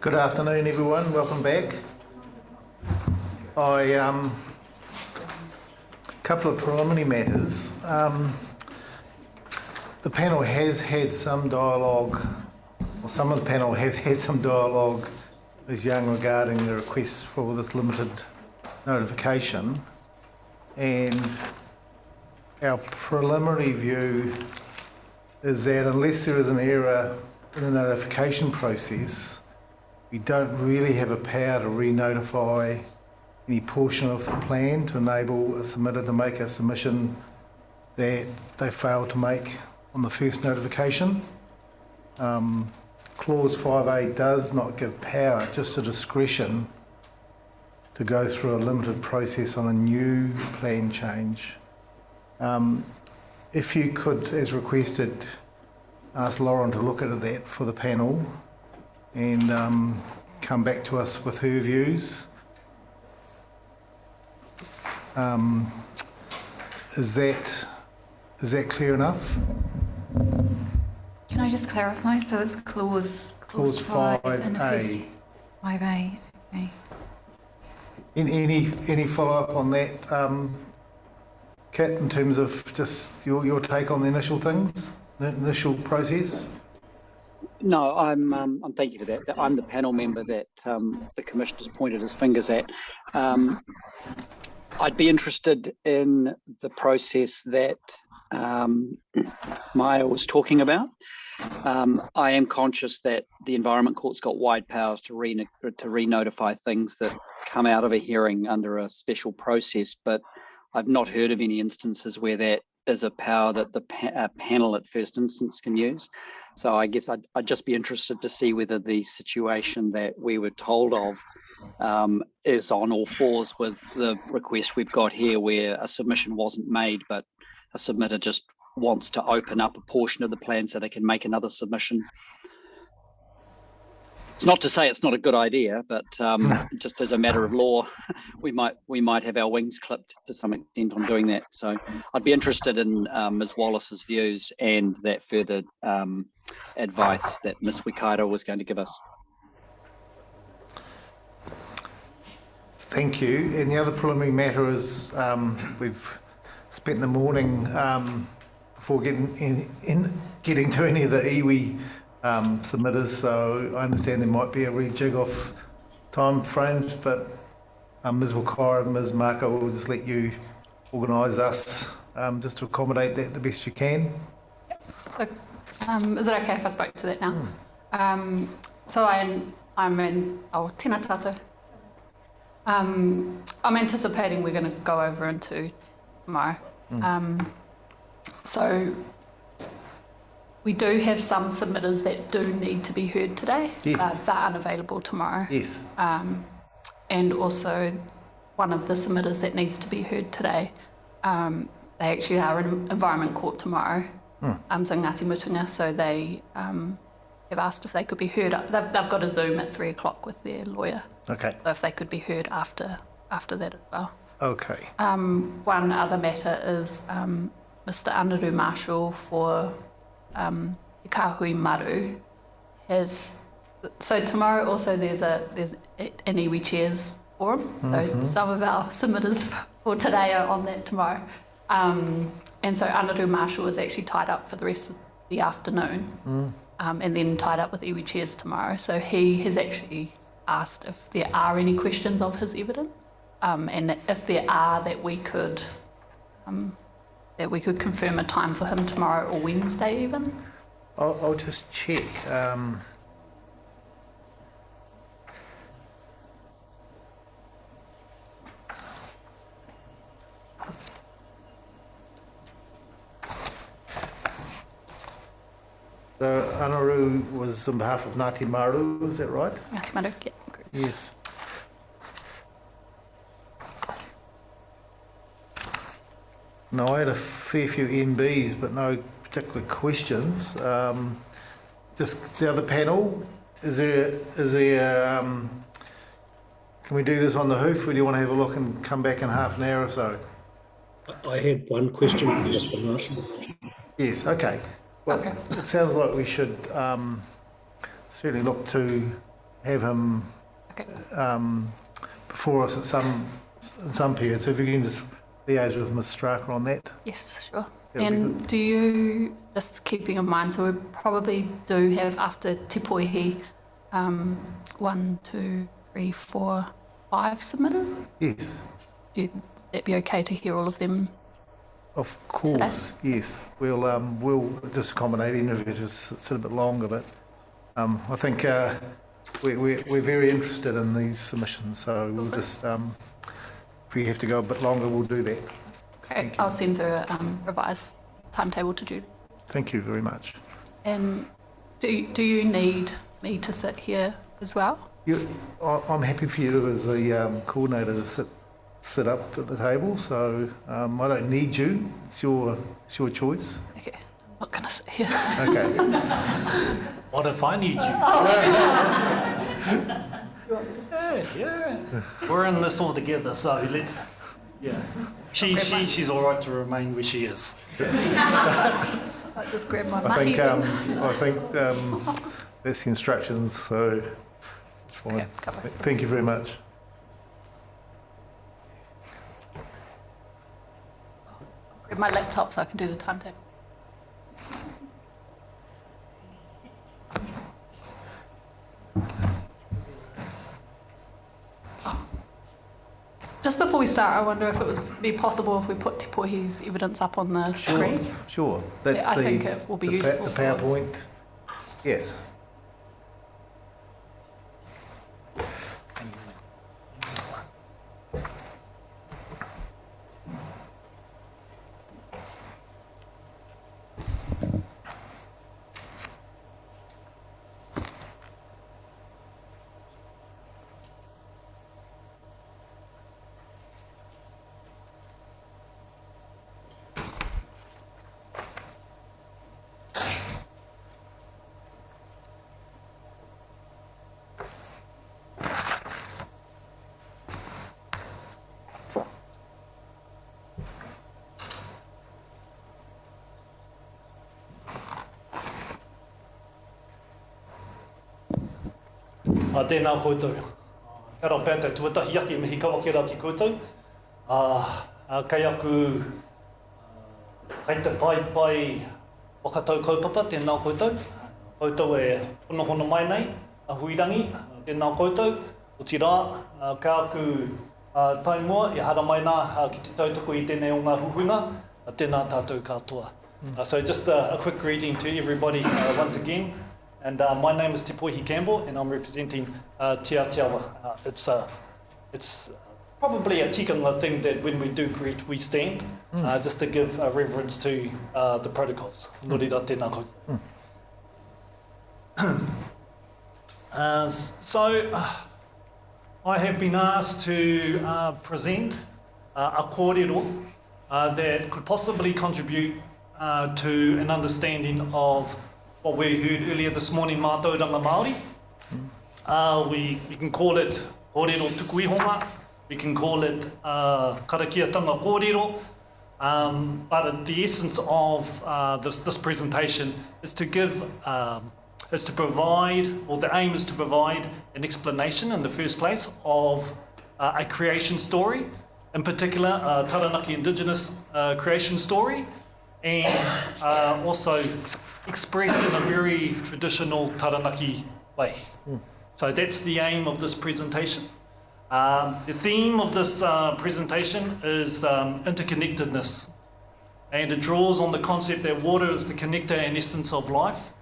Good afternoon, everyone. Welcome back. A couple of preliminary matters. The panel has had some dialogue, or some of the panel have had some dialogue with Young regarding the request for this limited notification, and our preliminary view is that unless there is an error in the notification process, we don't really have a power to re-notify any portion of the plan to enable a submitter to make a submission that they failed to make on the first notification. Clause 5A does not give power, just a discretion to go through a limited process on a new plan change. If you could, as requested, ask Lauren to look at that for the panel and come back to us with her views. Is that clear enough? Can I just clarify? So it's clause 5A. 5A. Okay. Any follow-up on that, Kat, in terms of just your take on the initial things, the initial process? No, I'm thank you for that. I'm the panel member that the Commissioner's pointed his fingers at. I'd be interested in the process that Maya was talking about. I am conscious that the Environment Court's got wide powers to re-notify things that come out of a hearing under a special process, but I've not heard of any instances where that is a power that the panel at first instance can use. So I guess I'd just be interested to see whether the situation that we were told of is on all fours with the request we've got here, where a submission wasn't made, but a submitter just wants to open up a portion of the plan so they can make another submission. It's not to say it's not a good idea, but just as a matter of law, we might have our wings clipped to some extent on doing that. So I'd be interested in Ms. Wallace's views and that further advice that Ms. Wikaira was going to give us. Thank you. And the other preliminary matter is we've spent the morning before getting to any of the iwi submitters, so I understand there might be a rejig of time frames, but Ms. Wikaira and Ms. Marco will just let you organise us just to accommodate that the best you can. So, is it okay if I spoke to that now? So I'm in tēnā tātou. I'm anticipating we're going to go over into tomorrow. So we do have some submitters that do need to be heard today. Yes. That are unavailable tomorrow. Yes. And also one of the submitters that needs to be heard today, they actually are in Environment Court tomorrow, so Ngāti Mutunga, so they have asked if they could be heard. They've got a Zoom at 3 o'clock with their lawyer. Okay. So if they could be heard after that as well. Okay. One other matter is Mr. Anaru Marshall for the Kahui Maru has. So tomorrow also there's an iwi chairs forum. So some of our submitters for today are on that tomorrow. And so Anaru Marshall is actually tied up for the rest of the afternoon, and then tied up with iwi chairs tomorrow. So he has actually asked if there are any questions of his evidence, and if there are, that we could confirm a time for him tomorrow or Wednesday even. I'll just check. So Anaru was on behalf of Ngāti Maru, is that right? Ngāti Maru, yeah. Yes. No, I had a fair few MBs, but no particular questions. Just the other panel, is there? Can we do this on the hoof, or do you want to have a look and come back in half an hour or so? I had one question for Mr. Marshall. Yes, okay. Well, Okay. it sounds like we should certainly look to have him Okay. before us at some period. So if you can just liaise with Ms Straka on that. Yes, sure. That'll be And do you, just keeping in mind, so we probably do have after Te Poihi, 1, 2, 3, 4, 5 submitted? Yes, Would that be okay to hear all of them? of course, yes. We'll just accommodate even if it just sits a bit longer, but I think we're very interested in these submissions, so we'll just, if we have to go a bit longer, we'll do that. Great. I'll send through a revised timetable to Judy. Thank you very much. And do you need me to sit here as well? I'm happy for you as a coordinator to sit up at the table, so I don't need you. It's your choice. Okay, I'm not going to sit here. Okay. What if I need you? Yeah. We're in this all together, so let's. Yeah. She's all right to remain where she is. I just grab my I money. think that's the instructions, so it's fine. Okay, cover. Thank you very much. Grab my laptop so I can do the timetable. Just before we start, I wonder if it would be possible if we put Te Poihi's evidence up on the screen. Sure. That's I think it will be useful the for- PowerPoint. Yes. Tēnā koutou. Kia rā pētai tuatahi ake mihi kawa ki rā ki koutou. Kei aku kei te pai wakatau kaupapa, tēnā koutou. Koutou e hono mai nei, a huirangi, tēnā koutou. O ti rā, kei aku tai mua, i hara mai nā ki te tautoko i tēnei o ngā huhunga, tēnā tātou katoa. So just a quick greeting to everybody once again. And my name is Te Poihi Campbell, and I'm representing Te Atiawa. It's probably a tikanga thing that when we do greet, we stand, just to give reverence to the protocols. Nō reira, tēnā koutou. So I have been asked to present a kōrero that could possibly contribute to an understanding of what we heard earlier this morning, mātauranga Māori. We can call it kōrero tukuihonga, we can call it karakiatanga kōrero, but the essence of this presentation is to provide, or the aim is to provide an explanation in the first place of a creation story, in particular a Taranaki Indigenous creation story, and also expressed in a very traditional Taranaki way. So that's the aim of this presentation. The theme of this presentation is interconnectedness, and it draws on the concept that water is the connector and essence of life,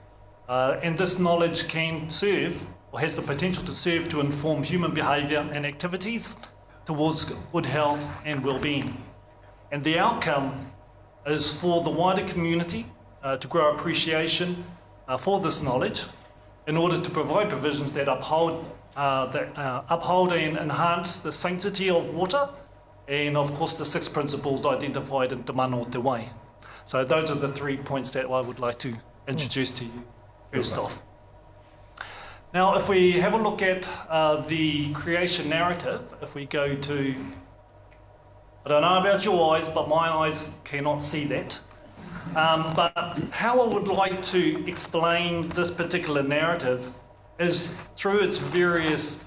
and this knowledge can serve, or has the potential to serve, to inform human behaviour and activities towards good health and well-being. And the outcome is for the wider community to grow appreciation for this knowledge in order to provide provisions that uphold and enhance the sanctity of water, and of course the 6 principles identified in Te Mano o Te Wai. So those are the 3 points that I would like to introduce to you first off. Now if we have a look at the creation narrative, if we go to, I don't know about your eyes, but my eyes cannot see that. But how I would like to explain this particular narrative is through its various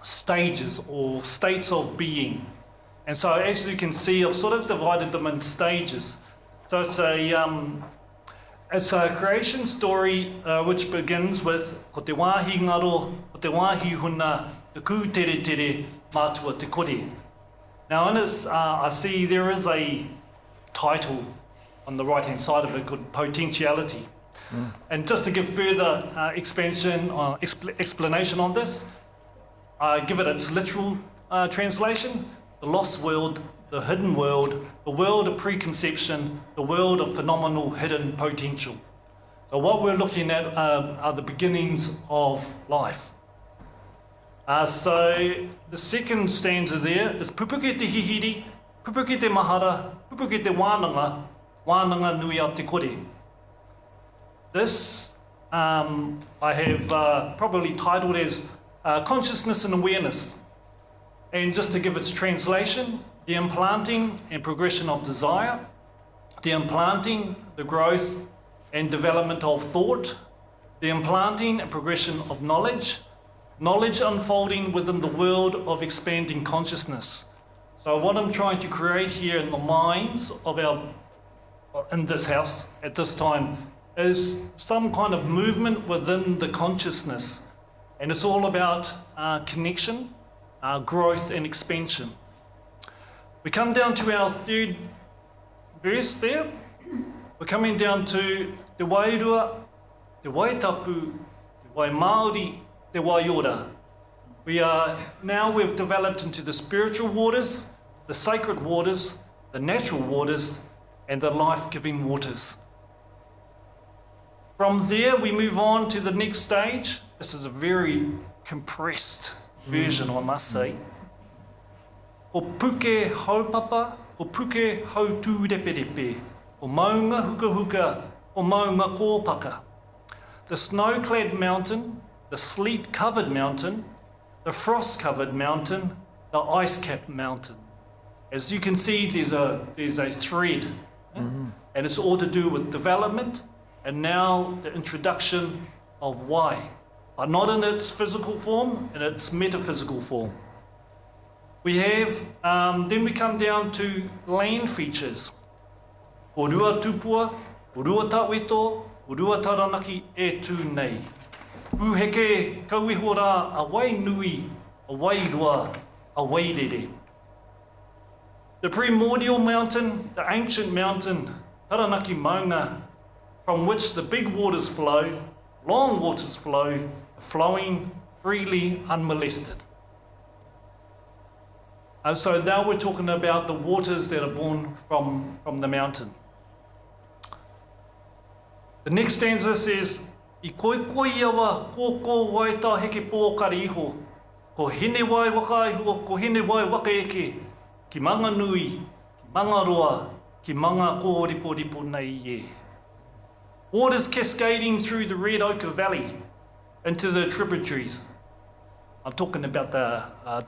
stages or states of being. And so as you can see, I've sort of divided them in stages. So it's a creation story which begins with ko te wāhi ngaro, ko te wāhi huna, te kū tere tere, mātua te kore. Now in this, I see there is a title on the right hand side of it called Potentiality. And just to give further expansion or explanation on this, I give it its literal translation: the lost world, the hidden world, the world of preconception, the world of phenomenal hidden potential. So what we're looking at are the beginnings of life. So the second stanza there is pupuke te hihiri, pupuke te mahara, pupuke te wānanga, wānanga nui a te kore. This I have probably titled as Consciousness and Awareness. And just to give its translation, the implanting and progression of desire, the implanting, the growth and development of thought, the implanting and progression of knowledge, knowledge unfolding within the world of expanding consciousness. So what I'm trying to create here in the minds of in this house at this time is some kind of movement within the consciousness. And it's all about connection, growth and expansion. We come down to our third verse there. We're coming down to te wairua, te waitapu, te waimaori, te waiora. We've developed into the spiritual waters, the sacred waters, the natural waters, and the life-giving waters. From there, we move on to the next stage. This is a very compressed version, I must say. Ko puke haupapa, ko puke hautū reperepe, ko maunga huka huka, ko maunga kōpaka. The snow-clad mountain, the sleet-covered mountain, the frost-covered mountain, the ice-capped mountain. As you can see, there's a thread, and it's all to do with development, and now the introduction of why, but not in its physical form, in its metaphysical form. We have, then we come down to land features. Ko rua tupua, ko rua taweto, ko rua taranaki e tū nei. Pūheke kauiho rā a wai nui, a wairua, a wairere. The primordial mountain, the ancient mountain, Taranaki Maunga, from which the big waters flow, long waters flow, flowing freely, unmolested. And so now we're talking about the waters that are born from the mountain. The next stanza says, I koi koi awa kōkō waita heke pōkari iho, ko hene wai waka iho, ko hene wai waka eke, ki manga nui, ki manga roa, ki manga kōripo nei ye. Waters cascading through the Red Ochre Valley into the tributaries. I'm talking about the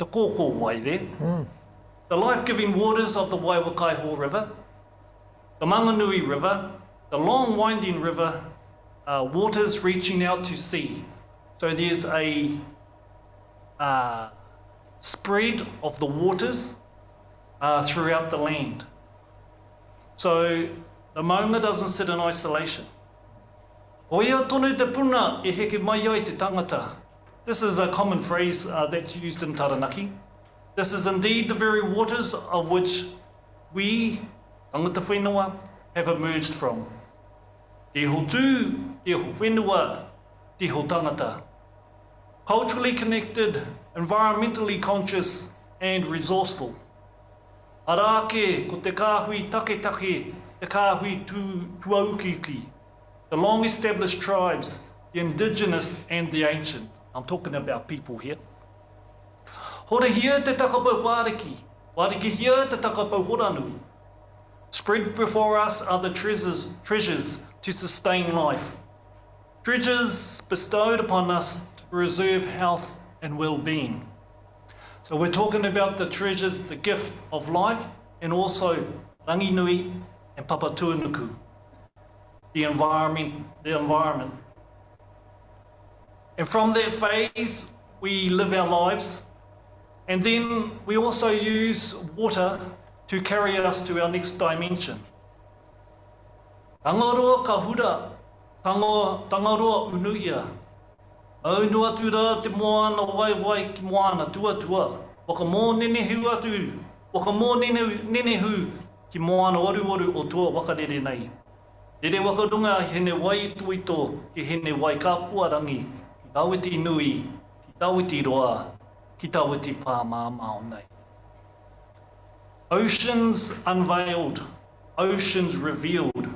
kōkō wai there. The life-giving waters of the Waiwakaiho River, the Manganui River, the long winding river, waters reaching out to sea. So there's a spread of the waters throughout the land. So the maunga doesn't sit in isolation. Oia tonu te puna e heke mai ai te tangata. This is a common phrase that's used in Taranaki. This is indeed the very waters of which we, tangata whenua, have emerged from. Te ho tū, te ho whenua, te ho tangata. Culturally connected, environmentally conscious and resourceful. Arake ko te kāhui take take, te kāhui tuaukiuki. The long-established tribes, the indigenous and the ancient. I'm talking about people here. Hora hia te takapau wāriki, wāriki hia te takapau horanui. Spread before us are the treasures to sustain life. Treasures bestowed upon us to preserve health and well-being. So we're talking about the treasures, the gift of life, and also rangi nui, and papatuanuku, the environment. And from that phase, we live our lives, and then we also use water to carry us to our next dimension. Tangaroa ka hura, tangaroa unuia. Au no atu rā te moana wai ki moana tua. Waka mō nene hu atu, waka mō nene hu ki moana waru o tua wakarere nei. Rere wakarunga hene wai tuito ki hene wai ka puarangi, ki tawiti nui, ki tawiti roa, ki tawiti pā māmao nei. Oceans unveiled, oceans revealed,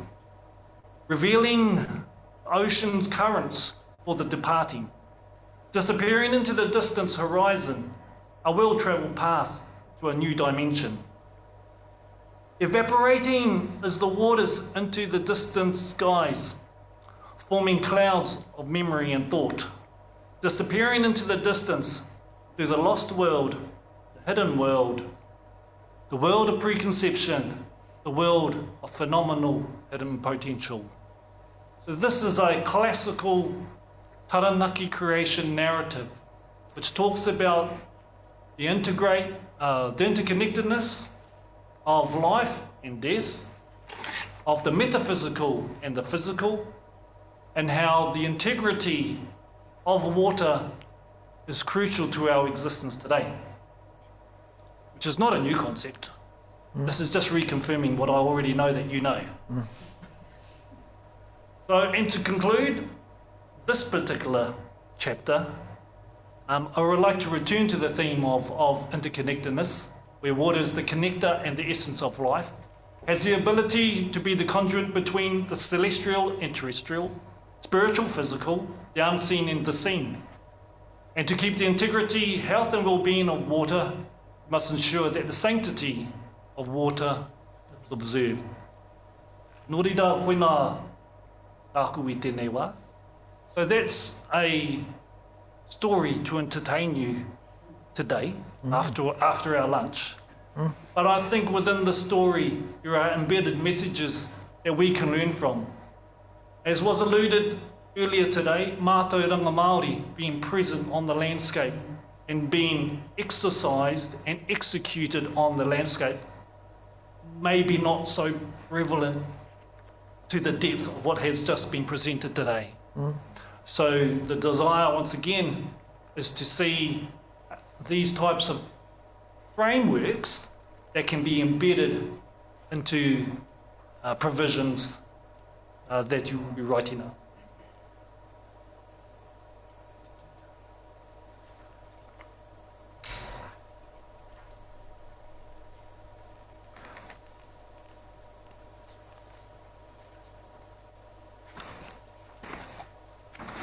revealing ocean's currents for the departing, disappearing into the distance horizon, a well-travelled path to a new dimension. Evaporating as the waters into the distant skies, forming clouds of memory and thought, disappearing into the distance through the lost world, the hidden world, the world of preconception, the world of phenomenal hidden potential. So this is a classical Taranaki creation narrative, which talks about the interconnectedness of life and death, of the metaphysical and the physical, and how the integrity of water is crucial to our existence today, which is not a new concept. This is just reconfirming what I already know that you know. So, and to conclude this particular chapter, I would like to return to the theme of interconnectedness, where water is the connector and the essence of life, has the ability to be the conduit between the celestial and terrestrial, spiritual, physical, the unseen and the seen. And to keep the integrity, health and well-being of water, we must ensure that the sanctity of water is observed. Nō reira koe ngā tāku I tēnei wā. So that's a story to entertain you today after our lunch. But I think within the story there are embedded messages that we can learn from. As was alluded earlier today, mātauranga Māori being present on the landscape and being exercised and executed on the landscape, maybe not so prevalent to the depth of what has just been presented today. So the desire, once again, is to see these types of frameworks that can be embedded into provisions that you will be writing up.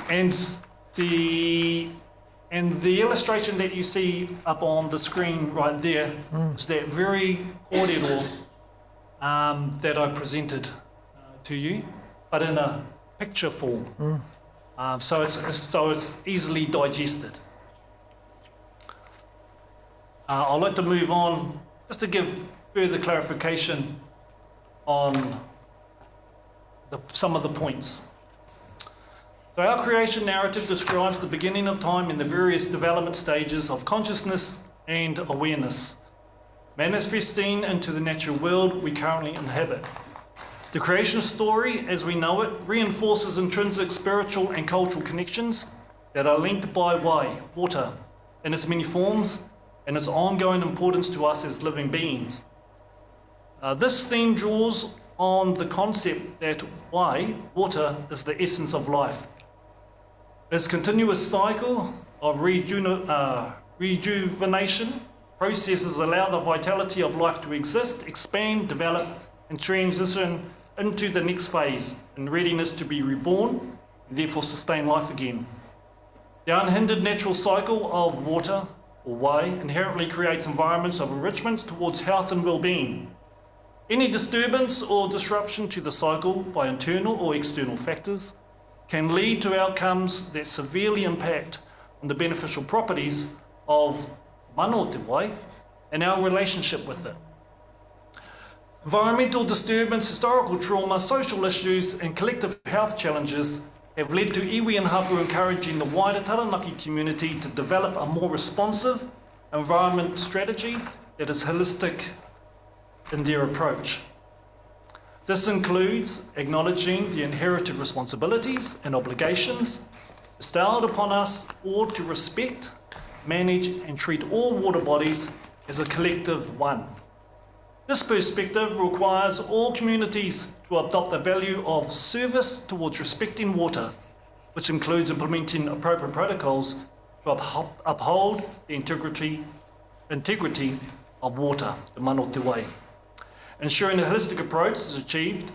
And the illustration that you see up on the screen right there is that very kōrero that I presented to you, but in a picture form. So it's easily digested. I'd like to move on just to give further clarification on some of the points. So our creation narrative describes the beginning of time in the various development stages of consciousness and awareness, manifesting into the natural world we currently inhabit. The creation story, as we know it, reinforces intrinsic spiritual and cultural connections that are linked by water, in its many forms and its ongoing importance to us as living beings. This theme draws on the concept that water is the essence of life. This continuous cycle of rejuvenation processes allow the vitality of life to exist, expand, develop, and transition into the next phase in readiness to be reborn, and therefore sustain life again. The unhindered natural cycle of water, or wai, inherently creates environments of enrichment towards health and well-being. Any disturbance or disruption to the cycle by internal or external factors can lead to outcomes that severely impact on the beneficial properties of mano te wai and our relationship with it. Environmental disturbance, historical trauma, social issues and collective health challenges have led to iwi and hapu encouraging the wider Taranaki community to develop a more responsive environment strategy that is holistic in their approach. This includes acknowledging the inherited responsibilities and obligations bestowed upon us all to respect, manage and treat all water bodies as a collective one. This perspective requires all communities to adopt the value of service towards respecting water, which includes implementing appropriate protocols to uphold the integrity of water, the mana o te wai. Ensuring a holistic approach is achieved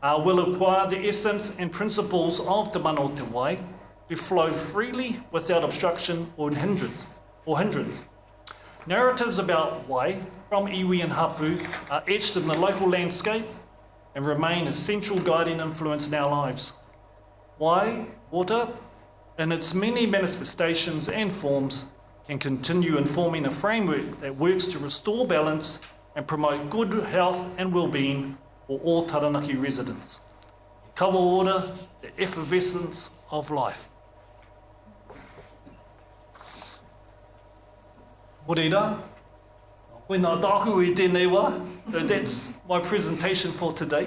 will require the essence and principles of the mana o te wai to flow freely without obstruction or hindrance. Narratives about wai from iwi and hapu are etched in the local landscape and remain a central guiding influence in our lives. Wai, water, in its many manifestations and forms, can continue informing a framework that works to restore balance and promote good health and well-being for all Taranaki residents. Kawa ora, the effervescence of life. Morena, koe nā tāku I tēnei wā. So that's my presentation for today.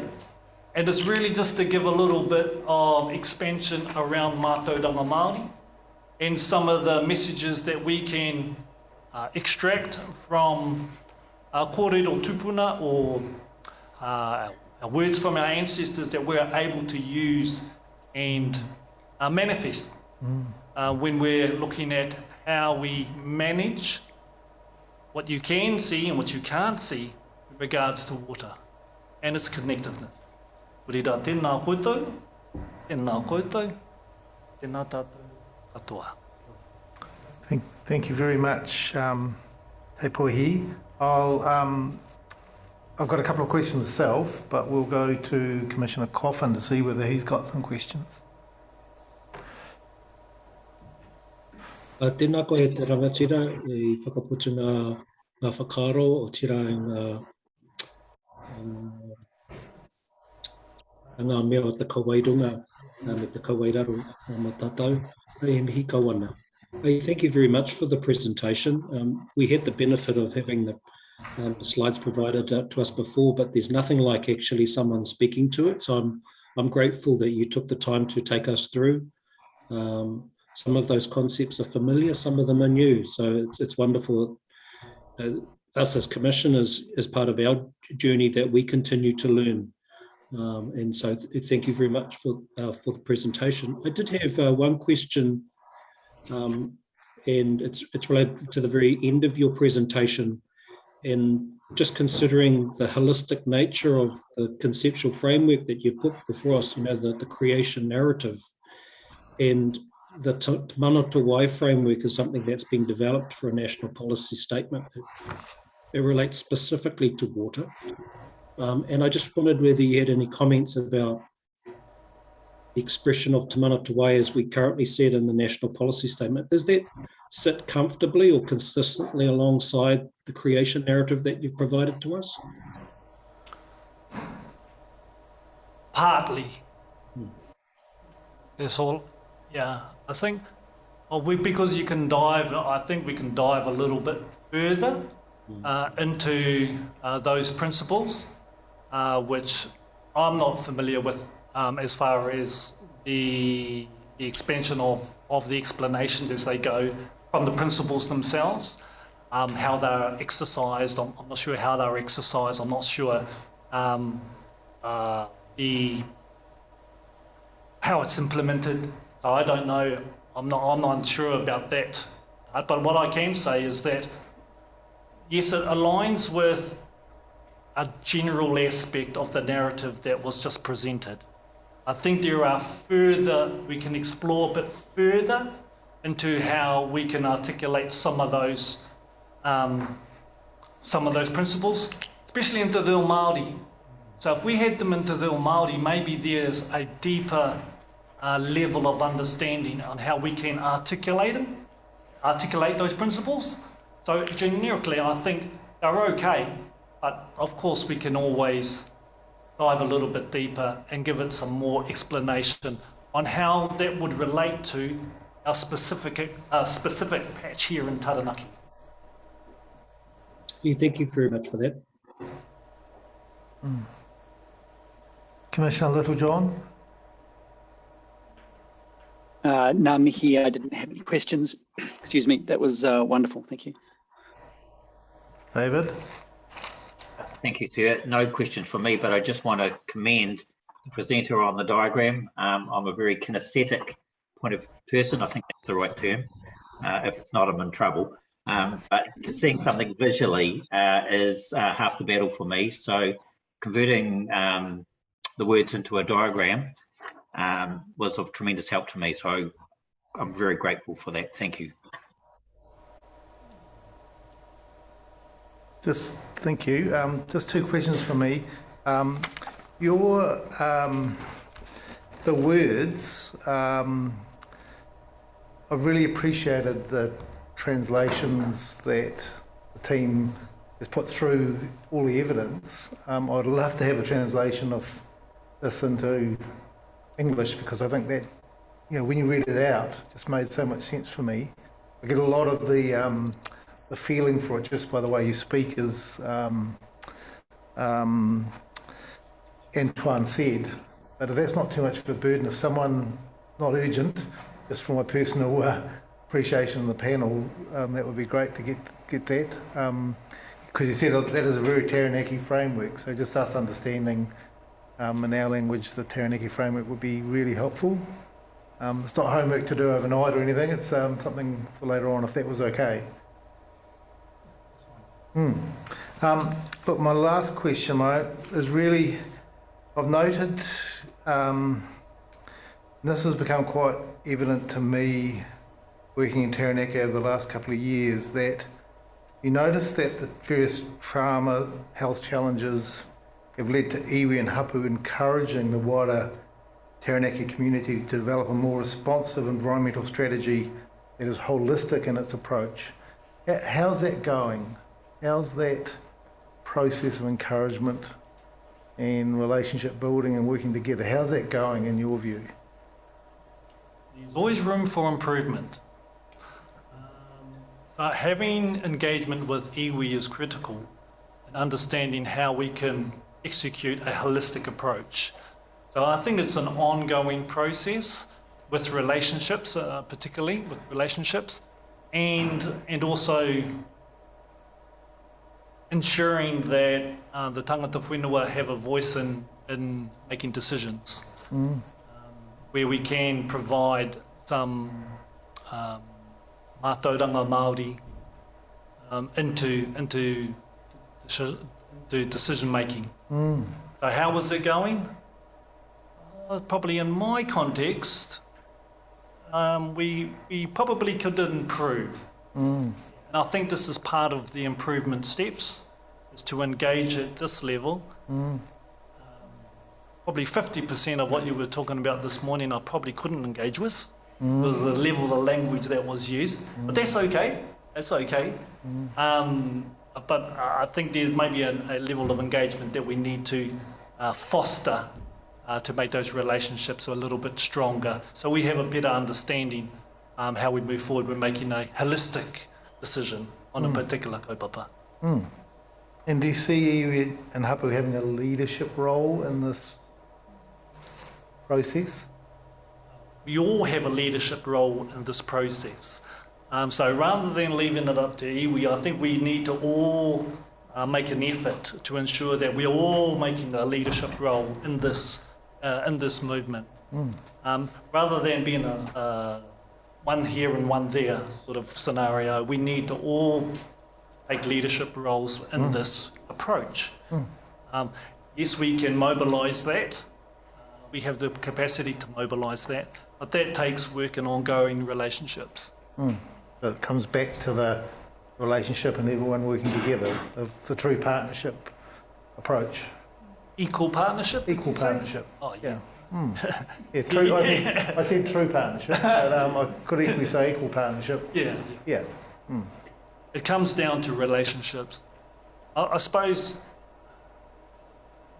And it's really just to give a little bit of expansion around mātauranga Māori and some of the messages that we can extract from kōrero tupuna or our words from our ancestors that we're able to use and manifest when we're looking at how we manage what you can see and what you can't see in regards to water and its connectiveness. Urira, tēnā koutou, tēnā koutou, tēnā tātou katoa. Thank you very much, Te Pohi. I've got a couple of questions myself, but we'll go to Commissioner Coffin to see whether he's got some questions. Tēnā koe te rangatira I whakaputu ngā whakaro o tira ngā mea o te kawairunga me te kawairaro mā tātou. Hei mihi kawana. Thank you very much for the presentation. We had the benefit of having the slides provided to us before, but there's nothing like actually someone speaking to it. So I'm grateful that you took the time to take us through. Some of those concepts are familiar, some of them are new. So it's wonderful. Us as commissioners, as part of our journey, that we continue to learn. And so thank you very much for the presentation. I did have one question, and it's related to the very end of your presentation, and just considering the holistic nature of the conceptual framework that you've put before us, the creation narrative. And the mana o te wai framework is something that's been developed for a national policy statement. It relates specifically to water. And I just wondered whether you had any comments about the expression of te mana o te wai as we currently see it in the national policy statement. Does that sit comfortably or consistently alongside the creation narrative that you've provided to us? Partly. That's all. Yeah, I think because you can dive, I think we can dive a little bit further into those principles, which I'm not familiar with as far as the expansion of the explanations as they go from the principles themselves, how they're exercised. I'm not sure how they're exercised. I'm not sure how it's implemented. So I don't know. I'm not sure about that. But what I can say is that yes, it aligns with a general aspect of the narrative that was just presented. I think there are we can explore a bit further into how we can articulate some of those principles, especially in Te Reo Māori. So if we had them in Te Reo Māori, maybe there's a deeper level of understanding on how we can articulate those principles. So generically, I think they're okay, But of course, we can always dive a little bit deeper and give it some more explanation on how that would relate to our specific patch here in Taranaki. Thank you very much for that. Commissioner Littlejohn? Ngā mihi, I didn't have any questions. Excuse me, that was wonderful, thank you. David? Thank you, Chair. No questions from me, but I just want to commend the presenter on the diagram. I'm a very kinesthetic point of person. I think that's the right term. If it's not, I'm in trouble. But seeing something visually is half the battle for me. So converting the words into a diagram was of tremendous help to me. So I'm very grateful for that. Thank you. Thank you. Just two questions from me. The words, I've really appreciated the translations that the team has put through all the evidence. I'd love to have a translation of this into English, because I think that, when you read it out, it just made so much sense for me. I get a lot of the feeling for it just by the way you speak, as Antoine said. But if that's not too much of a burden, if someone, not urgent, just for my personal appreciation of the panel, that would be great to get that. Because you said that is a very Taranaki framework, so just us understanding in our language the Taranaki framework would be really helpful. It's not homework to do overnight or anything, it's something for later on, if that was okay. Look, my last question is really, I've noted, this has become quite evident to me working in Taranaki over the last couple of years, that you notice that the various trauma health challenges have led to iwi and hapu encouraging the wider Taranaki community to develop a more responsive environmental strategy that is holistic in its approach. How's that going? How's that process of encouragement and relationship building and working together, how's that going in your view? There's always room for improvement. So having engagement with iwi is critical, and understanding how we can execute a holistic approach. So I think it's an ongoing process with relationships, particularly with relationships, and also ensuring that the tangata whenua have a voice in making decisions, where we can provide some mātauranga Māori into decision making. So how was it going? Probably in my context, we probably could improve. And I think this is part of the improvement steps, is to engage at this level. Probably 50% of what you were talking about this morning I probably couldn't engage with, was the level of the language that was used. But that's okay, that's okay. But I think there may be a level of engagement that we need to foster to make those relationships a little bit stronger, so we have a better understanding how we move forward when making a holistic decision on a particular kaupapa. And do you see iwi and hapu having a leadership role in this process? We all have a leadership role in this process. So rather than leaving it up to iwi, I think we need to all make an effort to ensure that we're all making a leadership role in this movement. Rather than being a one here and one there sort of scenario, we need to all take leadership roles in this approach. Yes, we can mobilise that. We have the capacity to mobilise that, but that takes work and ongoing relationships. So it comes back to the relationship and everyone working together, the true partnership approach. Equal partnership? Equal partnership. Oh, yeah. Yeah, true. I said true partnership, but I could equally say equal partnership. Yeah. Yeah. It comes down to relationships. I suppose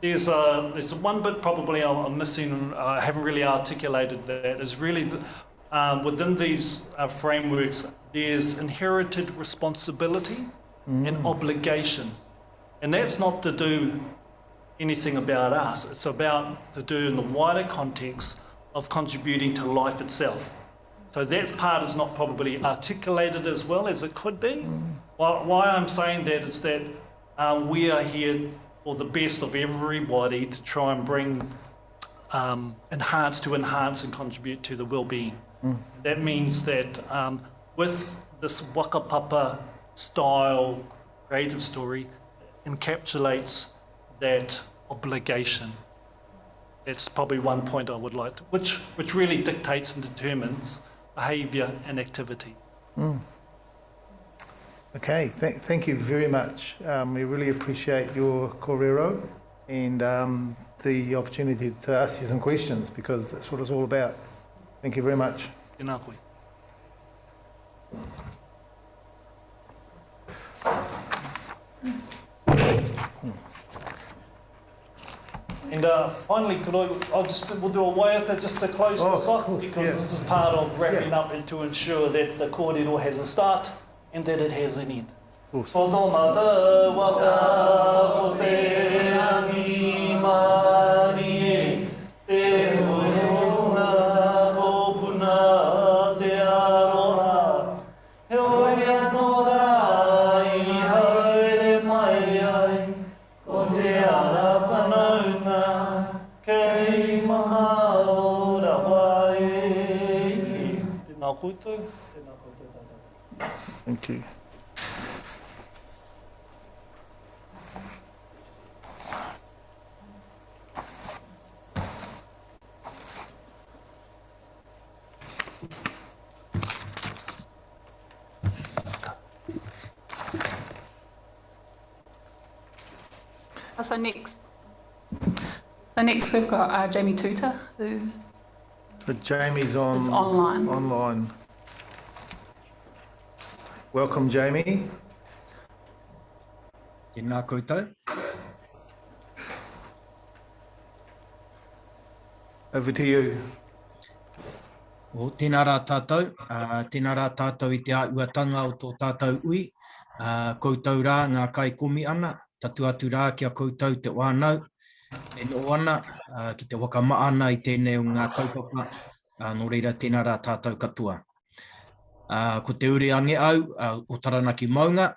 there's one bit probably I'm missing. I haven't really articulated that. Is really within these frameworks, there's inherited responsibilities and obligations, and that's not to do anything about us. It's about to do in the wider context of contributing to life itself. So that part is not probably articulated as well as it could be. Why I'm saying that is that we are here for the best of everybody to try and bring enhance and contribute to the well-being. That means that with this whakapapa style creative story encapsulates that obligation. That's probably one point I would like to, which really dictates and determines behaviour and activity. Okay, thank you very much. We really appreciate your kōrero and the opportunity to ask you some questions, because that's what it's all about. Thank you very much. Tēnā koe. And finally, we'll do a waiata just to close this off, course, because this is part of wrapping up and to ensure that the kōrero has a start and that it has an end. Awesome. Thank you. So next we've got Jamie Tuta, who But Jamie's on is online. online. Welcome, Jamie. Tēnā koutou. Over to you. O tēnā rā tātou, tēnā rā tātou I te āuatanga o tō tātou ui, koutou rā ngā kai komi ana, tatu atu rā kia koutou te wānau, e no ana, ki te wakamaa ana I tēnei o ngā kaupapa, nō reira tēnā rā tātou katoa. Ko te uri ange au, o Taranaki Maunga,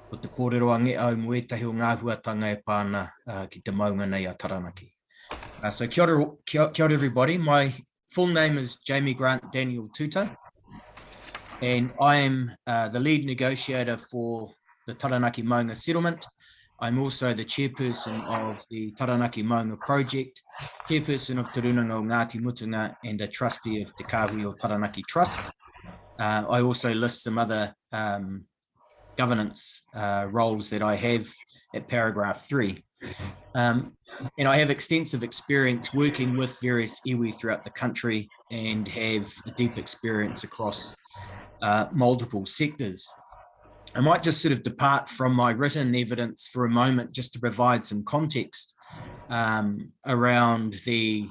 ko te kōrero ange au mo etahi o ngā huatanga e pāna ki te maunga nei a Taranaki. So kia ora everybody. My full name is Jamie Grant Daniel Tuta, and I am the lead negotiator for the Taranaki Maunga settlement. I'm also the chairperson of the Taranaki Maunga project, chairperson of Te Runanga o Ngāti Mutunga, and a trustee of Te Kāhui o Taranaki Trust. I also list some other governance roles that I have at paragraph 3. And I have extensive experience working with various iwi throughout the country and have a deep experience across multiple sectors. I might just sort of depart from my written evidence for a moment just to provide some context around the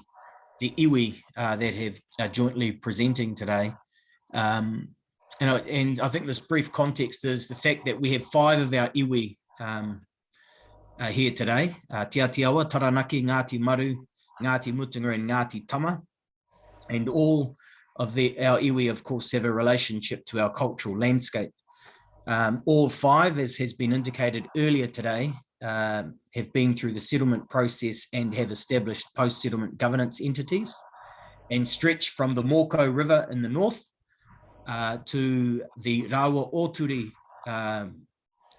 iwi that are jointly presenting today. And I think this brief context is the fact that we have 5 of our iwi here today, Te Atiawa, Taranaki, Ngāti Maru, Ngāti Mutunga and Ngāti Tama. And all of our iwi, of course, have a relationship to our cultural landscape. All 5, as has been indicated earlier today, have been through the settlement process and have established post-settlement governance entities and stretch from the Moko River in the north to the Rawa Oturi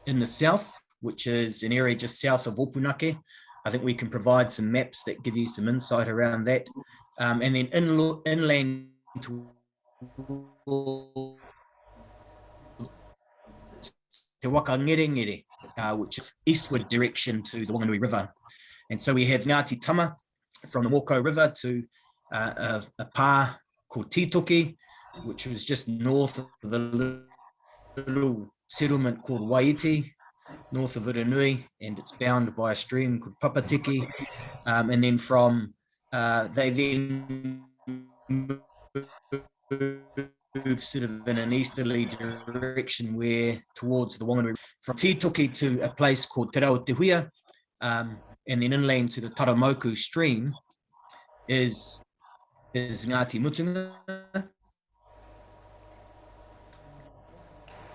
in the south, which is an area just south of Opunake. I think we can provide some maps that give you some insight around that. And then inland to Te Waka Ngerengere, which is eastward direction to the Wanganui River. And so we have Ngāti Tama from the Moko River to a pā called Titoki, which was just north of the little settlement called Waiti. north of Uranui, and it's bound by a stream called Papatiki. And then from, they then move sort of in an easterly direction where towards the Wanganui, from Titoki to a place called Te Rao Te Huia, and then inland to the Taramoku stream is Ngāti Mutunga.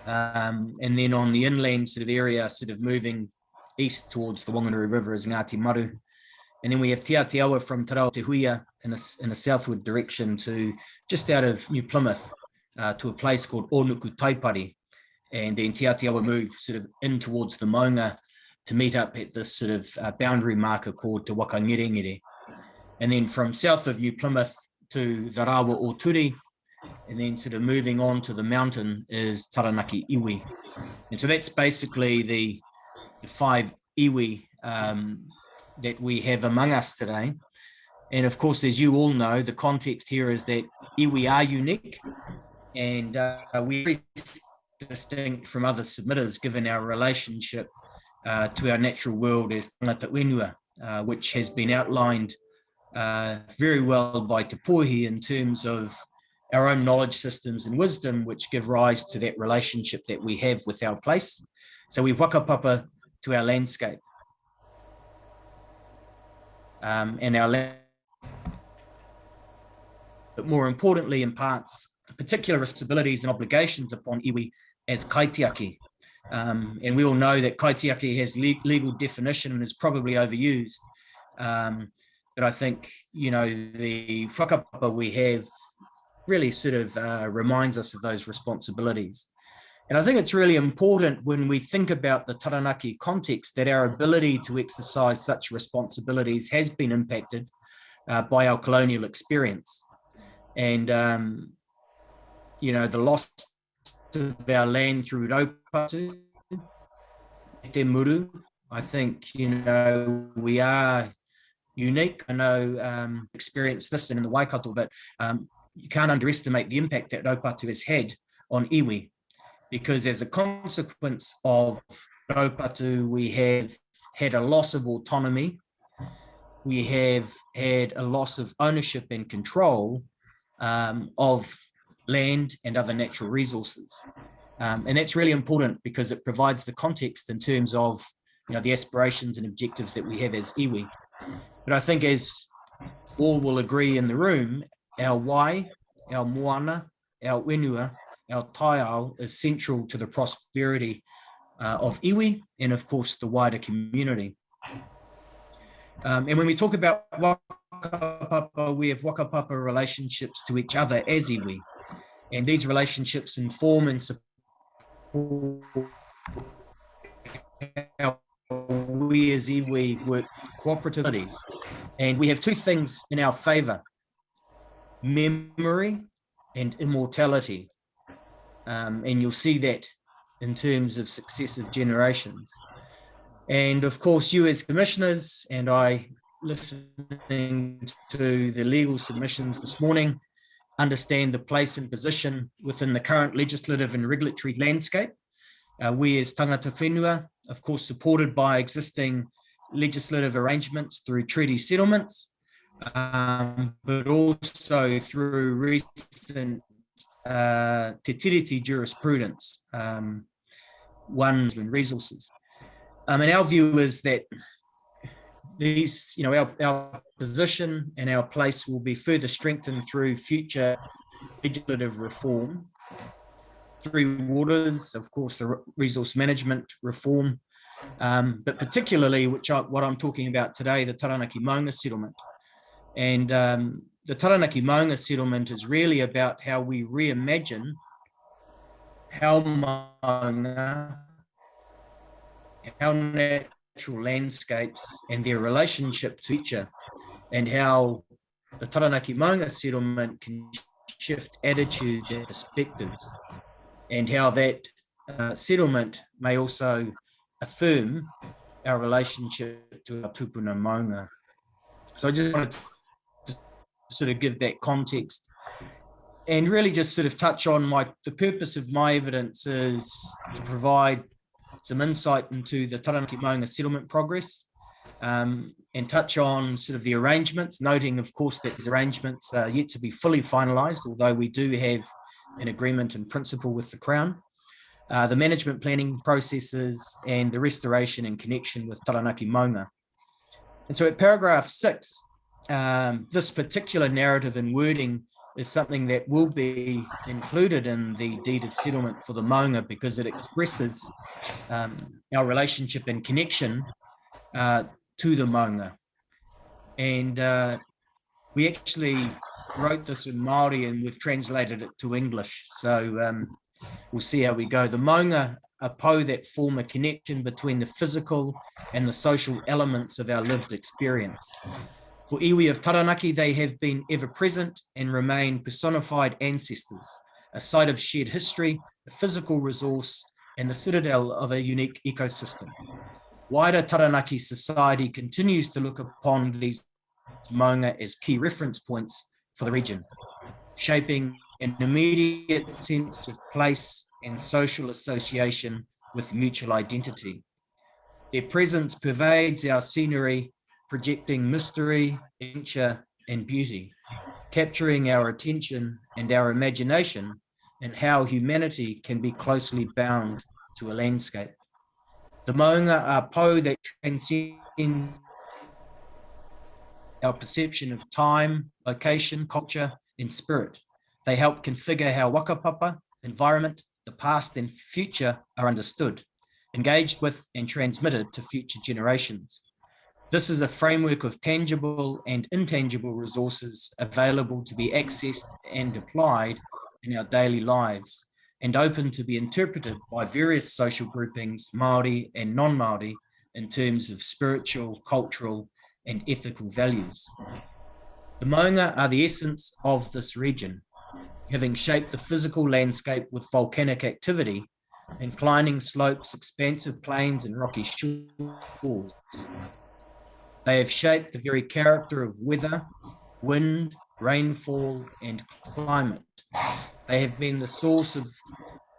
And then on the inland sort of area, sort of moving east towards the Wanganui River is Ngāti Maru. And then we have Te Aotearoa from Te Rao Te Huia in a southward direction to just out of New Plymouth to a place called Onuku Taipari. And then Te Aotearoa move sort of in towards the Maunga to meet up at this sort of boundary marker called Te Wakangerengere. And then from south of New Plymouth to the Rawa o Turi, and then sort of moving on to the mountain is Taranaki Iwi. And so that's basically the 5 iwi that we have among us today. And of course, as you all know, the context here is that iwi are unique and we're very distinct from other submitters given our relationship to our natural world as tangata wenua, which has been outlined very well by Te Pohi in terms of our own knowledge systems and wisdom, which give rise to that relationship that we have with our place. So we whakapapa to our landscape. And our land, but more importantly imparts particular responsibilities and obligations upon iwi as kaitiaki. And we all know that kaitiaki has legal definition and is probably overused. But I think, you know, the whakapapa we have really sort of reminds us of those responsibilities. And I think it's really important when we think about the Taranaki context that our ability to exercise such responsibilities has been impacted by our colonial experience. And, you know, the loss of our land through Raupatu, Te Muru, I think, you know, we are unique. I know experienced this in the Waikato, but you can't underestimate the impact that Raupatu has had on iwi. Because as a consequence of Raupatu, we have had a loss of autonomy, we have had a loss of ownership and control of land and other natural resources. And that's really important because it provides the context in terms of, you know, the aspirations and objectives that we have as iwi. But I think as all will agree in the room, our wai, our moana, our wenua, our taiao is central to the prosperity of iwi and of course the wider community. And when we talk about whakapapa, we have whakapapa relationships to each other as iwi. And these relationships inform and support how we as iwi work cooperativities. And we have 2 things in our favor, memory and immortality. And you'll see that in terms of successive generations. And of course, you as commissioners, and I listening to the legal submissions this morning, understand the place and position within the current legislative and regulatory landscape. We as tangata whenua, of course, supported by existing legislative arrangements through treaty settlements, but also through recent te tiriti jurisprudence, one in resources. And our view is that these, you know, our position and our place will be further strengthened through future legislative reform, through waters, of course, the resource management reform, but particularly, what I'm talking about today, the Taranaki Maunga settlement. And the Taranaki Maunga settlement is really about how we reimagine how maunga, how natural landscapes and their relationship to each other, and how the Taranaki Maunga settlement can shift attitudes and perspectives, and how that settlement may also affirm our relationship to our tupuna maunga. So I just wanted to sort of give that context and really just sort of touch on the purpose of my evidence is to provide some insight into the Taranaki Maunga settlement progress, and touch on sort of the arrangements, noting, of course, that these arrangements are yet to be fully finalised, although we do have an agreement in principle with the Crown, the management planning processes, and the restoration and connection with Taranaki Maunga. And so at paragraph 6, this particular narrative and wording is something that will be included in the deed of settlement for the Maunga, because it expresses our relationship and connection to the Maunga. And we actually wrote this in Māori and we've translated it to English. So we'll see how we go. The Maunga are po that form a connection between the physical and the social elements of our lived experience. For iwi of Taranaki, they have been ever present and remain personified ancestors, a site of shared history, a physical resource, and the citadel of a unique ecosystem. Wider Taranaki society continues to look upon these Maunga as key reference points for the region, shaping an immediate sense of place and social association with mutual identity. Their presence pervades our scenery, projecting mystery, adventure, and beauty, capturing our attention and our imagination and how humanity can be closely bound to a landscape. The Maunga are po that transcend our perception of time, location, culture, and spirit. They help configure how whakapapa, environment, the past and future are understood, engaged with, and transmitted to future generations. This is a framework of tangible and intangible resources available to be accessed and applied in our daily lives, and open to be interpreted by various social groupings, Māori and non-Māori, in terms of spiritual, cultural, and ethical values. The Maunga are the essence of this region, having shaped the physical landscape with volcanic activity, inclining slopes, expansive plains, and rocky shores. They have shaped the very character of weather, wind, rainfall, and climate. They have been the source of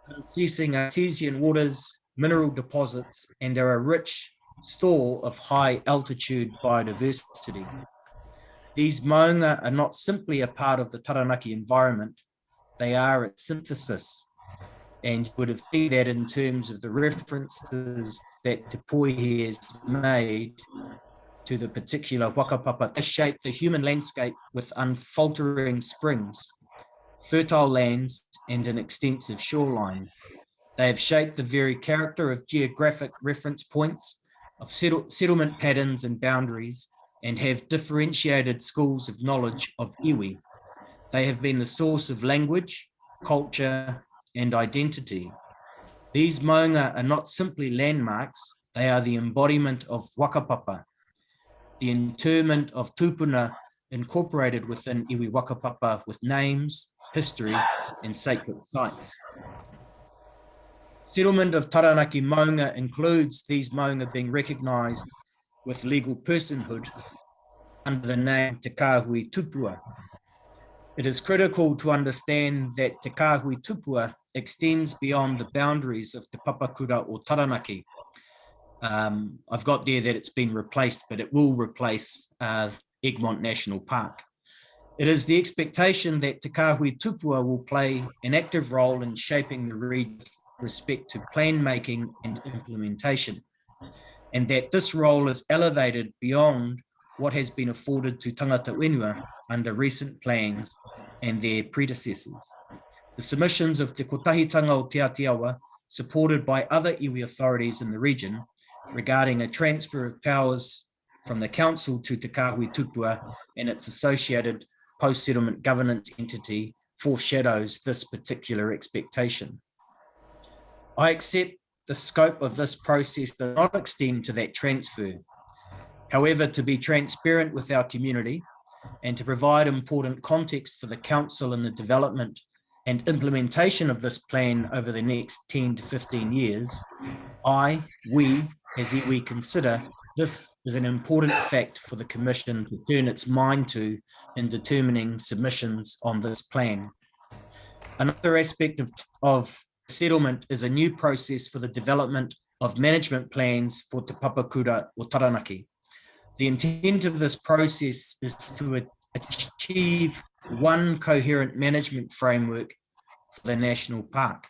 unceasing artesian waters, mineral deposits, and are a rich store of high altitude biodiversity. These Maunga are not simply a part of the Taranaki environment, they are its synthesis. And you would have seen that in terms of the references that Te Poihi has made to the particular whakapapa. They shape the human landscape with unfaltering springs, fertile lands, and an extensive shoreline. They have shaped the very character of geographic reference points, of settlement patterns and boundaries, and have differentiated schools of knowledge of iwi. They have been the source of language, culture, and identity. These Maunga are not simply landmarks, they are the embodiment of whakapapa, the interment of tupuna incorporated within iwi whakapapa with names, history, and sacred sites. Settlement of Taranaki Maunga includes these Maunga being recognised with legal personhood under the name Te Kāhui Tupua. It is critical to understand that Te Kāhui Tupua extends beyond the boundaries of Te Papakura or Taranaki. I've got there that it's been replaced, but it will replace Egmont National Park. It is the expectation that Te Kāhui Tupua will play an active role in shaping the region with respect to plan making and implementation, and that this role is elevated beyond what has been afforded to tangata whenua under recent plans and their predecessors. The submissions of Te Kotahitanga o Te Atiawa, supported by other iwi authorities in the region, regarding a transfer of powers from the council to Te Kāhui Tupua and its associated post-settlement governance entity foreshadows this particular expectation. I accept the scope of this process does not extend to that transfer. However, to be transparent with our community and to provide important context for the council in the development and implementation of this plan over the next 10 to 15 years, we, as iwi, consider this is an important fact for the Commission to turn its mind to in determining submissions on this plan. Another aspect of settlement is a new process for the development of management plans for Te Papakura or Taranaki. The intent of this process is to achieve one coherent management framework for the national park.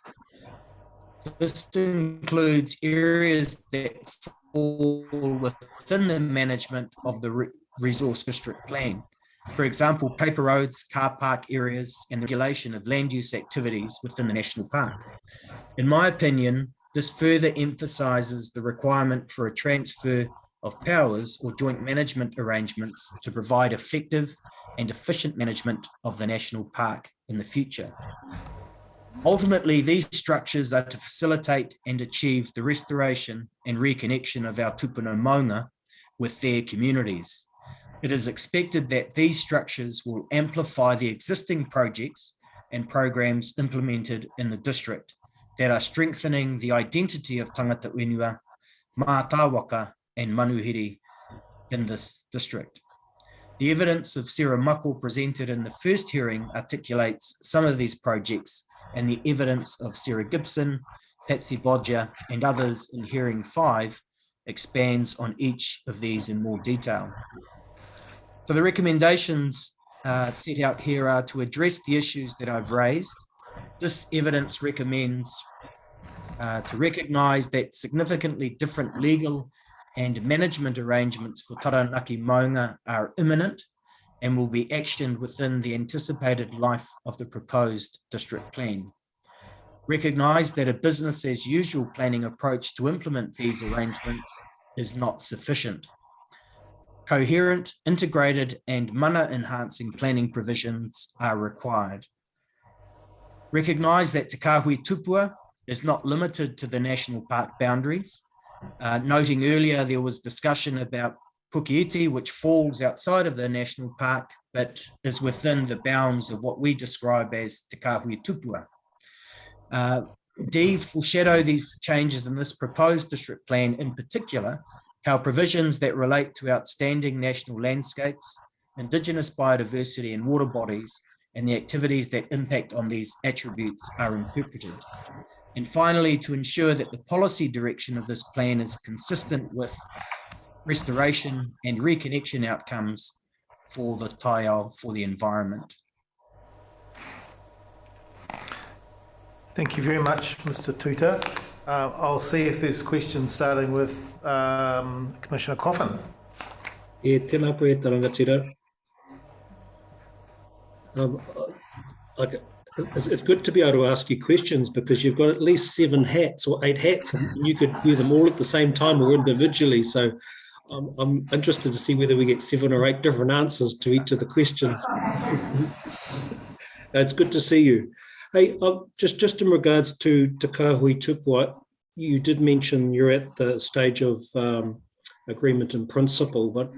This includes areas that fall within the management of the resource district plan. For example, paper roads, car park areas, and the regulation of land use activities within the national park. In my opinion, this further emphasises the requirement for a transfer of powers or joint management arrangements to provide effective and efficient management of the national park in the future. Ultimately, these structures are to facilitate and achieve the restoration and reconnection of our tupuna maunga with their communities. It is expected that these structures will amplify the existing projects and programs implemented in the district that are strengthening the identity of tangata whenua, mātāwaka and manuhiri in this district. The evidence of Sarah Mako presented in the first hearing articulates some of these projects, and the evidence of Sarah Gibson, Patsy Bodger and others in hearing 5 expands on each of these in more detail. So the recommendations set out here are to address the issues that I've raised. This evidence recommends to recognise that significantly different legal and management arrangements for Taranaki maunga are imminent and will be actioned within the anticipated life of the proposed district plan. Recognise that a business as usual planning approach to implement these arrangements is not sufficient. Coherent, integrated and mana enhancing planning provisions are required. Recognise that Te Kahui Tupua is not limited to the national park boundaries. Noting earlier there was discussion about Pukeiti, which falls outside of the national park, but is within the bounds of what we describe as Te Kahui Tupua. D, foreshadow these changes in this proposed district plan, in particular, how provisions that relate to outstanding national landscapes, Indigenous biodiversity and waterbodies, and the activities that impact on these attributes are interpreted. And finally, to ensure that the policy direction of this plan is consistent with restoration and reconnection outcomes for the taiao, for the environment. Thank you very much, Mr. Tuta. I'll see if there's questions, starting with Commissioner Coffin. Tēnā koe tarangatira. It's good to be able to ask you questions because you've got at least 7 hats or 8 hats, and you could wear them all at the same time or individually. So I'm interested to see whether we get 7 or 8 different answers to each of the questions. It's good to see you. Hey, just in regards to Te Kahui Tupua, you did mention you're at the stage of agreement in principle, but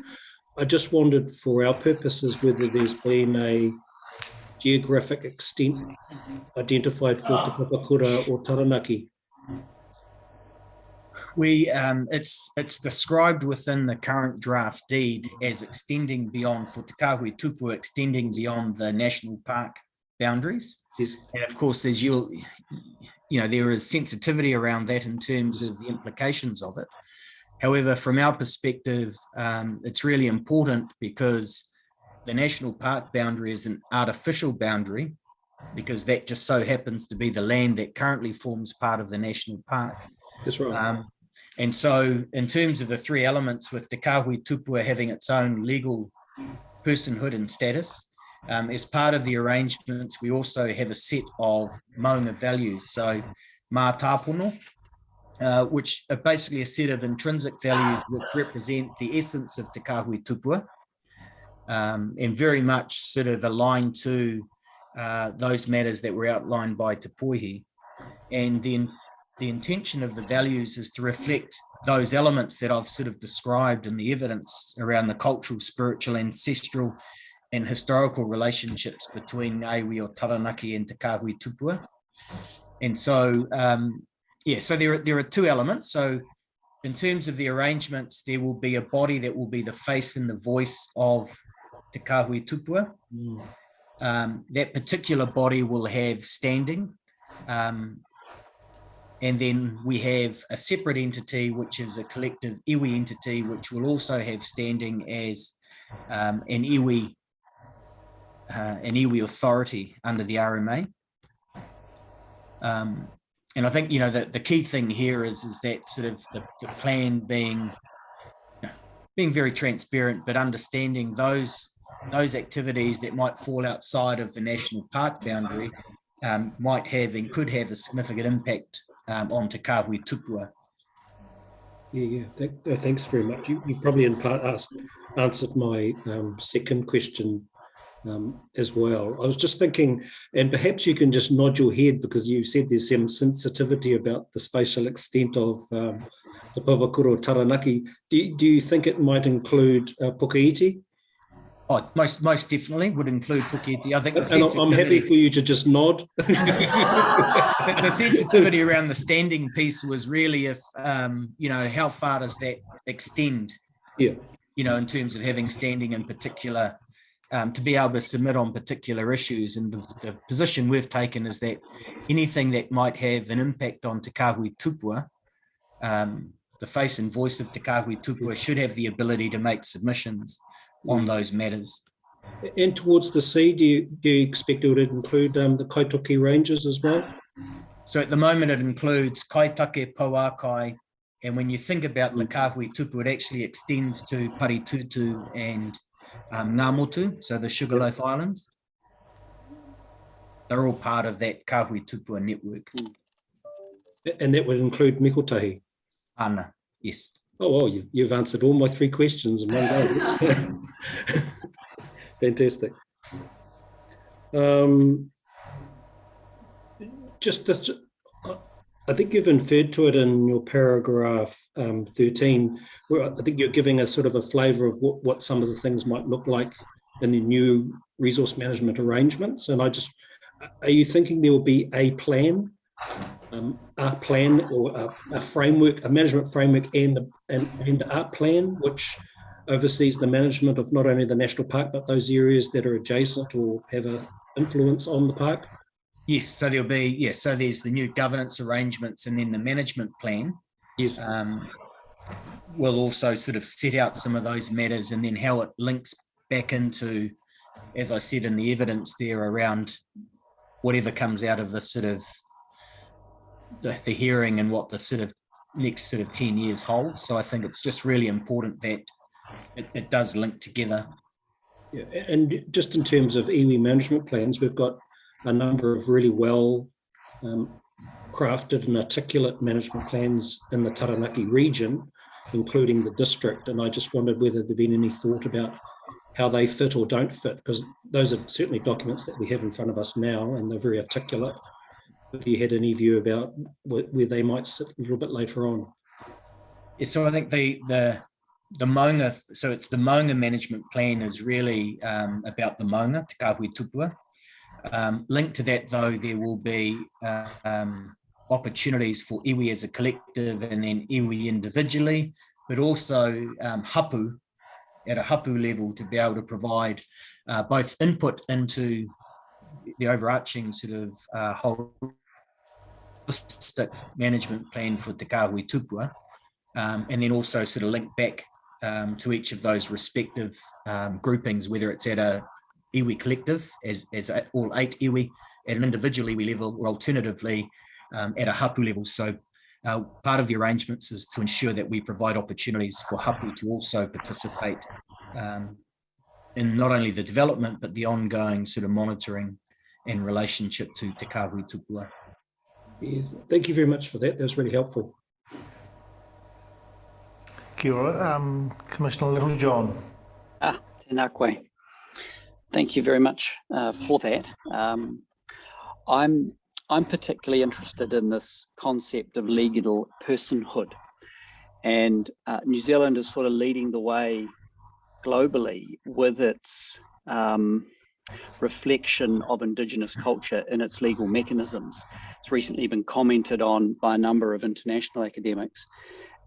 I just wondered for our purposes whether there's been a geographic extent identified for Te Papakura or Taranaki. It's described within the current draft deed as extending beyond, for Te Kahui Tupua, extending beyond the national park boundaries. Yes. And of course, as there is sensitivity around that in terms of the implications of it. However, from our perspective, it's really important because the national park boundary is an artificial boundary, because that just so happens to be the land that currently forms part of the national park. That's right. And so in terms of the 3 elements, with Te Kahui Tupua having its own legal personhood and status, as part of the arrangements, we also have a set of maunga values. So mātāpono, which are basically a set of intrinsic values which represent the essence of Te Kahui Tupua, and very much sort of aligned to those matters that were outlined by Te Poihi. And then the intention of the values is to reflect those elements that I've sort of described in the evidence around the cultural, spiritual, ancestral, and historical relationships between Ngāiwi or Taranaki and Te Kahui Tupua. And so, so there are 2 elements. So in terms of the arrangements, there will be a body that will be the face and the voice of Te Kahui Tupua. That particular body will have standing, And then we have a separate entity, which is a collective iwi entity, which will also have standing as an iwi authority under the RMA. And I think, the key thing here is that sort of the plan being very transparent, but understanding those activities that might fall outside of the national park boundary might have and could have a significant impact on Te Kāhui Tupua. Yeah. Thanks very much. You've probably in part answered my second question as well. I was just thinking, and perhaps you can just nod your head because you said there's some sensitivity about the spatial extent of the Pawakura Taranaki. Do you think it might include Pukeiti? Oh, most definitely would include Pukeiti. I think I'm happy for you to just nod. The sensitivity around the standing piece was really if, how far does that extend? Yeah. In terms of having standing in particular, to be able to submit on particular issues. And the position we've taken is that anything that might have an impact on Te Kāhui Tupua, the face and voice of Te Kāhui Tupua should have the ability to make submissions on those matters. And towards the sea, do you expect it would include the Kaitoki Ranges as well? So at the moment it includes Kaitake, Pauakai, and when you think about the Kāhui Tupua, it actually extends to Paritutu and Ngamotu, so the Sugarloaf Islands. They're all part of that Kāhui Tupua network. And that would include Mikotahi? Ana, yes. Oh, well, you've answered all my 3 questions in one go. Fantastic. I think you've inferred to it in your paragraph 13, where I think you're giving us sort of a flavour of what some of the things might look like in the new resource management arrangements. And are you thinking there will be a plan or a framework, a management framework and a plan which oversees the management of not only the national park, but those areas that are adjacent or have an influence on the park? Yes, so there'll be, so there's the new governance arrangements and then the management plan. Yes. We'll also sort of set out some of those matters and then how it links back into, as I said in the evidence there, around whatever comes out of the sort of the hearing and what the sort of next sort of 10 years holds. So I think it's just really important that it does link together. Yeah, and just in terms of iwi management plans, we've got a number of really well crafted and articulate management plans in the Taranaki region, including the district. And I just wondered whether there'd been any thought about how they fit or don't fit, because those are certainly documents that we have in front of us now, and they're very articulate. Have you had any view about where they might sit a little bit later on? Yeah, so I think the maunga, so it's the maunga management plan is really about the maunga, Te Kāhui Tupua. Linked to that, though, there will be opportunities for iwi as a collective and then iwi individually, but also hapu at a hapu level to be able to provide both input into the overarching sort of holistic management plan for Te Kāhui Tupua, and then also sort of link back to each of those respective groupings, whether it's at a iwi collective as all 8 iwi, at an individual iwi level, or alternatively at a hapu level. So part of the arrangements is to ensure that we provide opportunities for hapu to also participate in not only the development, but the ongoing sort of monitoring in relationship to Te Kāhui Tupua. Yeah, thank you very much for that. That was really helpful. Kia ora, Commissioner Littlejohn. Tēnā koe. Thank you very much for that. I'm particularly interested in this concept of legal personhood, and New Zealand is sort of leading the way globally with its reflection of Indigenous culture in its legal mechanisms. It's recently been commented on by a number of international academics,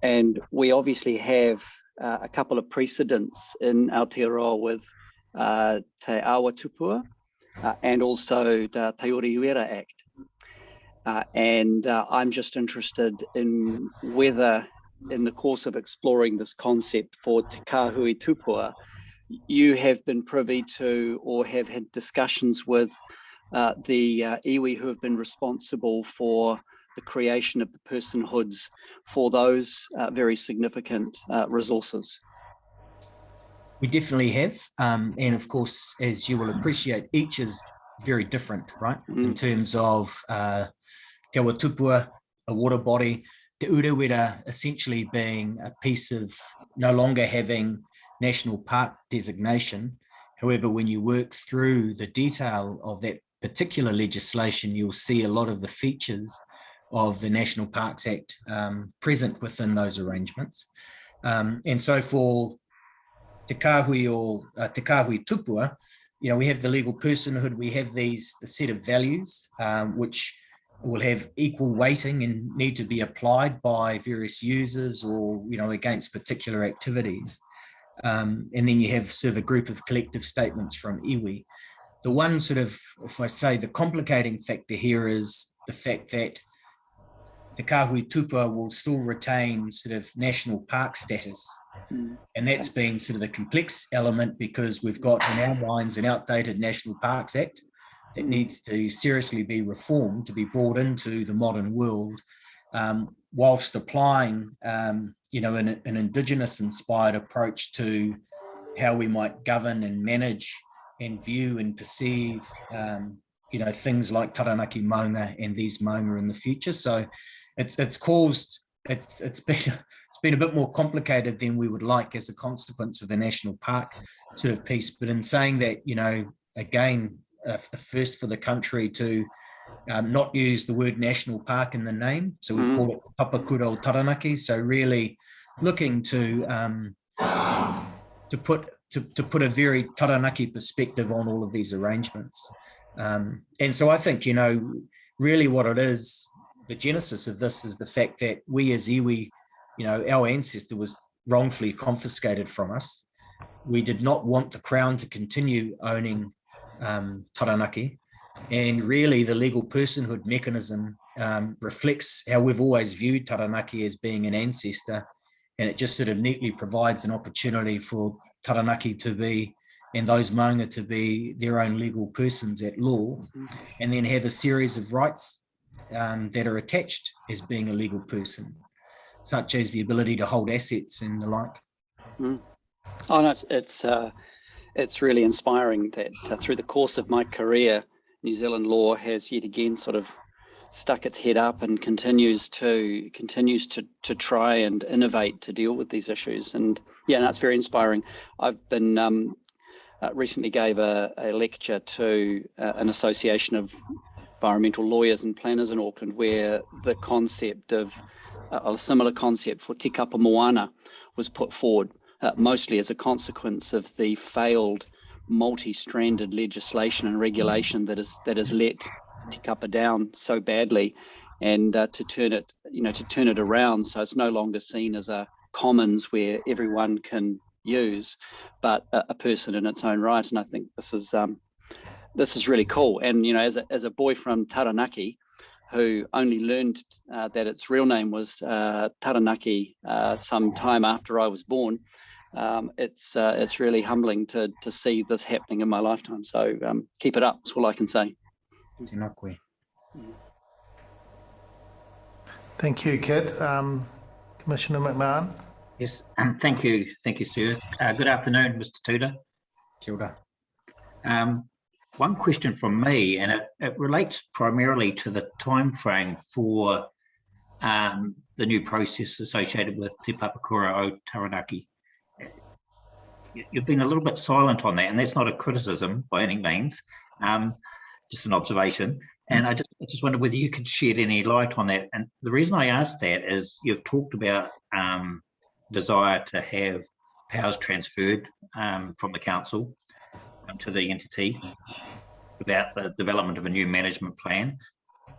and we obviously have a couple of precedents in Aotearoa with Te Awa Tupua and also the Te Ori Uera Act. And I'm just interested in whether, in the course of exploring this concept for Te Kāhui Tupua, you have been privy to or have had discussions with the iwi who have been responsible for the creation of the personhoods for those very significant resources. We definitely have. And of course, as you will appreciate, each is very different, right? In terms of Te Awa Tupua, a water body, Te Urewera essentially being a piece of no longer having national park designation. However, when you work through the detail of that particular legislation, you'll see a lot of the features of the National Parks Act present within those arrangements. And so for Te Kāhui or Te Kāhui Tupua, you know, we have the legal personhood, we have the set of values, which will have equal weighting and need to be applied by various users or, you know, against particular activities. And then you have sort of a group of collective statements from iwi. The one sort of, if I say the complicating factor here is the fact that Te Kāhui Tupua will still retain sort of national park status. And that's been sort of the complex element because we've got in our minds an outdated National Parks Act that needs to seriously be reformed to be brought into the modern world, whilst applying, you know, an Indigenous inspired approach to how we might govern and manage and view and perceive, you know, things like taranaki maunga and these maunga in the future. So it's been a bit more complicated than we would like as a consequence of the national park sort of piece. But in saying that, you know, again, a first for the country to not use the word national park in the name. So we've called it Papakura o Taranaki. So really looking to put a very Taranaki perspective on all of these arrangements. And so I think, you know, really what it is, the genesis of this is the fact that we as iwi, you know, our ancestor was wrongfully confiscated from us. We did not want the Crown to continue owning Taranaki. And really the legal personhood mechanism reflects how we've always viewed Taranaki as being an ancestor. And it just sort of neatly provides an opportunity for Taranaki to be, and those maunga to be their own legal persons at law, and then have a series of rights that are attached as being a legal person, such as the ability to hold assets and the like. Oh no, it's really inspiring that through the course of my career, New Zealand law has yet again sort of stuck its head up and continues to try and innovate to deal with these issues. And yeah, no, it's very inspiring. I've been recently gave a lecture to an association of environmental lawyers and planners in Auckland, where the concept of a similar concept for te kapa moana was put forward, mostly as a consequence of the failed multi-stranded legislation and regulation that has let te kapa down so badly, and to turn it around so it's no longer seen as a commons where everyone can use, but a person in its own right. And I think this is really cool. And you know, as a boy from Taranaki, who only learned that its real name was Taranaki some time after I was born, it's really humbling to see this happening in my lifetime. So keep it up. That's all I can say. Thank you, Kit. Commissioner McMahon. Yes, thank you, sir. Good afternoon, Mr. Tudor. Kia ora. One question from me, and it relates primarily to the time frame for the new process associated with Te Papakura o Taranaki. You've been a little bit silent on that, and that's not a criticism by any means, just an observation. And I just wondered whether you could shed any light on that. And the reason I asked that is you've talked about desire to have powers transferred from the council to the entity, about the development of a new management plan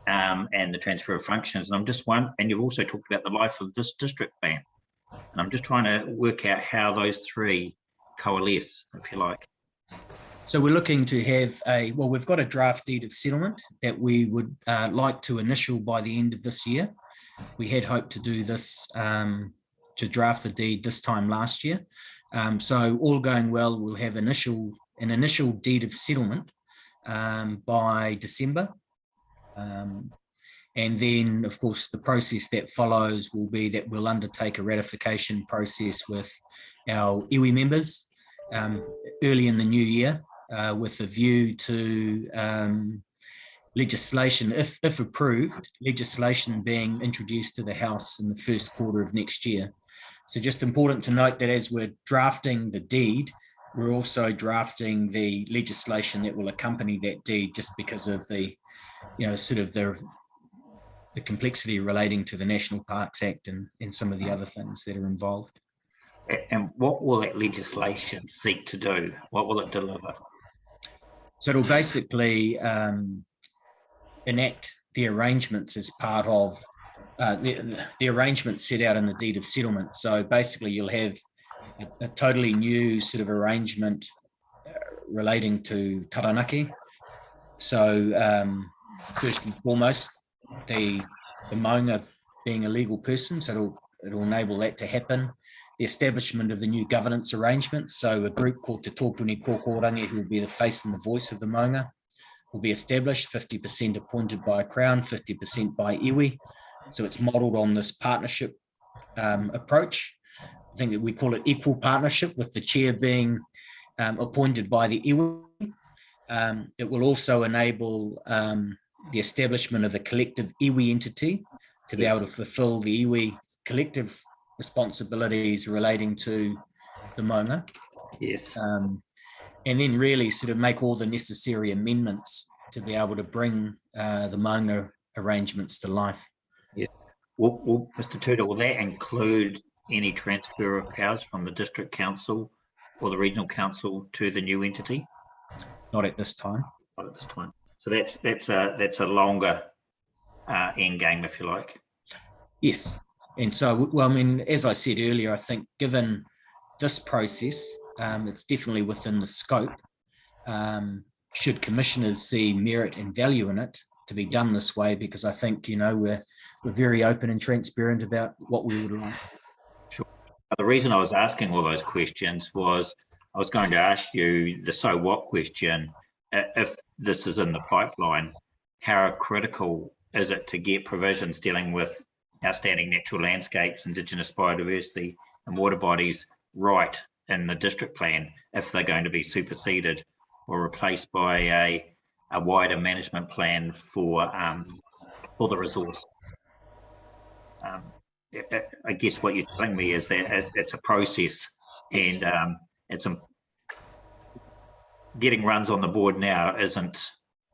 and the transfer of functions. And I'm just and you've also talked about the life of this district plan. And I'm just trying to work out how those three coalesce, if you like. So we're looking to have we've got a draft deed of settlement that we would like to initial by the end of this year. We had hoped to do this, to draft the deed this time last year. So all going well, we'll have an initial deed of settlement by December. And then, of course, the process that follows will be that we'll undertake a ratification process with our iwi members early in the new year, with a view to legislation, if approved, legislation being introduced to the House in the first quarter of next year. So just important to note that as we're drafting the deed, we're also drafting the legislation that will accompany that deed, just because of the, sort of the complexity relating to the National Parks Act and some of the other things that are involved. And what will that legislation seek to do? What will it deliver? So it'll basically enact the arrangements as part of the arrangements set out in the deed of settlement. So basically you'll have a totally new sort of arrangement relating to taranaki. So first and foremost, the maunga being a legal person, so it'll enable that to happen. The establishment of the new governance arrangements, so a group called Te Tōpuni Kōkōrangi, who will be the face and the voice of the maunga, will be established, 50% appointed by Crown, 50% by iwi. So it's modelled on this partnership approach. I think that we call it equal partnership, with the chair being appointed by the iwi. It will also enable the establishment of a collective iwi entity to be able to fulfil the iwi collective responsibilities relating to the maunga. Yes. And then really sort of make all the necessary amendments to be able to bring the maunga arrangements to life. Yes. Will Mr. Tuta, will that include any transfer of powers from the district council or the regional council to the new entity? Not at this time. Not at this time. So that's a longer end game, if you like. Yes. And so, well, I mean, as I said earlier, I think given this process, it's definitely within the scope, should commissioners see merit and value in it, to be done this way, because I think, we're very open and transparent about what we would like. Sure. The reason I was asking all those questions was I was going to ask you the so what question. If this is in the pipeline, how critical is it to get provisions dealing with outstanding natural landscapes, Indigenous biodiversity and water bodies right in the district plan if they're going to be superseded or replaced by a wider management plan for the resource? I guess what you're telling me is that it's a process, and it's getting runs on the board now isn't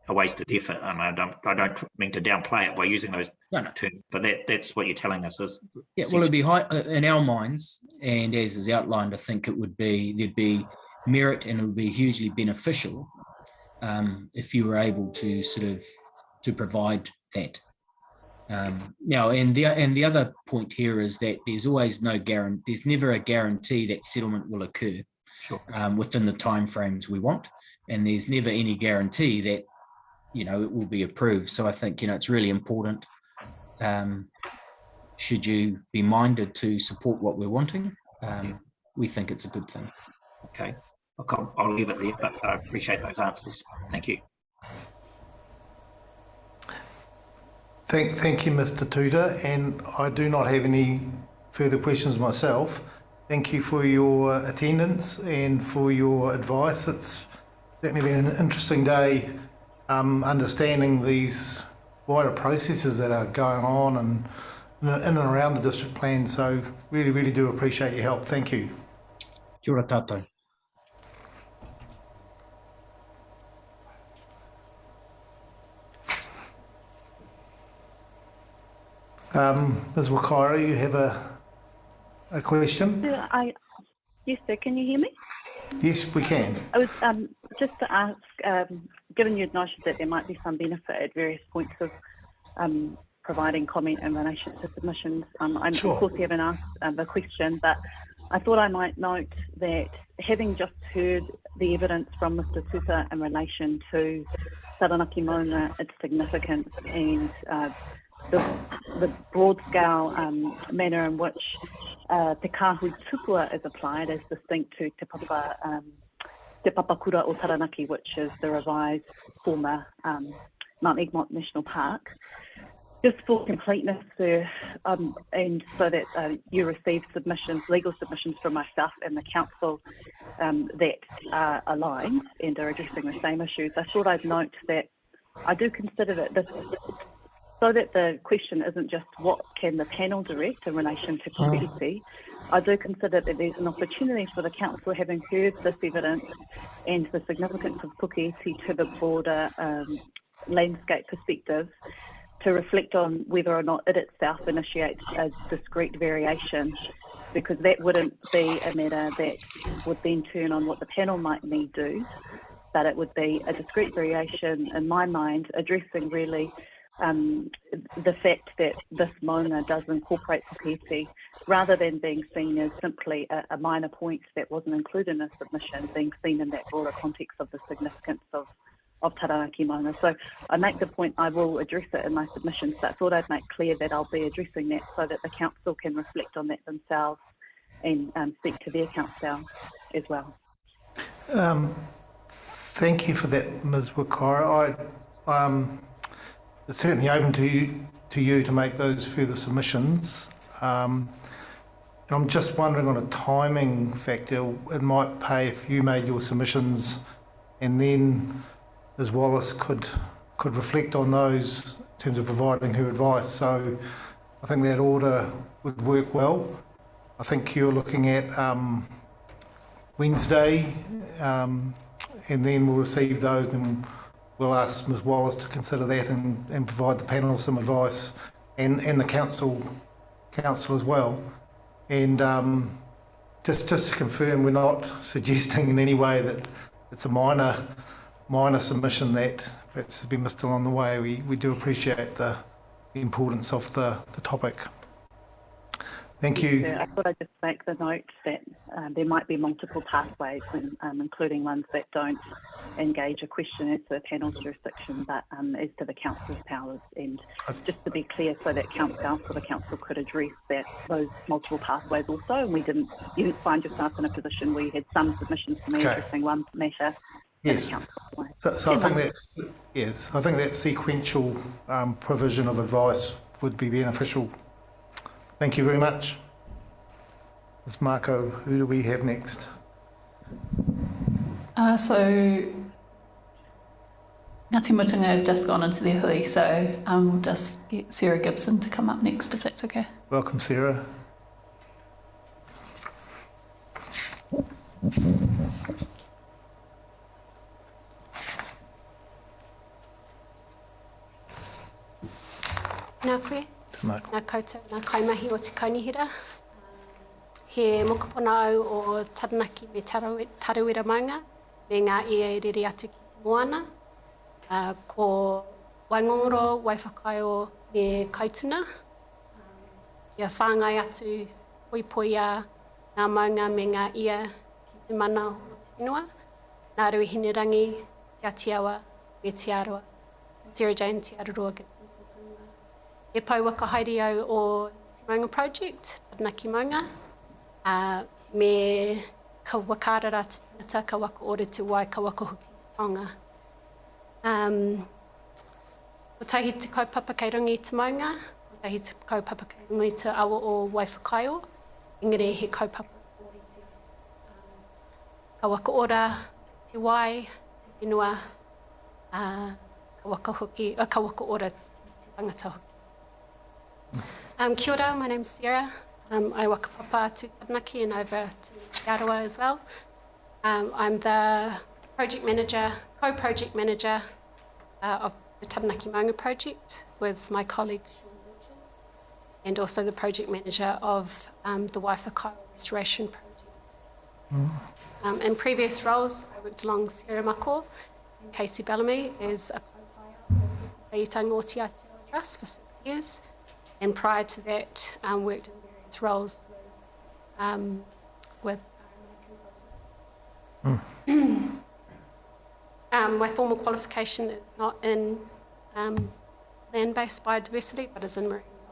a wasted effort. And I don't mean to downplay it by using those terms, but that's what you're telling us is. Yeah, well, it'd be high in our minds, and as is outlined, I think there'd be merit, and it would be hugely beneficial if you were able to to provide that. Now, and the other point here is that there's always no guarantee. There's never a guarantee that settlement will occur. Sure. Within the timeframes we want, and there's never any guarantee that it will be approved. So I think it's really important. Should you be minded to support what we're wanting, we think it's a good thing. Okay, I'll leave it there, but I appreciate those answers. Thank you. Thank you, Mr. Tuta, and I do not have any further questions myself. Thank you for your attendance and for your advice. It's certainly been an interesting day understanding these wider processes that are going on and in and around the district plan. So really, really do appreciate your help. Thank you. Kia ora tātou. Ms. Wakaira, you have a question? Yes, sir. Can you hear me? Yes, we can. I was just to ask, given you'd noted that there might be some benefit at various points of providing comment in relation to submissions, I Sure. of course haven't asked the question, but I thought I might note that having just heard the evidence from Mr. Tuta in relation to Taranaki maunga, its significance, and the broad-scale manner in which te kāhui tupua is applied as distinct to te papakura o Taranaki, which is the revised former Mount Egmont National Park. Just for completeness, sir, and so that you receive submissions, legal submissions from myself and the council that are aligned and are addressing the same issues, I thought I'd note that I do consider that this, so that the question isn't just what can the panel direct in relation to Pukeiti, I do consider that there's an opportunity for the council, having heard this evidence and the significance of Pukeiti to the broader landscape perspective, to reflect on whether or not it itself initiates a discrete variation, because that wouldn't be a matter that would then turn on what the panel might need do, but it would be a discrete variation, in my mind, addressing really the fact that this maunga does incorporate Pukeiti, rather than being seen as simply a minor point that wasn't included in a submission, being seen in that broader context of the significance of Taranaki maunga. So I make the point, I will address it in my submissions, but I thought I'd make clear that I'll be addressing that so that the council can reflect on that themselves and speak to their council as well. Thank you for that, Ms. Wakara. It's certainly open to you to make those further submissions. And I'm just wondering on a timing factor, it might pay if you made your submissions and then Ms. Wallace could reflect on those in terms of providing her advice. So I think that order would work well. I think you're looking at Wednesday, and then we'll receive those and we'll ask Ms. Wallace to consider that and provide the panel some advice and the council as well. And just to confirm, we're not suggesting in any way that it's a minor submission that perhaps has been missed along the way. We do appreciate the importance of the topic. Thank you. I thought I'd just make the note that there might be multiple pathways, including ones that don't engage a question as to the panel's jurisdiction, but as to the council's powers. And just to be clear, so that the council could address those multiple pathways also, and you didn't find yourself in a position where you had some submissions to me addressing one matter. Yes. So I think that sequential provision of advice would be beneficial. Thank you very much. Ms. Marco, who do we have next? So Ngāti Mutunga have just gone into their hui, so we'll just get Sarah Gibson to come up next, if that's okay. Welcome, Sarah. Nā koe, nā koutou, nā kaimahi o te kaunihira. He mokopuna au o Taranaki me Tarawera maunga, me ngā ia e rere atu ki te moana. Ko Waingongoro, Waiwhakaio me Kaituna. Ia whāngai atu poipoi a ngā maunga me ngā ia ki te mana o te whenua. Nā ruihinerangi, te atiawa, me te aroa. Sarah Jane te aroroa Gibson. E pau waka haere au o te Maunga Project, Taranaki Maunga, me ka wakarara te tangata, ka waka ore te wai, ka waka hoki te tonga. Ko tahi te kaupapa kei rungi te maunga, ko tahi te kaupapa kei rungi te awa o Waiwhakaio, engari he kaupapa ore te. Ka waka ora te wai, te whenua, ka waka ora te tangata hoki. Kia ora, my name's Sarah. I waka papa to Taranaki and over to Aotearoa as well. I'm the co-project manager of the Taranaki Maunga Project with my colleague Sean Zilches, and also the project manager of the Waiwhakaio Restoration Project. In previous roles, I worked along Sarah Mako and Casey Bellamy as a paitaia for Te Itango o Te Aotearoa Trust for 6 years. And prior to that, worked in various roles with with consultants. My formal qualification is not in land-based biodiversity, but is in marine science.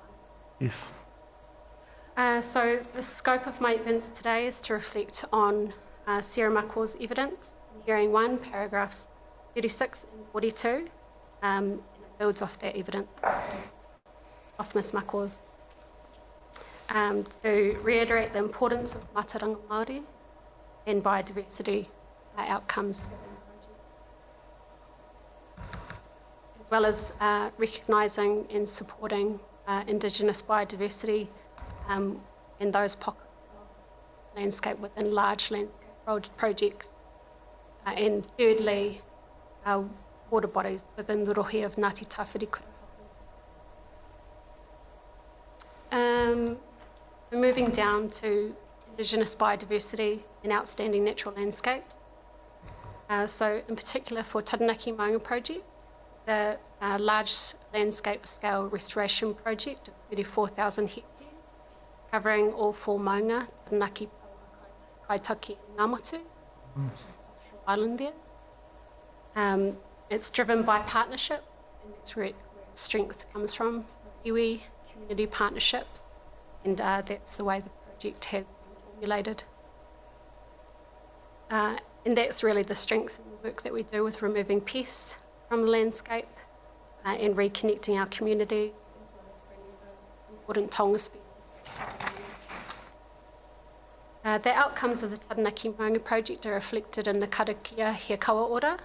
Yes. So the scope of my events today is to reflect on Sarah Makor's evidence in Hearing 1, paragraphs 36 and 42, and it builds off that evidence of Ms Makor's. To reiterate the importance of mātauranga Māori and biodiversity outcomes within projects, as well as recognising and supporting Indigenous biodiversity in those pockets of landscape within large landscape projects, and thirdly, water bodies within the rohe of Ngāti Tāwhirikura. So moving down to Indigenous biodiversity and outstanding natural landscapes. So in particular for Taranaki Maunga project, it's a large landscape scale restoration project of 34,000 hectares, covering all 4 maunga, Taranaki, Kaitaki and Ngamotu, which is the offshore island there. It's driven by partnerships, and that's where its strength comes from. So iwi, community partnerships, and that's the way the project has been formulated. And that's really the strength in the work that we do with removing pests from the landscape and reconnecting our communities, as well as bringing those important taonga species. The outcomes of the Taranaki Maunga project are reflected in the Karakia He Kawa order,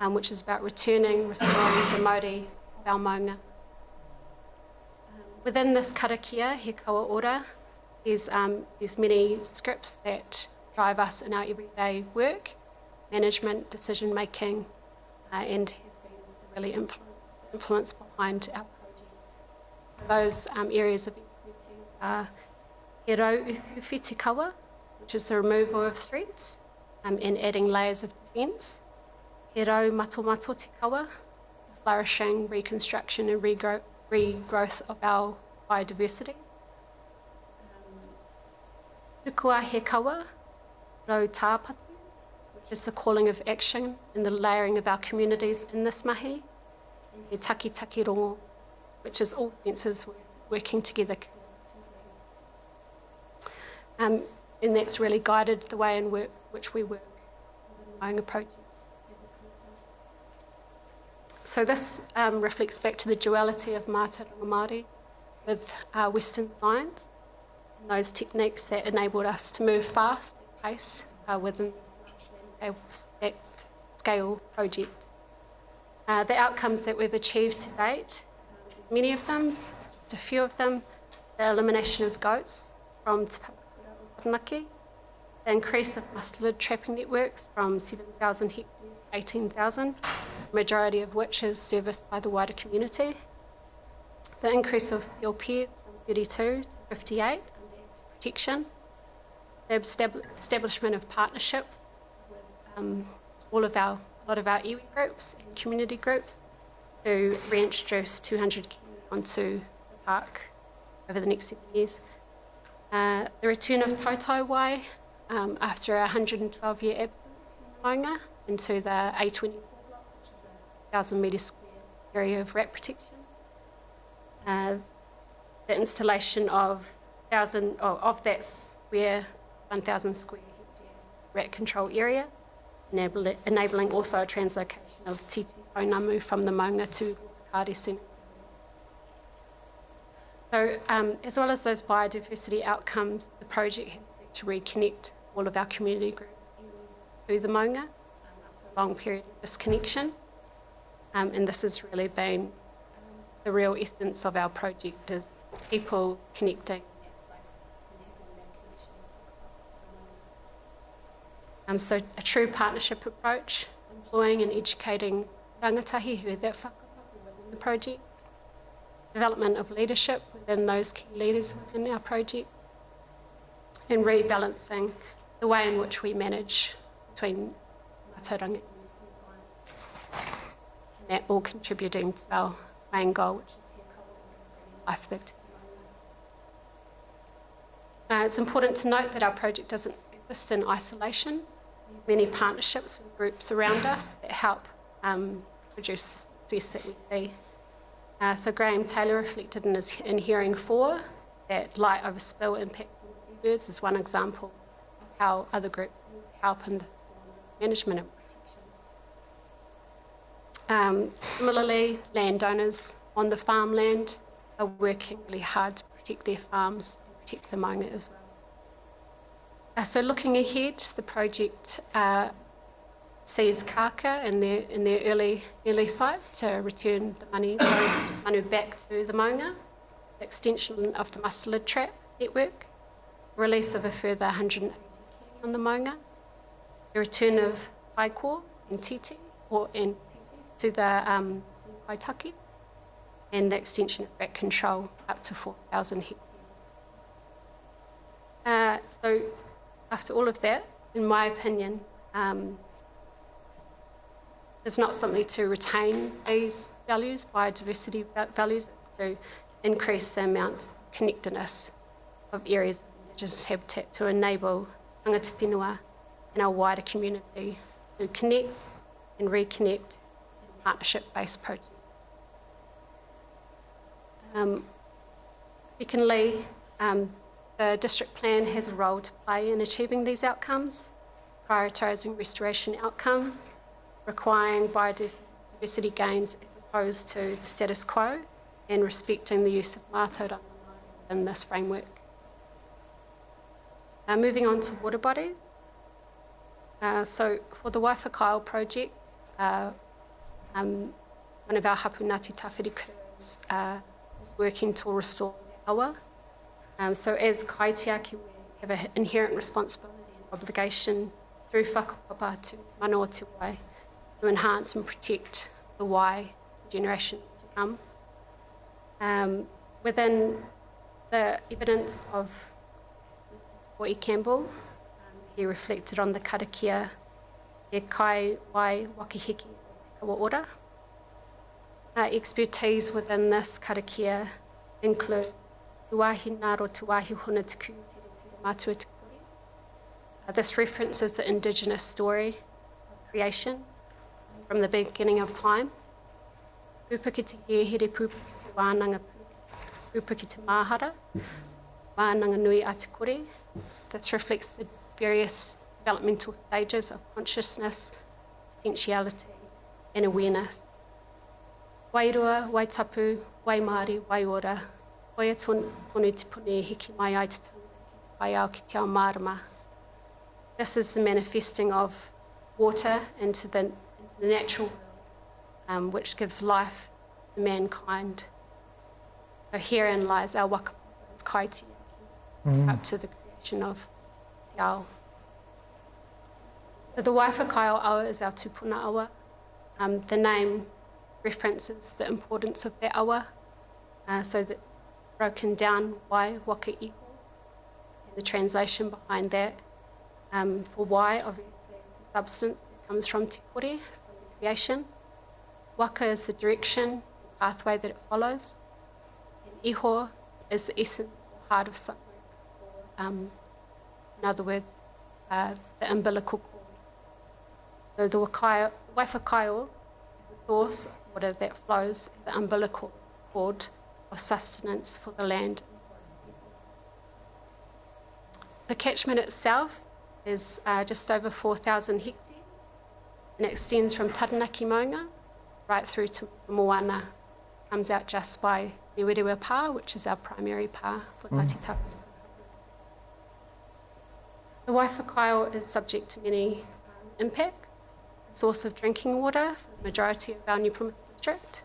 which is about returning, restoring the Māori of our maunga. Within this Karakia He Kawa order, there's many scripts that drive us in our everyday work, management, decision making, and has been the really influence behind our project. So those areas of expertise are He rau uwhiuwhi te kawa, which is the removal of threats and adding layers of defence. He rau mato mato te kawa, the flourishing, reconstruction and regrowth of our biodiversity. Tukua he kawa, rau tāpatu, which is the calling of action and the layering of our communities in this mahi. And he taki taki rongo, which is all senses working together. And that's really guided the way in which we work in the Maunga project. So this reflects back to the duality of mātauranga Māori with Western science, and those techniques that enabled us to move fast at pace within this landscape scale project. The outcomes that we've achieved to date, there's many of them, just a few of them: the elimination of goats from Te Taranaki, the increase of mustelid trapping networks from 7,000 hectares to 18,000, the majority of which is serviced by the wider community, the increase of field pairs from 32 to 58 under active protection, the establishment of partnerships with a lot of our iwi groups and community groups to reintroduce 200 kina onto the park over the next 7 years. The return of Tautauwai after a 112-year absence from the Maunga into the A24 block, which is a 1,000 metre square area of rat protection. The installation of that square 1,000 square hectare rat control area, enabling also a translocation of Titi Pounamu from the Maunga to Hutakari Senu. So as well as those biodiversity outcomes, the project has set to reconnect all of our community groups to the Maunga after a long period of disconnection. And this has really been the real essence of our project, is people connecting that place and having that connection. So a true partnership approach, employing and educating rangatahi who are that whakapapa within the project, development of leadership within those key leaders within our project, and rebalancing the way in which we manage between mātauranga and Western science. And that all contributing to our main goal, which is bringing life back to the Maunga. It's important to note that our project doesn't exist in isolation. Many partnerships with groups around us that help produce the success that we see. So Graham Taylor reflected in hearing 4 that light overspill impacts on seabirds is one example of how other groups need to help in this management and protection. Similarly, landowners on the farmland are working really hard to protect their farms and protect the maunga as well. So looking ahead, the project sees kaka in their early sites to return the those manu back to the maunga, the extension of the mustelid trap network, release of a further 180 keng on the maunga, the return of taikor and titi to the Waitaki, and the extension of rat control up to 4,000 hectares. So after all of that, in my opinion, it's not simply to retain these values, biodiversity values, it's to increase the amount of connectedness of areas of Indigenous habitat to enable tangata whenua and our wider community to connect and reconnect in partnership-based projects. Secondly, the district plan has a role to play in achieving these outcomes, prioritising restoration outcomes, requiring biodiversity gains as opposed to the status quo, and respecting the use of mātauranga in this framework. Moving on to water bodies. So for the Waifakaio project, one of our hapu Ngāti Tāwhirikura is working to restore the awa. So as kaitiaki, we have an inherent responsibility and obligation through whakapapa to manawa te wai to enhance and protect the wai for generations to come. Within the evidence of Mr. Te Campbell, he reflected on the karakia e kai wai wakihiki o te kawa ora. Expertise within this karakia include tuahi ngaro tuahi huna tuku tere matua te kore. This references the Indigenous story of creation from the beginning of time. Pūpaki te here, pūpaki te wānanga, pūpaki te māhara, wānanga nui a te kore. This reflects the various developmental stages of consciousness, potentiality, and awareness. Wairua, Waitapu, Waimari, Waiora, Waia tonu te pune hiki mai ai te tangata ki te pai ao ki te ao marama. This is the manifesting of water into the natural world, which gives life to mankind. So herein lies our wakapapa's kaitiaki, up to the creation of te ao. So the Waifakaio awa is our tupuna awa. The name references the importance of that awa, so that broken down wai waka iho, and the translation behind that. For wai, obviously, is the substance that comes from te kore, from the creation. Waka is the direction, the pathway that it follows. And iho is the essence or heart of something, or in other words, the umbilical cord. So the Waifakaio is the source of water that flows as the umbilical cord of sustenance for the land and for its people. The catchment itself is just over 4,000 hectares, and it extends from Taranaki Maunga right through to Moana. Comes out just by the Rerewa pā, which is our primary pā for Ngāti Tāwhirikura. The Waifakaio is subject to many impacts. It's a source of drinking water for the majority of our New Plymouth district.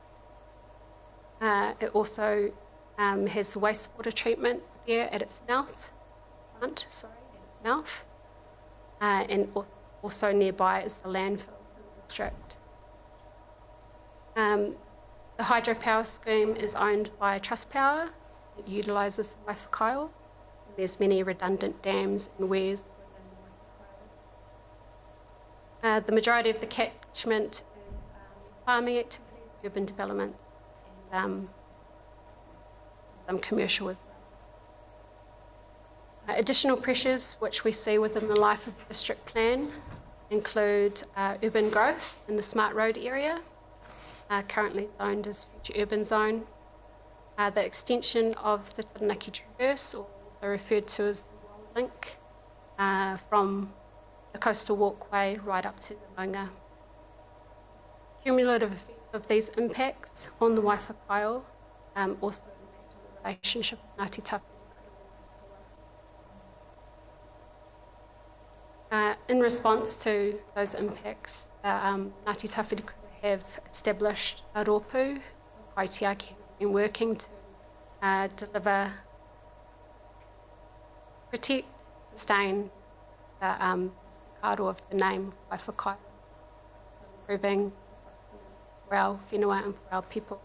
It also has the wastewater treatment there at its mouth, and also nearby is the landfill for the district. The hydropower scheme is owned by Trustpower. It utilises the Waifakaio. There's many redundant dams and weirs within the Waifakaio. The majority of the catchment is farming activities, urban developments, and some commercial as Additional pressures which we see within the life of the district plan include urban growth in the Smart Road area, currently zoned as Future Urban Zone, the extension of the Taranaki Traverse, or also referred to as the Wild Link, from the coastal walkway right up to the maunga. Cumulative effects of these impacts on the Waifakaio also impact on the relationship with Ngāti Tāwhiri. In response to those impacts, Ngāti Tāwhiri have established a rōpū of kaitiaki and working to deliver, protect, sustain the whakaaro of the name Waifakaio, so improving sustenance for our whenua and for our people.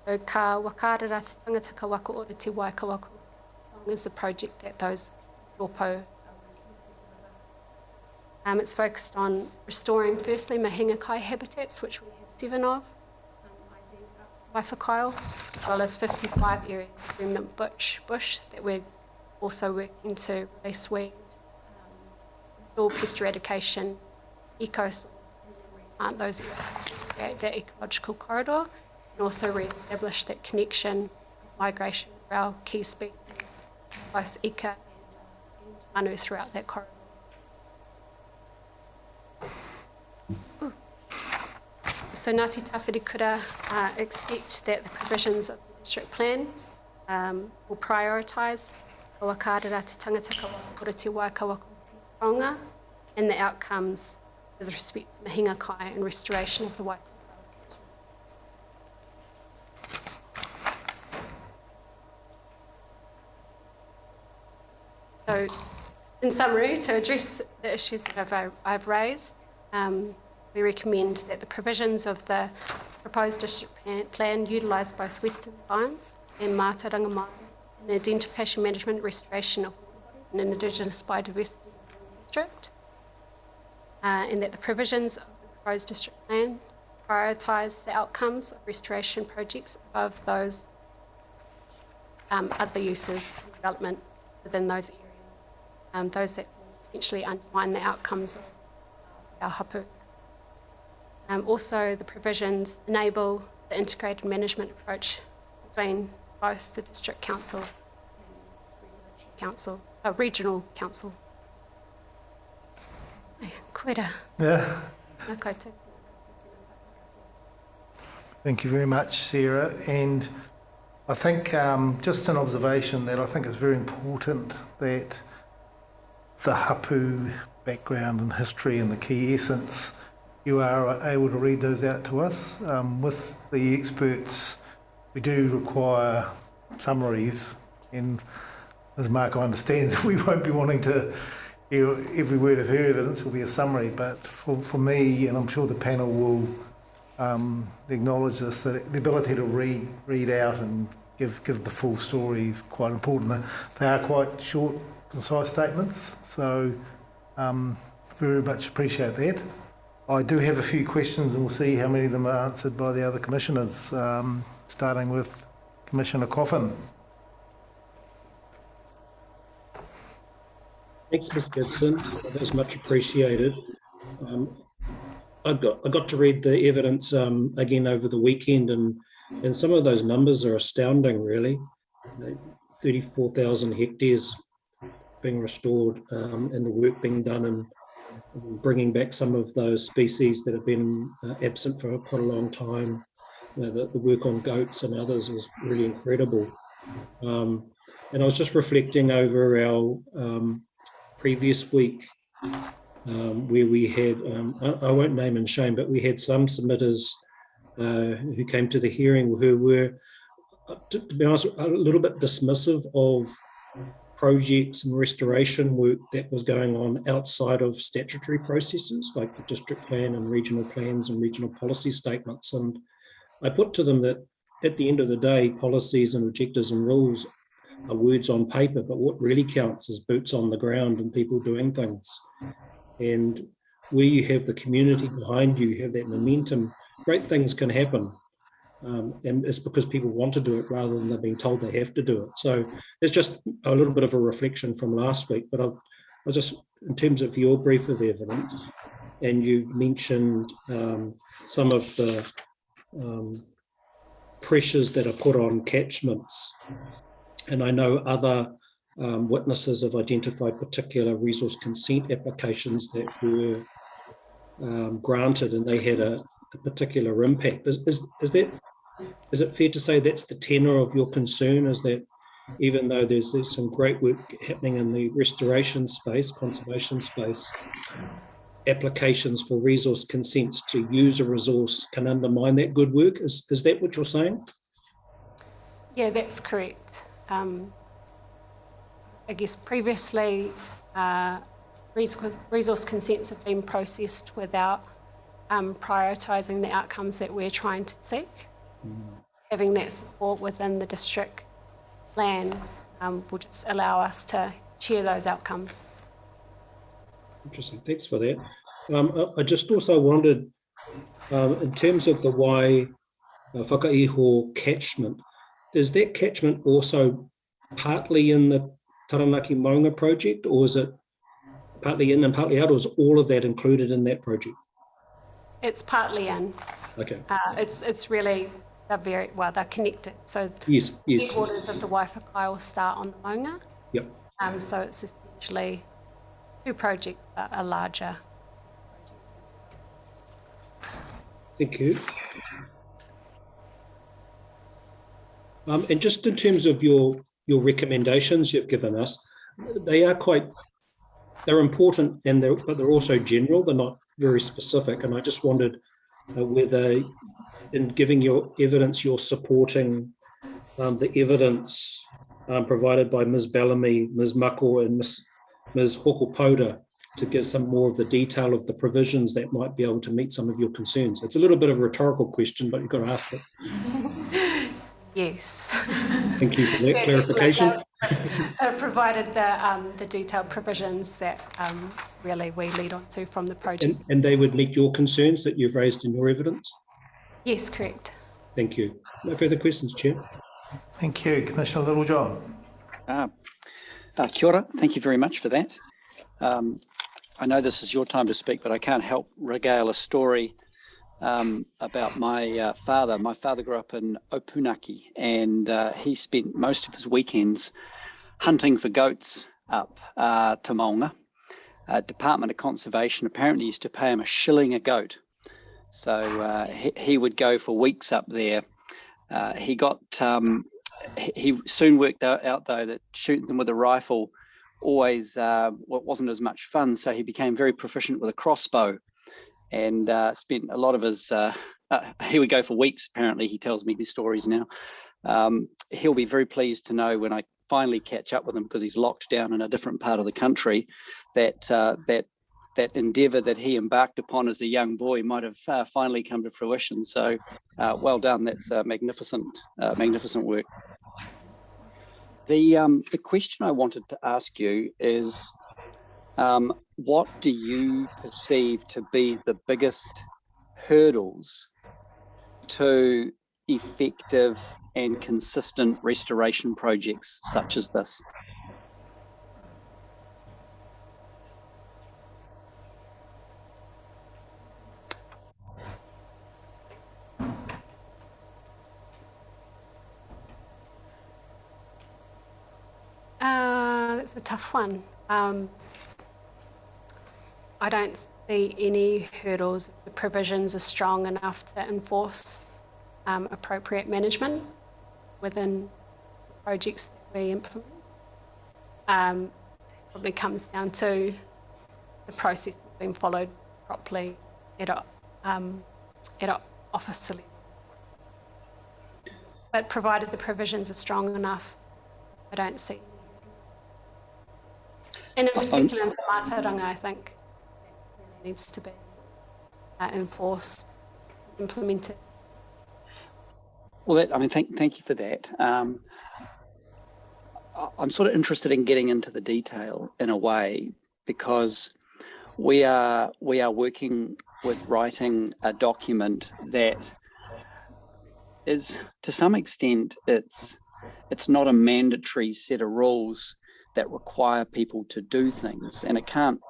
So ka wakarara te tangata ka waka ora te wai ka waka ora te taonga is a project that those rōpū. It's focused on restoring, firstly, mahinga-kai habitats, which we have 7 of, Waifakaio, as well as 55 areas of remnant bush that we're also working to release weed, restore pest eradication, ecosoils, and replant those areas to create that ecological corridor, and also re-establish that connection, migration for our key species, both ika and manu throughout that corridor. So Ngāti Tāwhiri Kura expect that the provisions of the district plan will prioritise ka wakarara te tangata ka waka ora te wai ka waka ora te taonga and the outcomes with respect to mahinga kai and restoration of the Waifakaio. So, in summary, to address the issues that I've raised, we recommend that the provisions of the proposed district plan utilise both Western science and mātauranga mai in the identification, management, restoration of waterbodies and Indigenous biodiversity in the district, and that the provisions of the proposed district plan prioritise the outcomes of restoration projects above those other uses and development within those areas, those that will potentially undermine the outcomes of our hapu. Also, the provisions enable the integrated management approach between both the District Council and Regional Council. Koera. Yeah. Thank you very much, Sarah. And I think just an observation that I think is very important that the hapu background and history and the key essence, you are able to read those out to us. With the experts, we do require summaries, and as Marco understands, we won't be wanting to, every word of her evidence will be a summary, but for me, and I'm sure the panel will acknowledge this, that the ability to read out and give the full story is quite important. They are quite short, concise statements, so very much appreciate that. I do have a few questions, and we'll see how many of them are answered by the other commissioners, starting with Commissioner Coffin. Thanks, Ms. Gibson. That was much appreciated. I got to read the evidence again over the weekend, and some of those numbers are astounding, really. 34,000 hectares being restored, and the work being done and bringing back some of those species that have been absent for quite a long time. The work on goats and others was really incredible. And I was just reflecting over our previous week where we had, I won't name and shame, but we had some submitters who came to the hearing who were, to be honest, a little bit dismissive of projects and restoration work that was going on outside of statutory processes like the district plan and regional plans and regional policy statements. And I put to them that at the end of the day, policies and objectives and rules are words on paper, but what really counts is boots on the ground and people doing things. And where you have the community behind you, you have that momentum, great things can happen. and it's because people want to do it rather than they're being told they have to do it. So it's just a little bit of a reflection from last week, but I'll just, in terms of your brief of evidence, and you've mentioned some of the pressures that are put on catchments, and I know other witnesses have identified particular resource consent applications that were granted and they had a particular impact. Is it fair to say that's the tenor of your concern, is that even though there's some great work happening in the restoration space, conservation space, applications for resource consents to use a resource can undermine that good work? Is that what you're saying? Yeah, that's correct. I guess previously resource consents have been processed without prioritising the outcomes that we're trying to seek. Having that support within the district plan will just allow us to share those outcomes. Interesting, thanks for that. I just also wondered, in terms of the Wai Whakaiho catchment, is that catchment also partly in the Taranaki Maunga project, or is it partly in and partly out, or is all of that included in that project? It's partly in. Okay. It's really, they're connected. So yes. The headwaters of the Waiwhakaio will start on the Maunga. Yep. So it's essentially two projects that are larger. Thank you. And just in terms of your recommendations you've given us, they're important, but they're also general. They're not very specific. And I just wondered whether, in giving your evidence, you're supporting the evidence provided by Ms. Bellamy, Ms. Mako, and Ms. Hokopoda to give some more of the detail of the provisions that might be able to meet some of your concerns. It's a little bit of a rhetorical question, but you've got to ask it. Yes. Thank you for that clarification. Provided the detailed provisions that really we lead on to from the project. And they would meet your concerns that you've raised in your evidence? Yes, correct. Thank you. No further questions, Chair. Thank you. Commissioner Littlejohn. Kia ora. Thank you very much for that. I know this is your time to speak, but I can't help regale a story about my father. My father grew up in Opunaki, and he spent most of his weekends hunting for goats up to Maunga. Department of Conservation apparently used to pay him $1 a goat. So he would go for weeks up there. He soon worked out though that shooting them with a rifle always wasn't as much fun, so he became very proficient with a crossbow and spent a lot of his he would go for weeks. Apparently, he tells me these stories now. He'll be very pleased to know when I finally catch up with him, because he's locked down in a different part of the country, that that endeavour that he embarked upon as a young boy might have finally come to fruition. So well done. That's magnificent work. The question I wanted to ask you is, what do you perceive to be the biggest hurdles to effective and consistent restoration projects such as this? That's a tough one. I don't see any hurdles. The provisions are strong enough to enforce appropriate management within projects that we implement. Probably comes down to the process being followed properly at a office level. But provided the provisions are strong enough, I don't see. And in particular in Mātauranga, I think it needs to be enforced, implemented. Well, thank you for that. I'm sort of interested in getting into the detail in a way, because we are working with writing a document that is to some extent it's not a mandatory set of rules that require people to do things, and it can't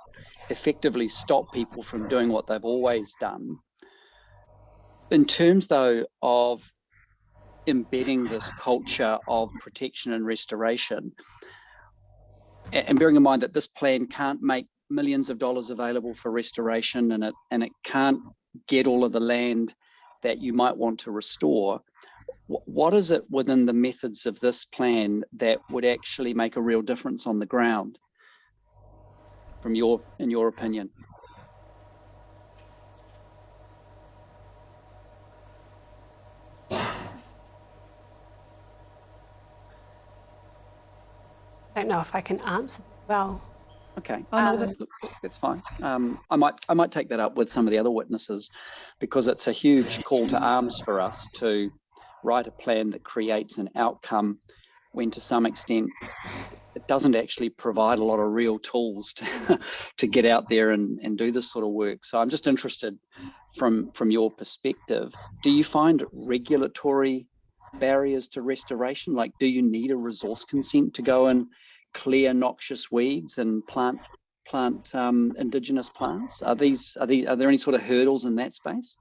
effectively stop people from doing what they've always done. In terms, though, of embedding this culture of protection and restoration, and bearing in mind that this plan can't make millions of dollars available for restoration, and it can't get all of the land that you might want to restore, what is it within the methods of this plan that would actually make a real difference on the ground, in your opinion? I don't know if I can answer that well. Okay, that's fine. I might take that up with some of the other witnesses, because it's a huge call to arms for us to write a plan that creates an outcome when, to some extent, it doesn't actually provide a lot of real tools to get out there and do this sort of work. So I'm just interested from your perspective, do you find regulatory barriers to restoration? Like, do you need a resource consent to go and clear noxious weeds and plant indigenous plants? Are there any sort of hurdles in that space?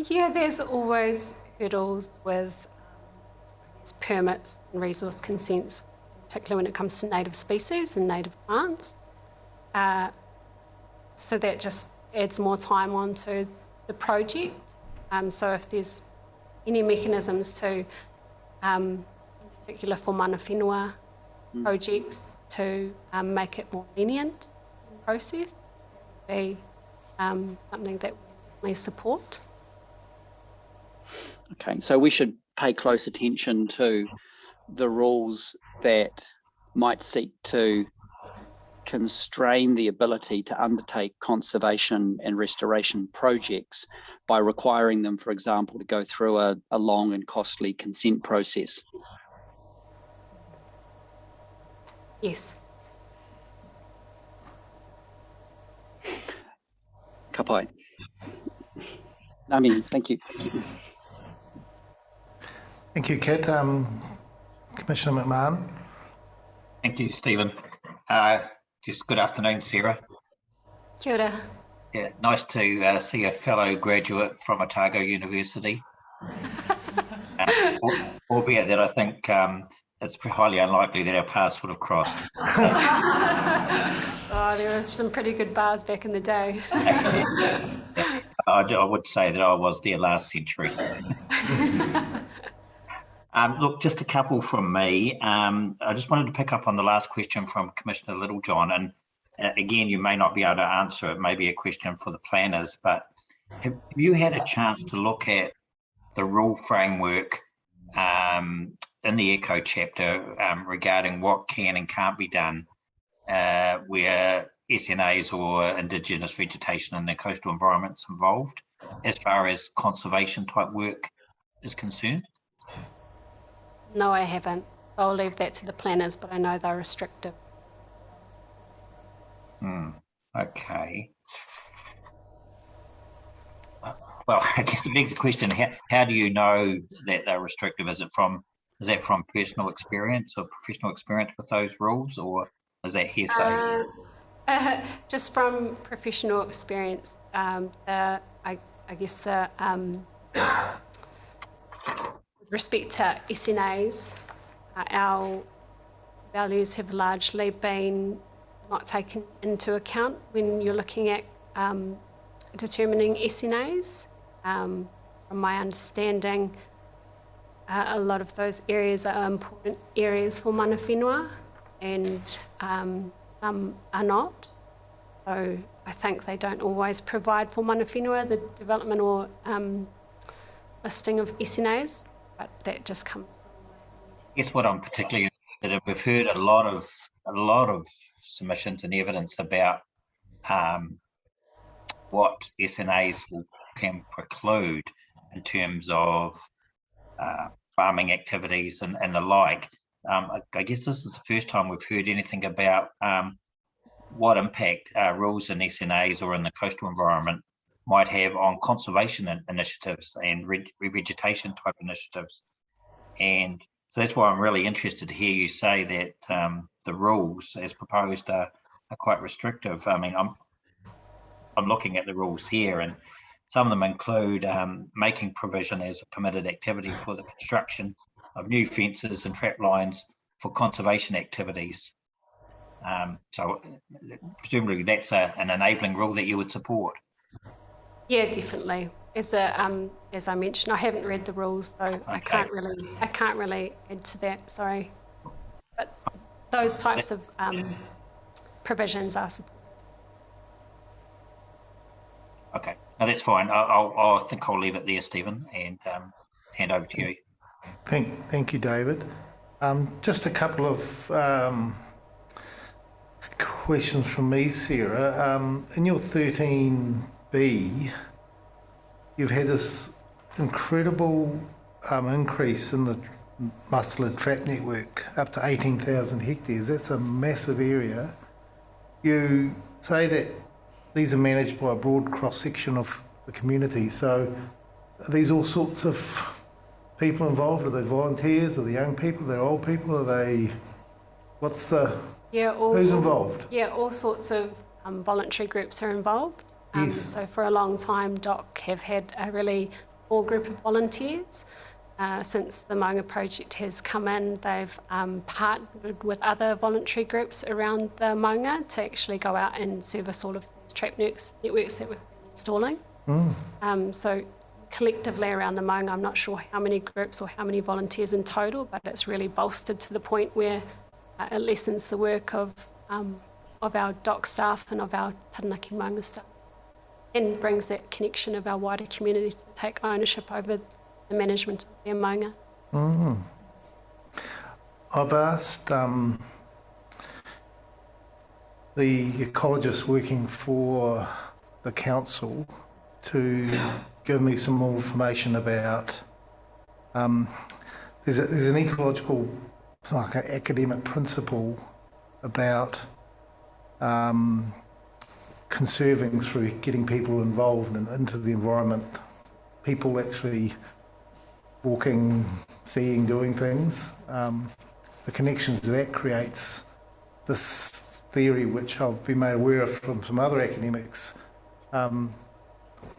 Yeah, there's always hurdles with permits and resource consents, particularly when it comes to native species and native plants. So that just adds more time onto the project. So if there's any mechanisms to, in particular for mana whenua projects, to make it more lenient in the process, that would be something that we definitely support. Okay, so we should pay close attention to the rules that might seek to constrain the ability to undertake conservation and restoration projects by requiring them, for example, to go through a long and costly consent process. Yes. Kapai. I mean, thank you. Thank you, Kit. Commissioner McMahon. Thank you, Stephen. Just good afternoon, Sarah. Kia ora. Yeah, nice to see a fellow graduate from Otago University. Albeit that I think it's highly unlikely that our paths would have crossed. Oh, there were some pretty good bars back in the day. I would say that I was there last century. Look, just a couple from me. I just wanted to pick up on the last question from Commissioner Littlejohn, and again, you may not be able to answer it, maybe a question for the planners, but have you had a chance to look at the rule framework in the Eco chapter regarding what can and can't be done where SNAs or Indigenous vegetation in the coastal environments involved, as far as conservation type work is concerned? No, I haven't. So I'll leave that to the planners, but I know they're restrictive. Okay. Well, I guess it begs the question: how do you know that they're restrictive? Is that from personal experience or professional experience with those rules, or is that hearsay? Just from professional experience, I guess the with respect to SNAs, our values have largely been not taken into account when you're looking at determining SNAs. From my understanding, a lot of those areas are important areas for mana whenua, and some are not. So I think they don't always provide for mana whenua, the development or listing of SNAs, but that just comes from. I guess what I'm particularly interested in, we've heard a lot of submissions and evidence about what SNAs can preclude in terms of farming activities and the like. I guess this is the first time we've heard anything about what impact rules in SNAs or in the coastal environment might have on conservation initiatives and revegetation type initiatives. And so that's why I'm really interested to hear you say that the rules as proposed are quite restrictive. I mean, I'm looking at the rules here, and some of them include making provision as a permitted activity for the construction of new fences and trap lines for conservation activities. So presumably that's an enabling rule that you would support. Yeah, definitely. As I mentioned, I haven't read the rules, so I can't really add to that. Sorry, but those types of provisions are supported. Okay, no, that's fine. I think I'll leave it there, Stephen, and hand over to you. Thank you, David. Just a couple of questions from me, Sarah. In your 13B, you've had this incredible increase in the mustelid trap network, up to 18,000 hectares. That's a massive area. You say that these are managed by a broad cross-section of the community. So are these all sorts of people involved? Are they volunteers? Are they young people? Are they old people? Are they... What's the... Yeah, who's involved? Yeah, all sorts of voluntary groups are involved. Yes. So for a long time, DOC have had a really core group of volunteers. Since the Maunga project has come in, they've partnered with other voluntary groups around the Maunga to actually go out and service all of these trap networks that we've been installing. So collectively around the Maunga, I'm not sure how many groups or how many volunteers in total, but it's really bolstered to the point where it lessens the work of our DOC staff and of our Taranaki Maunga staff, and brings that connection of our wider community to take ownership over the management of their maunga. I've asked the ecologist working for the council to give me some more information about there's an ecological, like an academic principle about conserving through getting people involved and into the environment, people actually walking, seeing, doing things. The connections that creates this theory, which I've been made aware of from some other academics,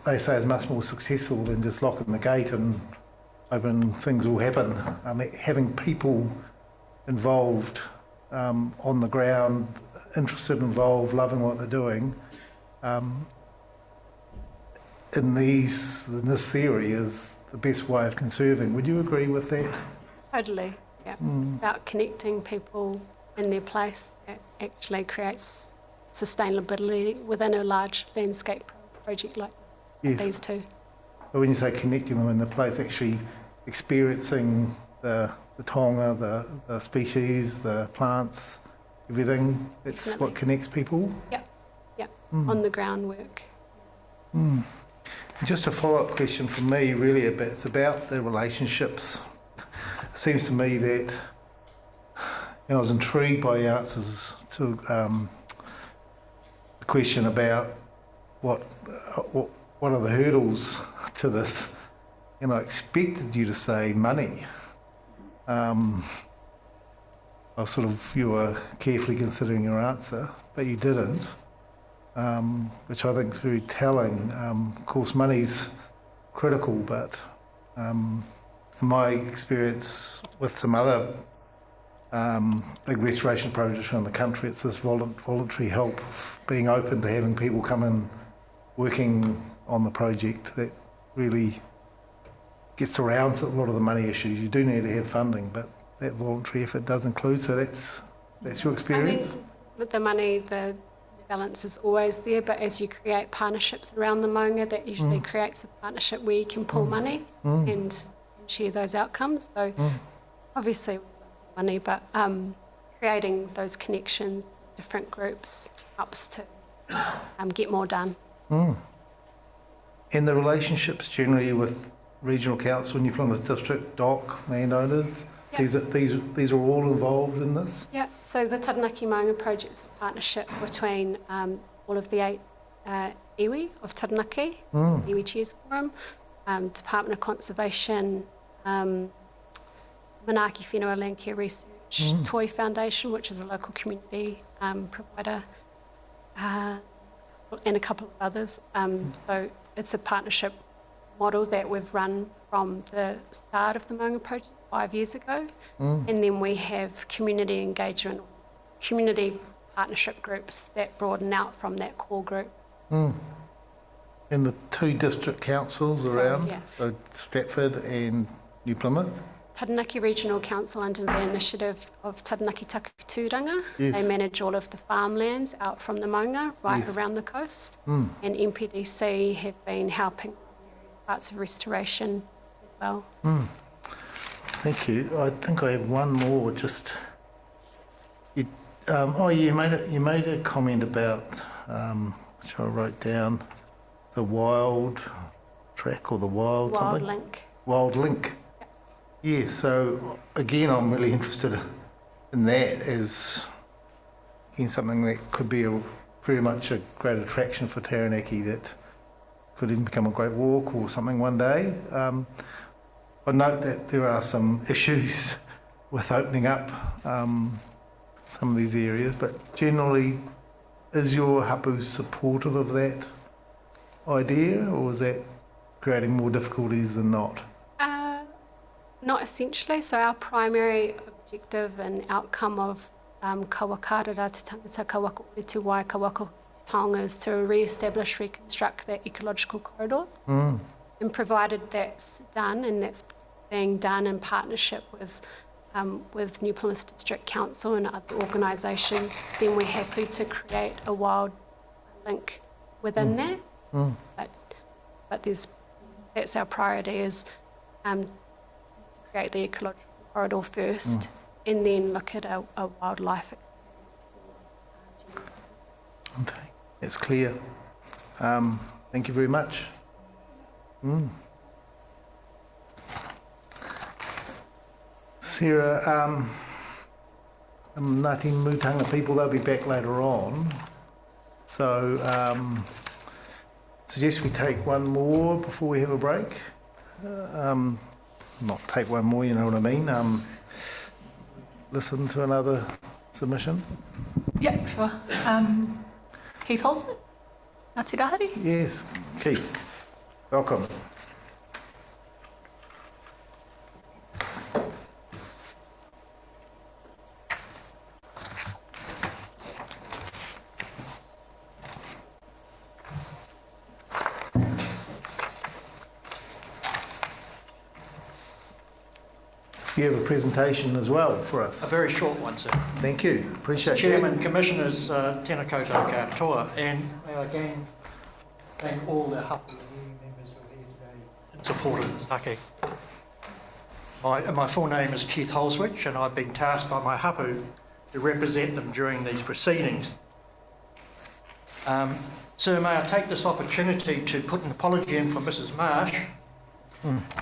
they say is much more successful than just locking the gate and hoping things will happen. Having people involved on the ground, interested, involved, loving what they're doing, in this theory is the best way of conserving. Would you agree with that? Totally, yeah. It's about connecting people in their place that actually creates sustainability within a large landscape project like these two. But when you say connecting them in the place, actually experiencing the taonga, the species, the plants, everything, that's Definitely. what connects people? Yep, on the ground work. Just a follow-up question from me, really, it's about the relationships. It seems to me that I was intrigued by your answers to the question about what are the hurdles to this, and I expected you to say money. You were carefully considering your answer, but you didn't. Which I think is very telling. Of course, money's critical, but in my experience with some other big restoration projects around the country, it's this voluntary help, being open to having people come in working on the project that really gets around a lot of the money issues. You do need to have funding, but that voluntary effort does include, so that's your experience? I mean, with the money, the balance is always there, but as you create partnerships around the maunga, that usually creates a partnership where you can pull money and share those outcomes. So obviously money, but creating those connections, different groups, helps to get more done. And the relationships generally with regional council, New Plymouth District, DOC, landowners, these are all involved in this? Yeah, so the Taranaki Maunga project's a partnership between all of the 8 iwi of Taranaki, Iwi Cheers Forum, Department of Conservation, Manaaki Whenua Land Care Research, Toi Foundation, which is a local community provider, and a couple of others. So it's a partnership model that we've run from the start of the Maunga project 5 years ago. And then we have community engagement, community partnership groups that broaden out from that core group. And the 2 district councils around, yeah. so Stratford and New Plymouth? Taranaki Regional Council, under the initiative of Taranaki Takuturanga, Yes. they manage all of the farmlands out from the Maunga right Yes. around the coast. And MPDC have been helping various parts of restoration as well. Thank you. I think I have one more. You made a comment about which I wrote down, the wild track or the wild Wild something. Link. Wild link. Yeah. So again, I'm really interested in that as again something that could be very much a great attraction for Taranaki, that could even become a great walk or something one day. I note that there are some issues with opening up some of these areas, but generally, is your hapu supportive of that idea, or is that creating more difficulties than not? Not essentially. So our primary objective and outcome of Kawakarara Te Tangata Kawako Te Wai Kawako Taonga is to re-establish, reconstruct that ecological corridor. And provided that's done, and that's being done in partnership with New Plymouth District Council and other organisations, then we're happy to create a wild link within that. But that's our priority, is to create the ecological corridor first, and then look at a wildlife experience. Okay, that's clear. Thank you very much. Sarah, Ngāti Mutanga people, they'll be back later on. So, suggest we take one more before we have a break. Not take one more, you know what I mean. Listen to another submission. Yeah, sure. Keith Holsworth, Ngāti Rahari. Yes, Keith, welcome. You have a presentation as well for us. A very short one, sir. Thank you. Appreciate Chairman, Commissioners, tēnā koutou katoa, and may I again thank all the hapu members who are here today in support of this take. My full name is Keith Holswich, and I've been tasked by my hapu to represent them during these proceedings. Sir, may I take this opportunity to put an apology in for Mrs. Marsh.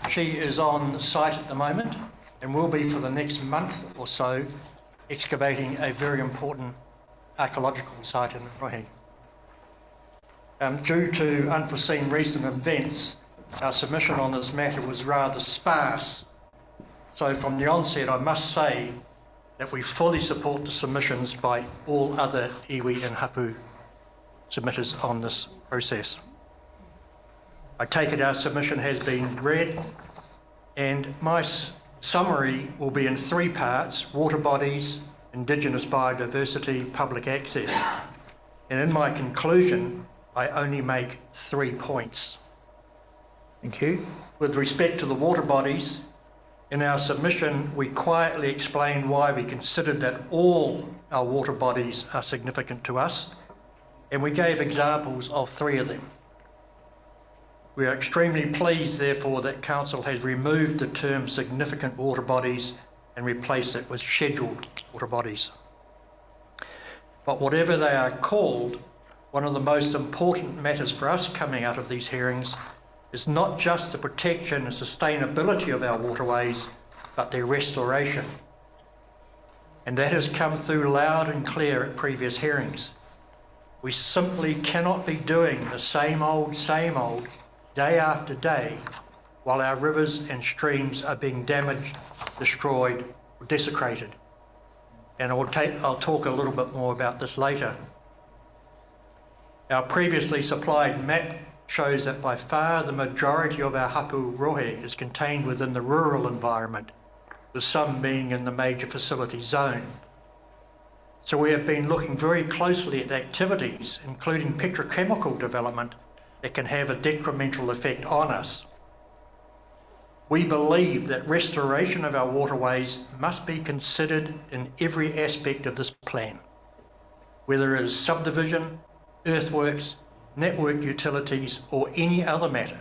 She is on site at the moment and will be for the next month or so, excavating a very important archaeological site in the Rohe. Due to unforeseen recent events, our submission on this matter was rather sparse. So from the onset, I must say that we fully support the submissions by all other iwi and hapu submitters on this process. I take it our submission has been read, and my summary will be in 3 parts: Waterbodies, Indigenous biodiversity, public access. And in my conclusion, I only make 3 points. Thank you. With respect to the Waterbodies, in our submission, we quietly explained why we considered that all our water bodies are significant to us, and we gave examples of 3 of them. We are extremely pleased, therefore, that Council has removed the term significant water bodies and replaced it with scheduled water bodies. But whatever they are called, one of the most important matters for us coming out of these hearings is not just the protection and sustainability of our waterways, but their restoration. And that has come through loud and clear at previous hearings. We simply cannot be doing the same old, day after day, while our rivers and streams are being damaged, destroyed, or desecrated. And I'll talk a little bit more about this later. Our previously supplied map shows that by far the majority of our hapu rohe is contained within the rural environment, with some being in the major facility zone. So we have been looking very closely at activities, including petrochemical development, that can have a detrimental effect on us. We believe that restoration of our waterways must be considered in every aspect of this plan, whether it is subdivision, earthworks, network utilities, or any other matter.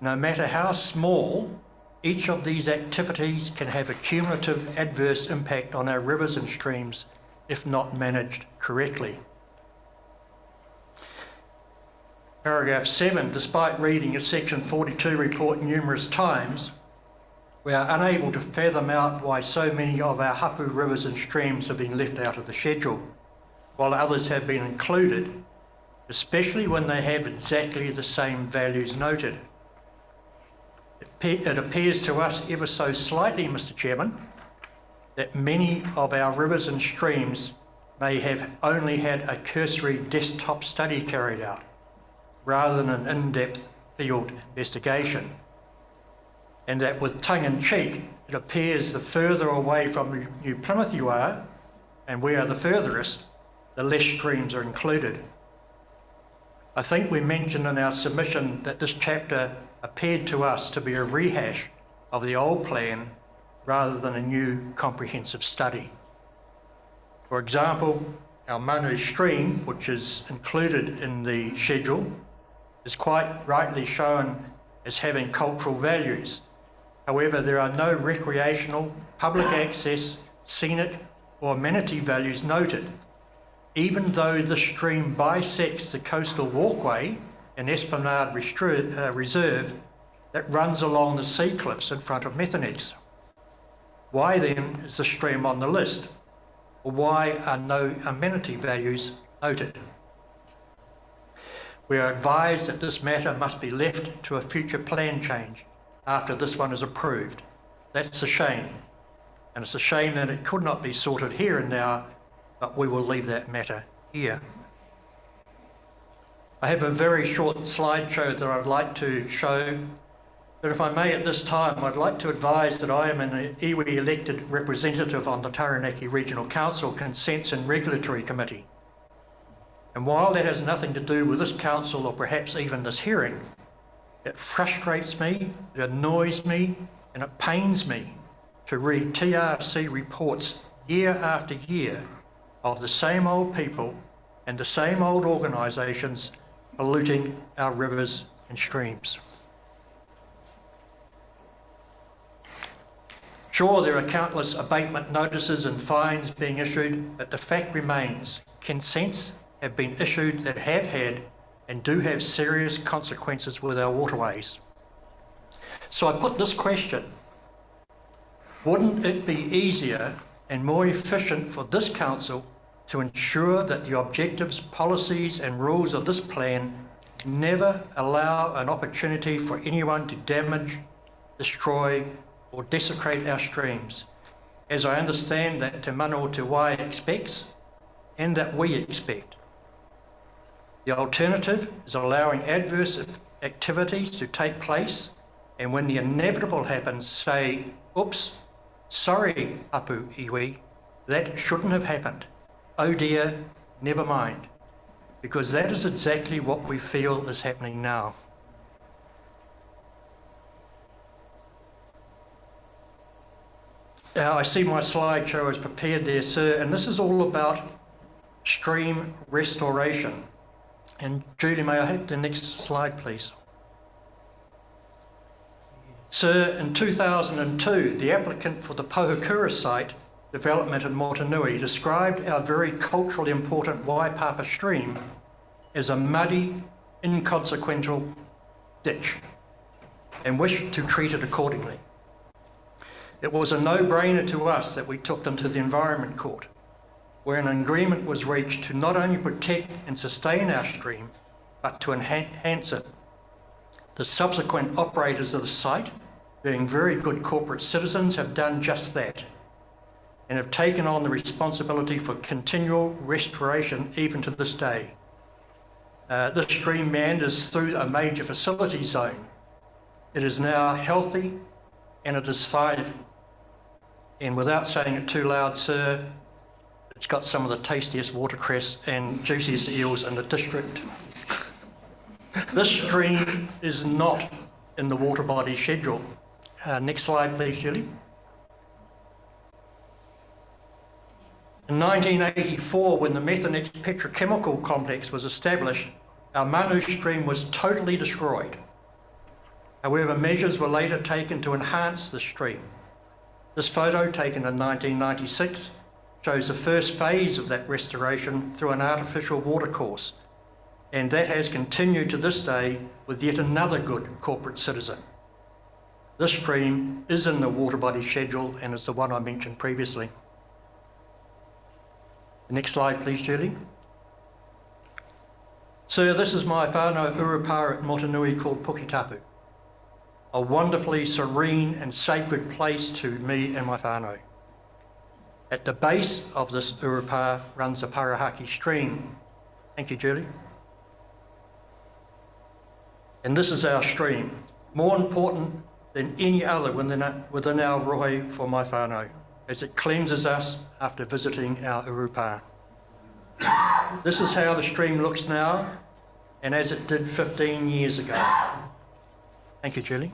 No matter how small, each of these activities can have a cumulative adverse impact on our rivers and streams if not managed correctly. Paragraph 7, despite reading a Section 42 report numerous times, we are unable to fathom out why so many of our hapu rivers and streams have been left out of the schedule, while others have been included, especially when they have exactly the same values noted. It appears to us ever so slightly, Mr. Chairman, that many of our rivers and streams may have only had a cursory desktop study carried out, rather than an in-depth field investigation. And that with tongue-in-cheek, it appears the further away from New Plymouth you are, and we are the furthest, the less streams are included. I think we mentioned in our submission that this chapter appeared to us to be a rehash of the old plan rather than a new comprehensive study. For example, our Manu stream, which is included in the schedule, is quite rightly shown as having cultural values. However, there are no recreational, public access, scenic or amenity values noted, even though the stream bisects the coastal walkway and Esplanade Reserve that runs along the sea cliffs in front of Methanex. Why then is the stream on the list? Or why are no amenity values noted? We are advised that this matter must be left to a future plan change after this one is approved. That's a shame. And it's a shame that it could not be sorted here and now, but we will leave that matter here. I have a very short slideshow that I'd like to show, but if I may at this time, I'd like to advise that I am an iwi elected representative on the Taranaki Regional Council Consents and Regulatory Committee. And while that has nothing to do with this council or perhaps even this hearing, it frustrates me, it annoys me, and it pains me to read TRC reports year after year of the same old people and the same old organisations polluting our rivers and streams. Sure, there are countless abatement notices and fines being issued, but the fact remains, consents have been issued that have had and do have serious consequences with our waterways. So I put this question: wouldn't it be easier and more efficient for this council to ensure that the objectives, policies and rules of this plan never allow an opportunity for anyone to damage, destroy or desecrate our streams, as I understand that Te Mana Te Wai expects and that we expect? The alternative is allowing adverse activities to take place, and when the inevitable happens, say, oops, sorry, hapu iwi, that shouldn't have happened. Oh dear, never mind. Because that is exactly what we feel is happening now. I see my slideshow is prepared there, sir, and this is all about stream restoration. And Julie, may I have the next slide, please? Sir, in 2002, the applicant for the Pohokura site development in Motunui described our very culturally important Waipapa stream as a muddy, inconsequential ditch and wished to treat it accordingly. It was a no-brainer to us that we took them to the Environment Court. where an agreement was reached to not only protect and sustain our stream, but to enhance it. The subsequent operators of the site, being very good corporate citizens, have done just that and have taken on the responsibility for continual restoration even to this day. This stream meanders through a major facility zone. It is now healthy and it is thriving. And without saying it too loud, sir, it's got some of the tastiest watercress and juiciest eels in the district. This stream is not in the Waterbodies schedule. Next slide, please, Julie. In 1984, when the Methanex petrochemical complex was established, our Manu stream was totally destroyed. However, measures were later taken to enhance the stream. This photo, taken in 1996, shows the first phase of that restoration through an artificial watercourse, and that has continued to this day with yet another good corporate citizen. This stream is in the Waterbodies schedule and is the one I mentioned previously. The next slide, please, Julie. Sir, this is my whānau urupā at Motunui called Puketapu, a wonderfully serene and sacred place to me and my whānau. At the base of this urupā runs a Parahaki stream. Thank you, Julie. And this is our stream, more important than any other within our rohe for my whānau, as it cleanses us after visiting our urupā. This is how the stream looks now, and as it did 15 years ago. Thank you, Julie.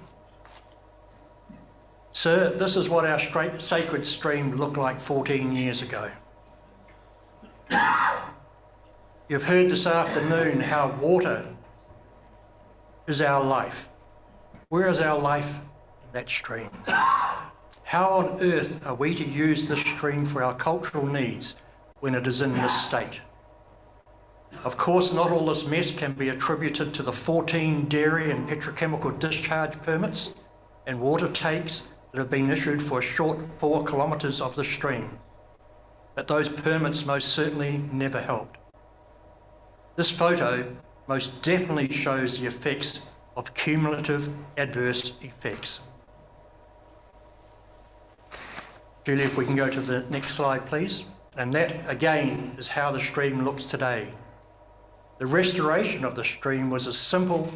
Sir, this is what our sacred stream looked like 14 years ago. You've heard this afternoon how water is our life. Where is our life in that stream? How on earth are we to use this stream for our cultural needs when it is in this state? Of course, not all this mess can be attributed to the 14 dairy and petrochemical discharge permits and water takes that have been issued for a short 4 kilometres of the stream. But those permits most certainly never helped. This photo most definitely shows the effects of cumulative adverse effects. Julie, if we can go to the next slide, please. And that, again, is how the stream looks today. The restoration of the stream was as simple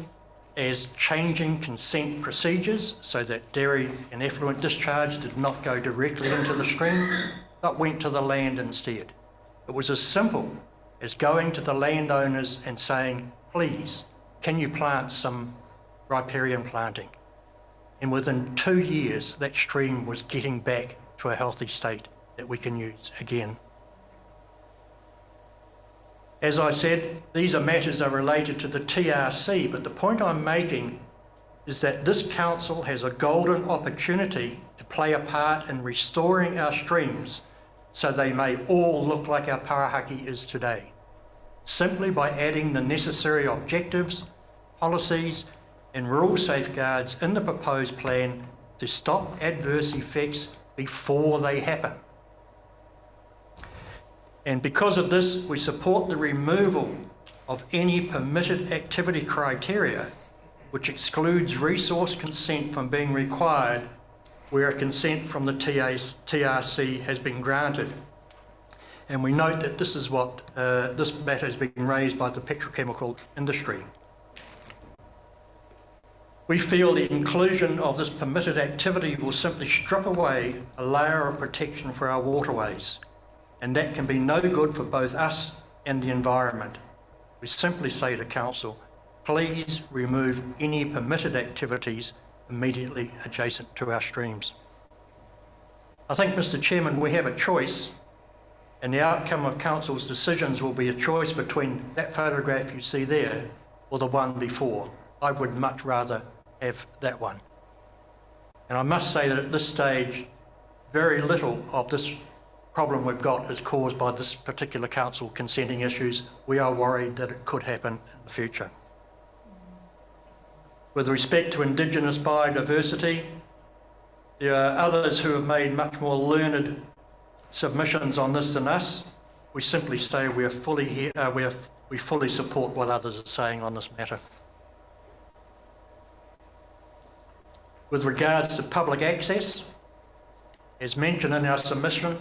as changing consent procedures so that dairy and effluent discharge did not go directly into the stream, but went to the land instead. It was as simple as going to the landowners and saying, please, can you plant some riparian planting? And within 2 years, that stream was getting back to a healthy state that we can use again. As I said, these matters are related to the TRC, but the point I'm making is that this council has a golden opportunity to play a part in restoring our streams so they may all look like our Parahaki is today, simply by adding the necessary objectives, policies and rule safeguards in the proposed plan to stop adverse effects before they happen. And because of this, we support the removal of any permitted activity criteria which excludes resource consent from being required where a consent from the TRC has been granted. And we note that this is what this matter has been raised by the petrochemical industry. We feel the inclusion of this permitted activity will simply strip away a layer of protection for our waterways, and that can be no good for both us and the environment. We simply say to Council, please remove any permitted activities immediately adjacent to our streams. I think, Mr. Chairman, we have a choice, and the outcome of Council's decisions will be a choice between that photograph you see there or the one before. I would much rather have that one. And I must say that at this stage, very little of this problem we've got is caused by this particular council consenting issues. We are worried that it could happen in the future. With respect to Indigenous biodiversity, there are others who have made much more learned submissions on this than us, we simply say we fully support what others are saying on this matter. With regards to public access, as mentioned in our submission,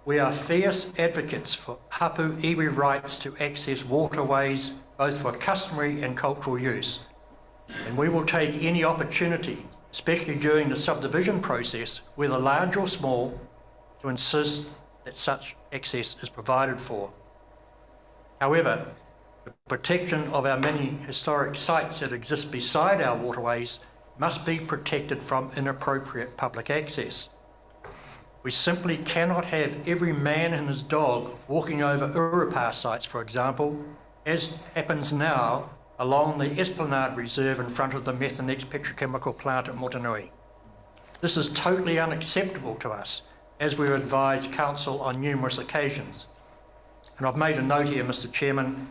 we are fierce advocates for hapu iwi rights to access waterways both for customary and cultural use. And we will take any opportunity, especially during the subdivision process, whether large or small, to insist that such access is provided for. However, the protection of our many historic sites that exist beside our waterways must be protected from inappropriate public access. We simply cannot have every man and his dog walking over urupā sites, for example, as happens now along the Esplanade Reserve in front of the Methanex petrochemical plant at Motunui. This is totally unacceptable to us, as we've advised Council on numerous occasions. And I've made a note here, Mr Chairman.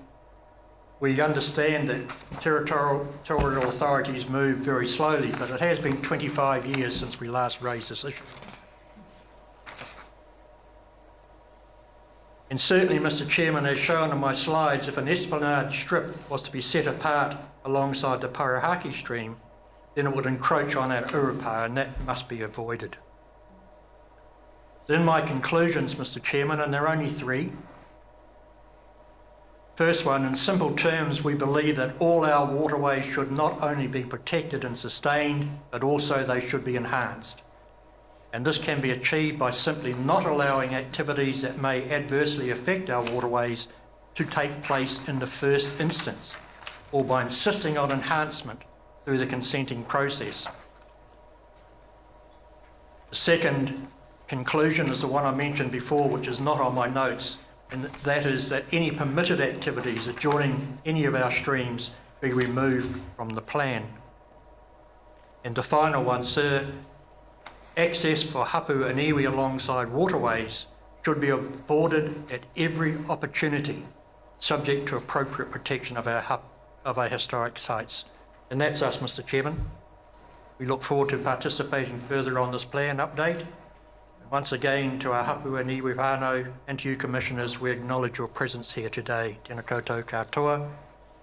We understand that territorial authorities move very slowly, but it has been 25 years since we last raised this issue. And certainly, Mr Chairman, as shown on my slides, if an esplanade strip was to be set apart alongside the Parahaki stream, then it would encroach on our urupā, and that must be avoided. In my conclusions, Mr Chairman, and there are only three. First one, in simple terms, we believe that all our waterways should not only be protected and sustained, but also they should be enhanced. And this can be achieved by simply not allowing activities that may adversely affect our waterways to take place in the first instance, or by insisting on enhancement through the consenting process. The second conclusion is the one I mentioned before, which is not on my notes, and that is that any permitted activities adjoining any of our streams be removed from the plan. And the final one, sir, access for hapu and iwi alongside waterways should be afforded at every opportunity, subject to appropriate protection of our historic sites. And that's us, Mr Chairman. We look forward to participating further on this plan update. And once again, to our hapu and iwi whānau and to you commissioners, we acknowledge your presence here today. Tēnā koutou katoa.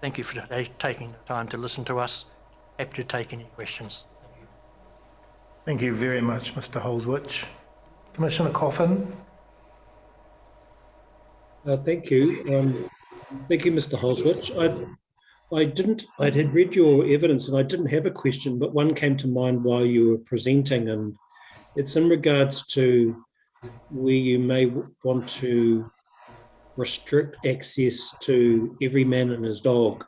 Thank you for taking the time to listen to us. Happy to take any questions. Thank you very much, Mr Holswich. Commissioner Coffin. Thank you. Thank you, Mr Holswich. I had read your evidence and I didn't have a question, but one came to mind while you were presenting, and it's in regards to where you may want to restrict access to every man and his dog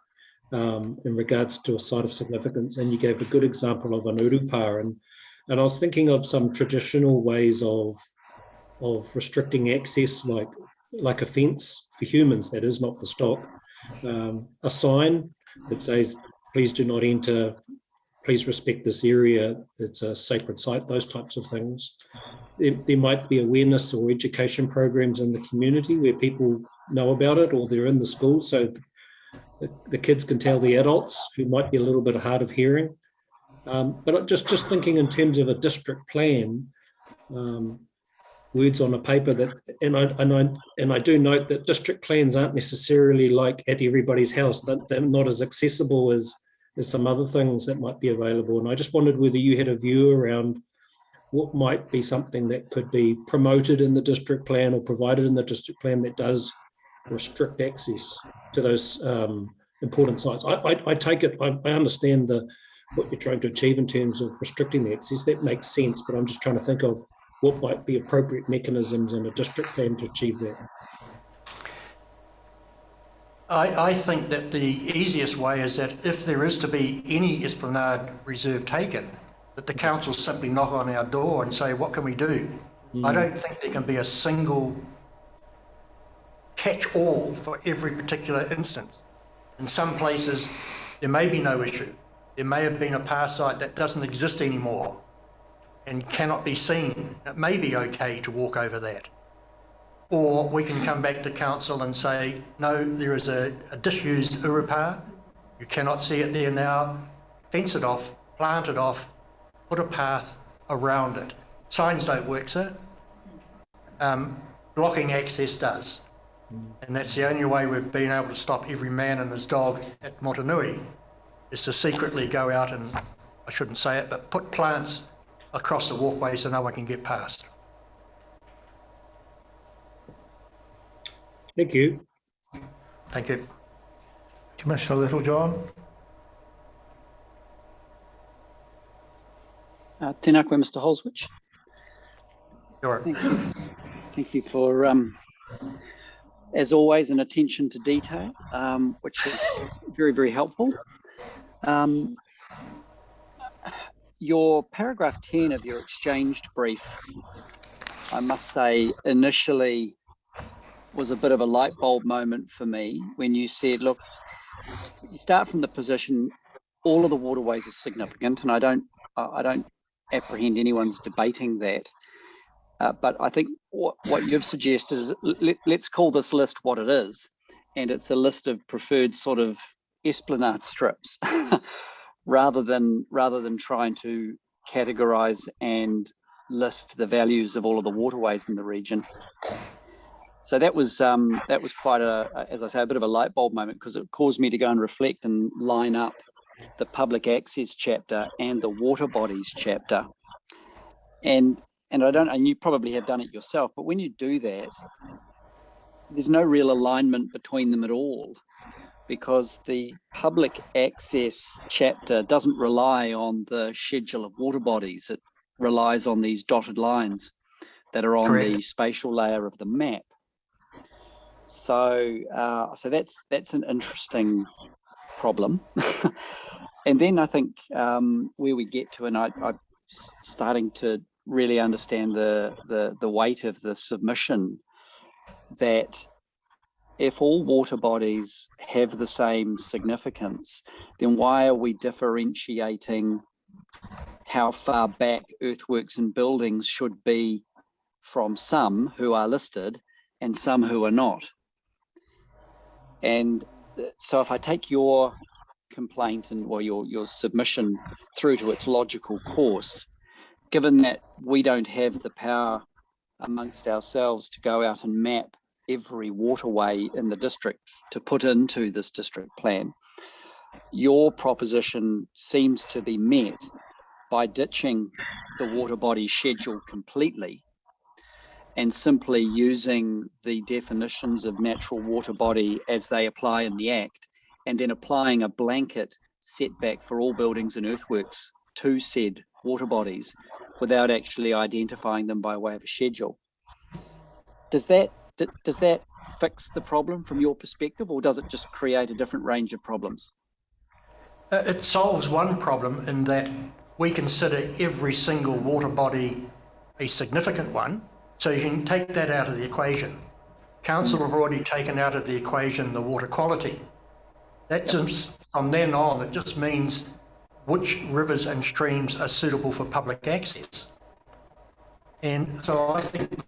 in regards to a site of significance. And you gave a good example of an urupā, and I was thinking of some traditional ways of restricting access, like a fence for humans, that is, not for stock. A sign that says, please do not enter, please respect this area, it's a sacred site, those types of things. There might be awareness or education programs in the community where people know about it, or they're in the schools, so the kids can tell the adults who might be a little bit hard of hearing. But just thinking in terms of a district plan, words on a paper that, and I do note that district plans aren't necessarily like at everybody's house, that they're not as accessible as some other things that might be available. And I just wondered whether you had a view around what might be something that could be promoted in the district plan or provided in the district plan that does restrict access to those important sites. I take it, I understand what you're trying to achieve in terms of restricting the access. That makes sense, but I'm just trying to think of what might be appropriate mechanisms in a district plan to achieve that. I think that the easiest way is that if there is to be any Esplanade Reserve taken, that the council simply knock on our door and say, what can we do? I don't think there can be a single catch-all for every particular instance. In some places, there may be no issue. There may have been a past site that doesn't exist anymore and cannot be seen. It may be okay to walk over that. Or we can come back to council and say, no, there is a disused urupā. You cannot see it there now. Fence it off, plant it off, put a path around it. Signs don't work, sir. Blocking access does. And that's the only way we've been able to stop every man and his dog at Motunui, is to secretly go out and, I shouldn't say it, but put plants across the walkway so no one can get past. Thank you. Thank you. Commissioner Littlejohn? Tēnā koe, Mr. Holswich. Sure. Thank you. Thank you for, as always, an attention to detail, which is very, very helpful. Your paragraph 10 of your exchanged brief, I must say, initially was a bit of a light bulb moment for me when you said, look, you start from the position, all of the waterways are significant, and I don't apprehend anyone's debating that. But I think what you've suggested is let's call this list what it is, and it's a list of preferred sort of esplanade strips, rather than trying to categorise and list the values of all of the waterways in the region. So that was quite as I say, a bit of a light bulb moment, because it caused me to go and reflect and line up the public access chapter and the Waterbodies chapter, and you probably have done it yourself, but when you do that, there's no real alignment between them at all, because the public access chapter doesn't rely on the schedule of water bodies. It relies on these dotted lines that are on Correct. the spatial layer of the map. So that's an interesting problem. And then I think where we get to, and I'm starting to really understand the weight of the submission, that if all water bodies have the same significance, then why are we differentiating how far back earthworks and buildings should be from some who are listed and some who are not? And so if I take your complaint and your submission through to its logical course, given that we don't have the power amongst ourselves to go out and map every waterway in the district to put into this district plan, your proposition seems to be met by ditching the water body schedule completely and simply using the definitions of natural water body as they apply in the Act, and then applying a blanket setback for all buildings and earthworks to said water bodies without actually identifying them by way of a schedule. Does that fix the problem from your perspective, or does it just create a different range of problems? It solves one problem in that we consider every single water body a significant one, so you can take that out of the equation. Council have already taken out of the equation the water quality. That just, from then on, it just means which rivers and streams are suitable for public access. And so I think,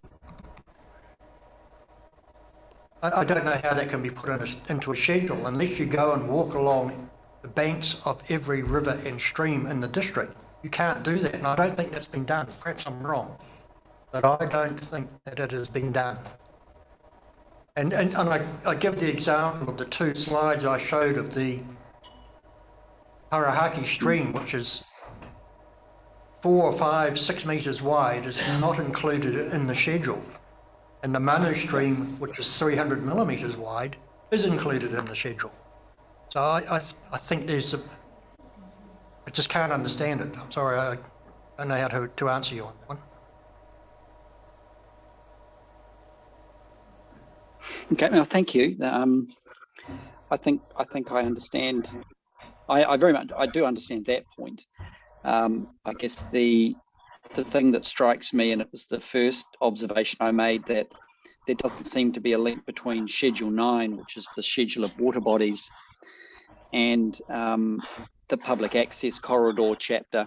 I don't know how that can be put into a schedule unless you go and walk along the banks of every river and stream in the district. You can't do that, and I don't think that's been done. Perhaps I'm wrong, but I don't think that it has been done. And I give the example of the two slides I showed of the Parahaki stream, which is 4 or 5, 6 metres wide, is not included in the schedule. And the Manu stream, which is 300 millimetres wide, is included in the schedule. So I think there's I just can't understand it. I'm sorry, I don't know how to answer you on that one. Okay, well, thank you. I think I understand. I very much do understand that point. I guess the thing that strikes me, and it was the first observation I made, that there doesn't seem to be a link between Schedule 9, which is the schedule of water bodies, and the public access corridor chapter,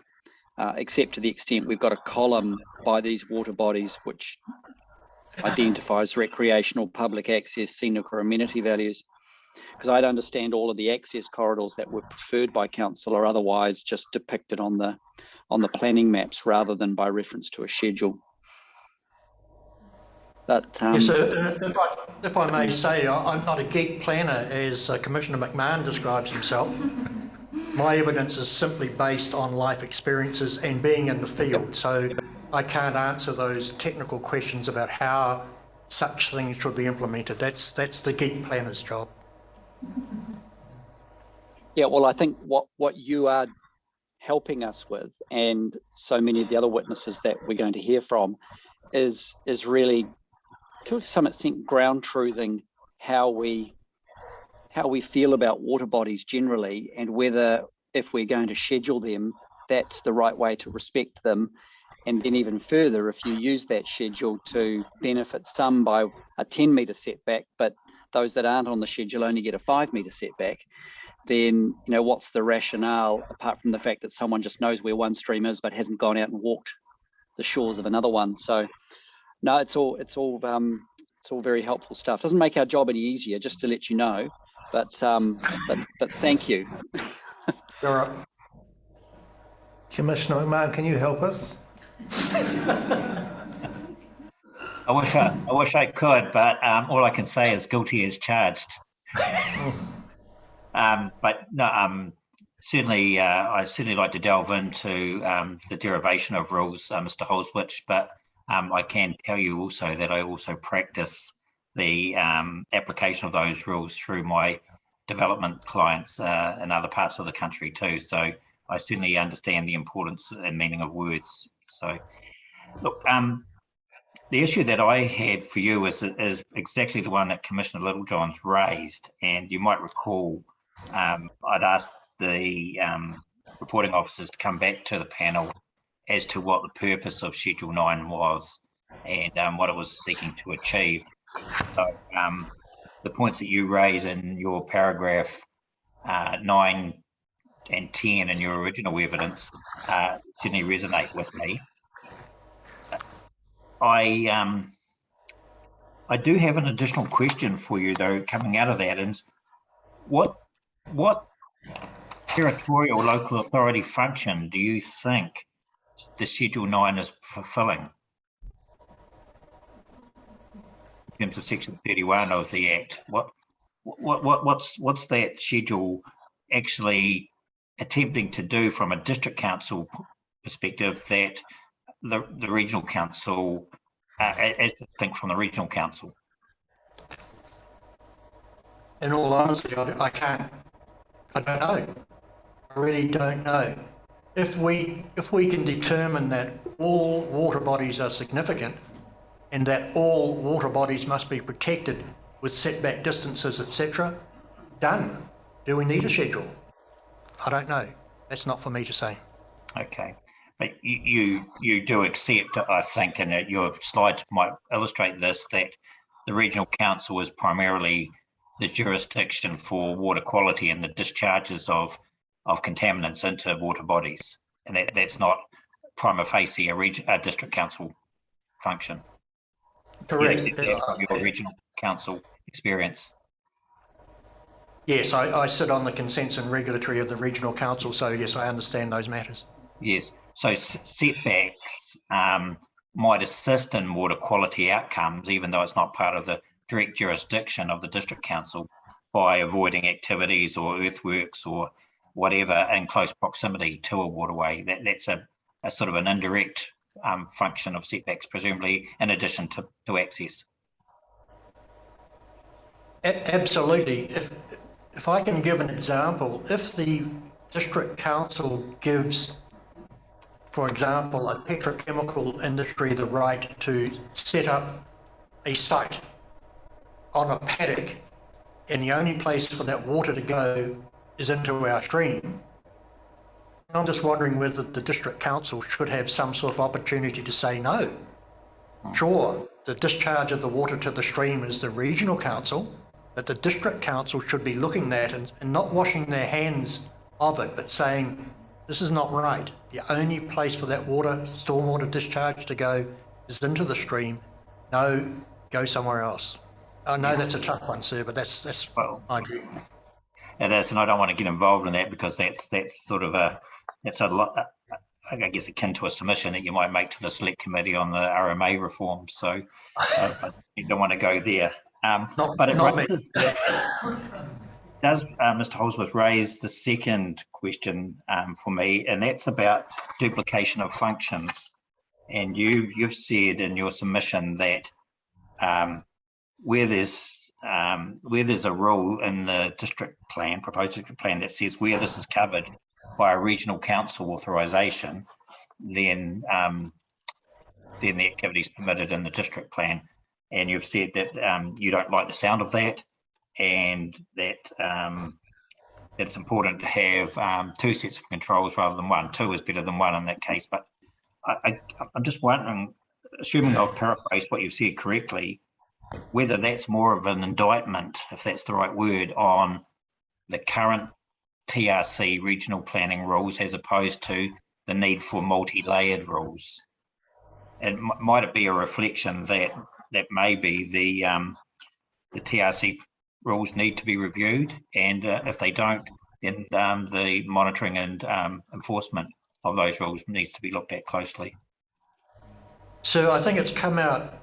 except to the extent we've got a column by these water bodies which identifies recreational, public access, scenic or amenity values. Because I'd understand all of the access corridors that were preferred by council or otherwise just depicted on the planning maps rather than by reference to a schedule. But Yes, if I may say, I'm not a geek planner, as Commissioner McMahon describes himself. My evidence is simply based on life experiences and being in the field, so I can't answer those technical questions about how such things should be implemented. That's the geek planner's job. yeah, well, I think what you are helping us with, and so many of the other witnesses that we're going to hear from, is really, to some extent, ground truthing how we feel about water bodies generally, and whether, if we're going to schedule them, that's the right way to respect them. And then even further, if you use that schedule to benefit some by a 10-metre setback, but those that aren't on the schedule only get a 5-metre setback, then what's the rationale, apart from the fact that someone just knows where one stream is but hasn't gone out and walked the shores of another one? So no, it's all very helpful stuff. Doesn't make our job any easier, just to let you know, but thank you. All right. Commissioner McMahon, can you help us? I wish I could, but all I can say is guilty as charged. But no, certainly, I certainly like to delve into the derivation of rules, Mr. Holswich, but I can tell you also that I also practice the application of those rules through my development clients in other parts of the country too. So I certainly understand the importance and meaning of words. So look, the issue that I had for you is exactly the one that Commissioner Littlejohn's raised. And you might recall I'd asked the reporting officers to come back to the panel as to what the purpose of Schedule 9 was and what it was seeking to achieve. So the points that you raise in your paragraph 9 and 10 in your original evidence certainly resonate with me. I do have an additional question for you, though, coming out of that, and what territorial local authority function do you think the Schedule 9 is fulfilling in terms of Section 31 of the Act? What's that schedule actually attempting to do from a district council perspective that the regional council, as distinct from the regional council? In all honesty, I can't. I don't know. I really don't know. If we can determine that all water bodies are significant and that all water bodies must be protected with setback distances, etc., done. Do we need a schedule? I don't know. That's not for me to say. Okay. But you do accept, I think, and your slides might illustrate this, that the regional council is primarily the jurisdiction for water quality and the discharges of contaminants into water bodies, and that's not prima facie a district council function. Correct. You accept that from your regional council experience. Yes, I sit on the consents and regulatory of the regional council, so yes, I understand those matters. Yes. So setbacks might assist in water quality outcomes, even though it's not part of the direct jurisdiction of the district council, by avoiding activities or earthworks or whatever in close proximity to a waterway. That's a sort of an indirect function of setbacks, presumably, in addition to access. Absolutely. If I can give an example, if the district council gives, for example, a petrochemical industry the right to set up a site on a paddock, and the only place for that water to go is into our stream, I'm just wondering whether the district council should have some sort of opportunity to say no. Sure, the discharge of the water to the stream is the regional council, but the district council should be looking at and not washing their hands of it, but saying, this is not right. The only place for that water, stormwater discharge to go is into the stream. No, go somewhere else. I know that's a tough one, sir, but that's my view. It is, and I don't want to get involved in that because that's sort of a I guess akin to a submission that you might make to the select committee on the RMA reform. So I don't want to go there. But it raises, does Mr. Holsworth raise the second question for me, and that's about duplication of functions. And you've said in your submission that where there's a rule in the district plan, proposed district plan, that says where this is covered by a regional council authorisation, then the activity is permitted in the district plan. And you've said that you don't like the sound of that, and that it's important to have two sets of controls rather than one. Two is better than one in that case. But I'm just wondering, assuming I've paraphrased what you've said correctly, whether that's more of an indictment, if that's the right word, on the current TRC regional planning rules as opposed to the need for multi-layered rules. And might it be a reflection that maybe the TRC rules need to be reviewed, and if they don't, then the monitoring and enforcement of those rules needs to be looked at closely. So I think it's come out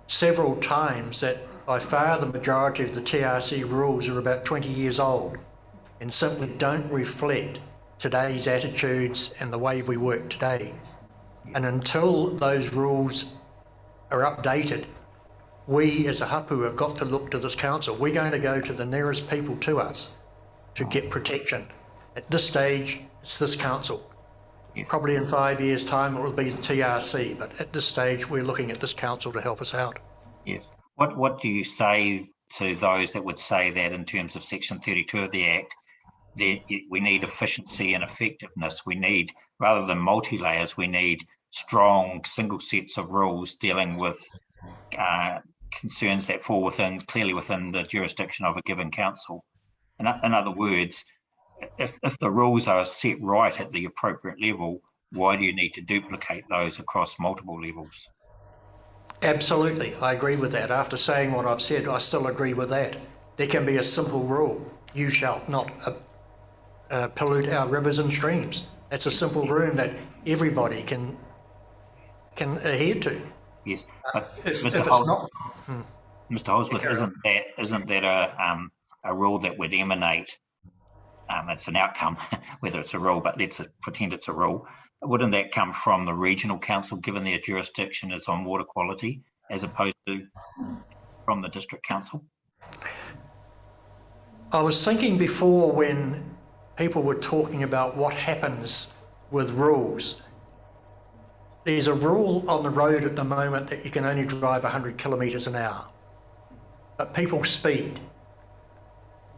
several times that by far the majority of the TRC rules are about 20 years old and simply don't reflect today's attitudes and the way we work today. And until those rules are updated, we as a hapu have got to look to this council. We're going to go to the nearest people to us to get protection. At this stage, it's this council. Yes. Probably in 5 years' time, it will be the TRC, but at this stage, we're looking at this council to help us out. Yes. What do you say to those that would say that in terms of Section 32 of the Act, that we need efficiency and effectiveness? We need, rather than multi-layers, we need strong single sets of rules dealing with concerns that fall clearly within the jurisdiction of a given council. In other words, if the rules are set right at the appropriate level, why do you need to duplicate those across multiple levels? Absolutely, I agree with that. After saying what I've said, I still agree with that. There can be a simple rule: you shall not pollute our rivers and streams. That's a simple rule that everybody can adhere to. Yes, but Mr. Holsworth, isn't that a rule that would emanate? It's an outcome, whether it's a rule, but let's pretend it's a rule. Wouldn't that come from the regional council, given their jurisdiction is on water quality, as opposed to from the district council? I was thinking before, when people were talking about what happens with rules. There's a rule on the road at the moment that you can only drive 100 kilometres an hour, but people speed.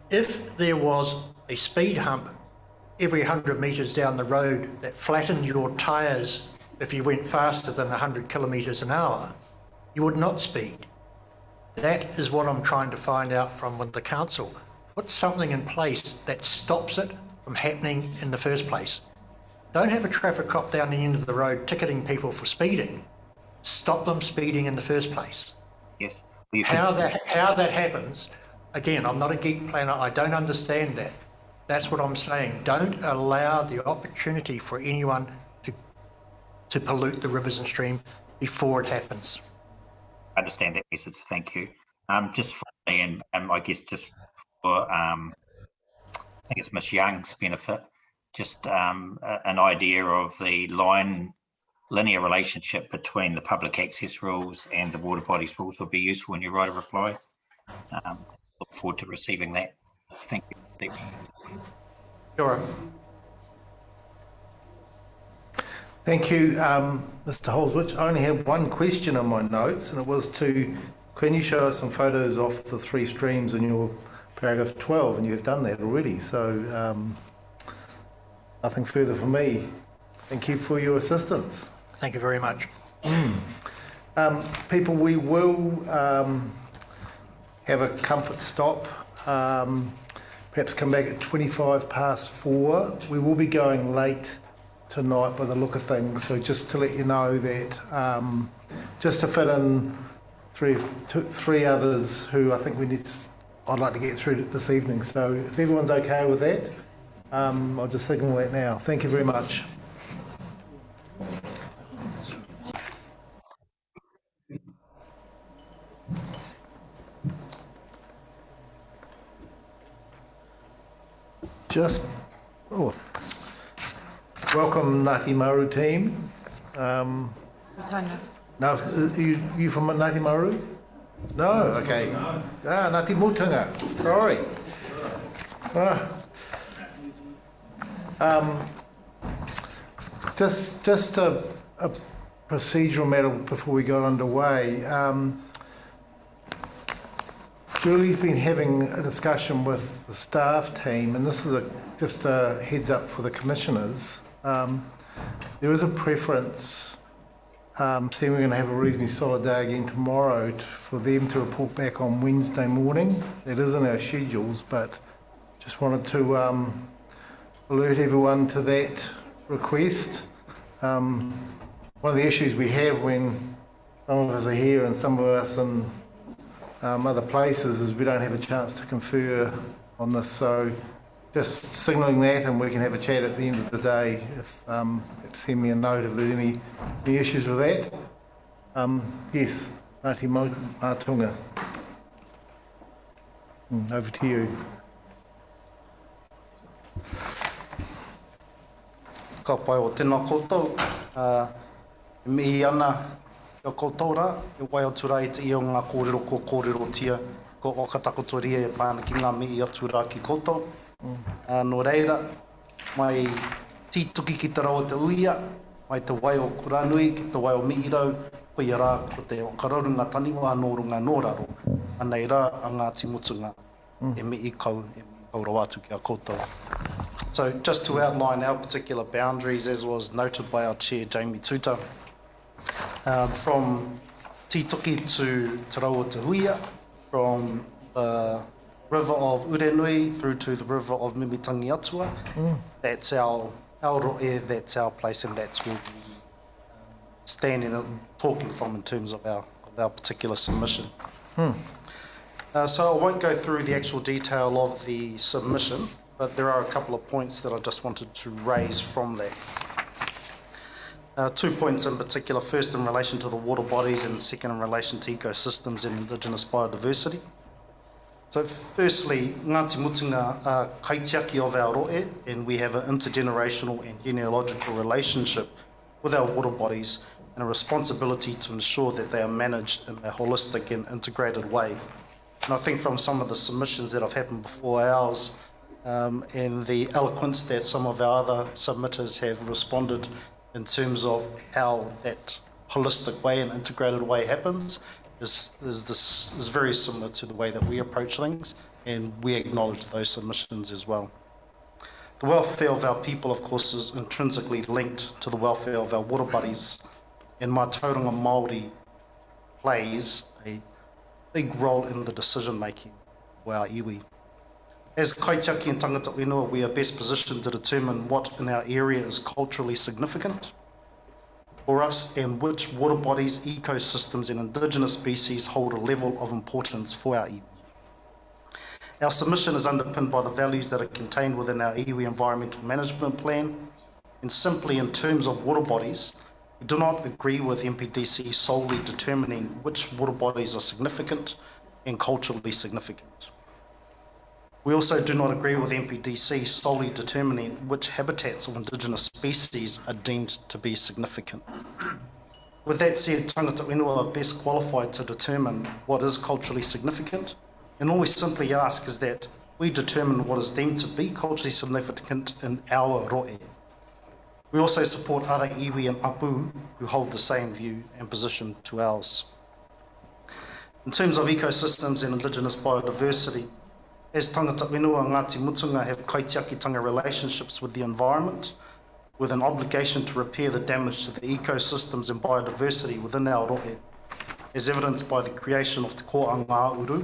If there was a speed hump every 100 metres down the road that flattened your tyres if you went faster than 100 kilometres an hour, you would not speed. That is what I'm trying to find out from the council. Put something in place that stops it from happening in the first place. Don't have a traffic cop down the end of the road ticketing people for speeding. Stop them speeding in the first place. Yes. How that happens, again, I'm not a geek planner, I don't understand that. That's what I'm saying. Don't allow the opportunity for anyone to pollute the rivers and stream before it happens. I understand that message, thank you. Just for me, and I guess just for, I think it's Ms. Young's benefit, just an idea of the linear relationship between the public access rules and the Waterbodies rules would be useful when you write a reply. Look forward to receiving that. Thank you. Sure. Thank you, Mr. Holsworth. I only have one question on my notes, and it was can you show us some photos of the three streams in your paragraph 12, and you've done that already, so nothing further from me. Thank you for your assistance. Thank you very much. People, we will have a comfort stop, perhaps come back at 4:25. We will be going late tonight by the look of things, so just to let you know that, just to fit in three others who I think I'd like to get through this evening. So if everyone's okay with that, I'll just signal that now. Thank you very much. Welcome Ngāti Maru team. No, you from Ngāti Maru? No, okay. Ngāti Mutunga, sorry. Just a procedural matter before we got underway. Julie's been having a discussion with the staff team, and this is just a heads up for the commissioners. There is a preference, seeing we're going to have a reasonably solid day again tomorrow, for them to report back on Wednesday morning. It is in our schedules, but just wanted to alert everyone to that request. One of the issues we have when some of us are here and some of us in other places is we don't have a chance to confer on this, so just signalling that, and we can have a chat at the end of the day if send me a note if there's any issues with that. Yes, Ngāti Mātunga. Over to you. Ka pai o tēnā koutou, mihi ana o koutou rā, e wai atu rā i o ngā kōrero ko kōrero tia, ko okatakotoria e pāna ki ngā mihi atu rā ki koutou. Nō reira, mai tītuki ki te rau o te uia, mai te wai o Kuranui ki te wai o Miirau, koe rā ko te o kararunga taniwa nō runga nō raro, anei rā a Ngāti Mutunga, e mihi kau rau atu ki a koutou. So just to outline our particular boundaries, as was noted by our Chair, Jamie Tuta, from Tītoki to Te Rau o Te Huia, from the river of Urenui through to the river of Mimitangi Atua, that's our roe, that's our place, and that's where we standing and talking from in terms of our particular submission. So I won't go through the actual detail of the submission, but there are a couple of points that I just wanted to raise from that. 2 points in particular, first in relation to the water bodies and second in relation to ecosystems and Indigenous biodiversity. So firstly, Ngāti Mutunga are kaitiaki of our roe, and we have an intergenerational and genealogical relationship with our water bodies and a responsibility to ensure that they are managed in a holistic and integrated way. And I think from some of the submissions that have happened before ours, and the eloquence that some of our other submitters have responded in terms of how that holistic way and integrated way happens is very similar to the way that we approach things, and we acknowledge those submissions as well. The welfare of our people, of course, is intrinsically linked to the welfare of our water bodies, and my tauranga Māori plays a big role in the decision making for our iwi. As kaitiaki and tangata whenua, we are best positioned to determine what in our area is culturally significant for us and which water bodies, ecosystems and Indigenous species hold a level of importance for our iwi. Our submission is underpinned by the values that are contained within our iwi environmental management plan, and simply in terms of water bodies, we do not agree with MPDC solely determining which water bodies are significant and culturally significant. We also do not agree with MPDC solely determining which habitats of Indigenous species are deemed to be significant. With that said, tangata whenua are best qualified to determine what is culturally significant, and all we simply ask is that we determine what is deemed to be culturally significant in our roe. We also support other iwi and apu who hold the same view and position to ours. In terms of ecosystems and Indigenous biodiversity, as tangata whenua, Ngāti Mutunga have kaitiakitanga relationships with the environment, with an obligation to repair the damage to the ecosystems and biodiversity within our roe, as evidenced by the creation of Te Koanga Uru,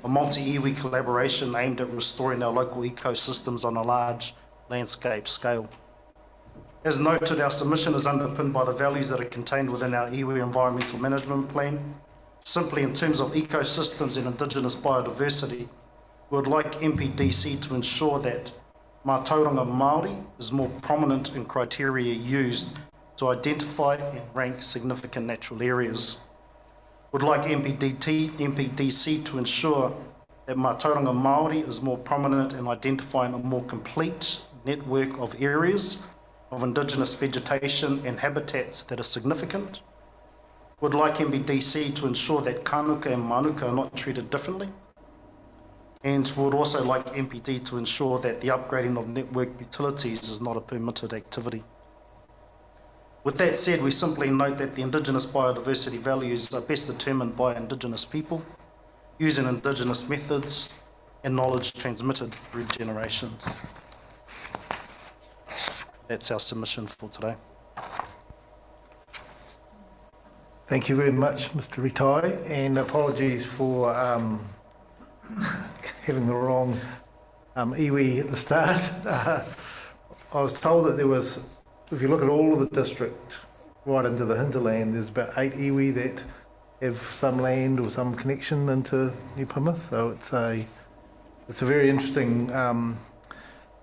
a multi-iwi collaboration aimed at restoring our local ecosystems on a large landscape scale. As noted, our submission is underpinned by the values that are contained within our iwi environmental management plan. Simply in terms of ecosystems and Indigenous biodiversity, we would like MPDC to ensure that Mātauranga Māori is more prominent in criteria used to identify and rank significant natural areas. We would like MPDC to ensure that Mātauranga Māori is more prominent in identifying a more complete network of areas of Indigenous vegetation and habitats that are significant. Would like MBDC to ensure that kānuka and manuka are not treated differently. And would also like MPD to ensure that the upgrading of network utilities is not a permitted activity. With that said, we simply note that the Indigenous biodiversity values are best determined by Indigenous people, using Indigenous methods and knowledge transmitted through generations. That's our submission for today. Thank you very much, Mr. Ritai, and apologies for having the wrong iwi at the start. I was told that there was, if you look at all of the district right into the hinterland, there's about 8 iwi that have some land or some connection into New Plymouth. So it's a very interesting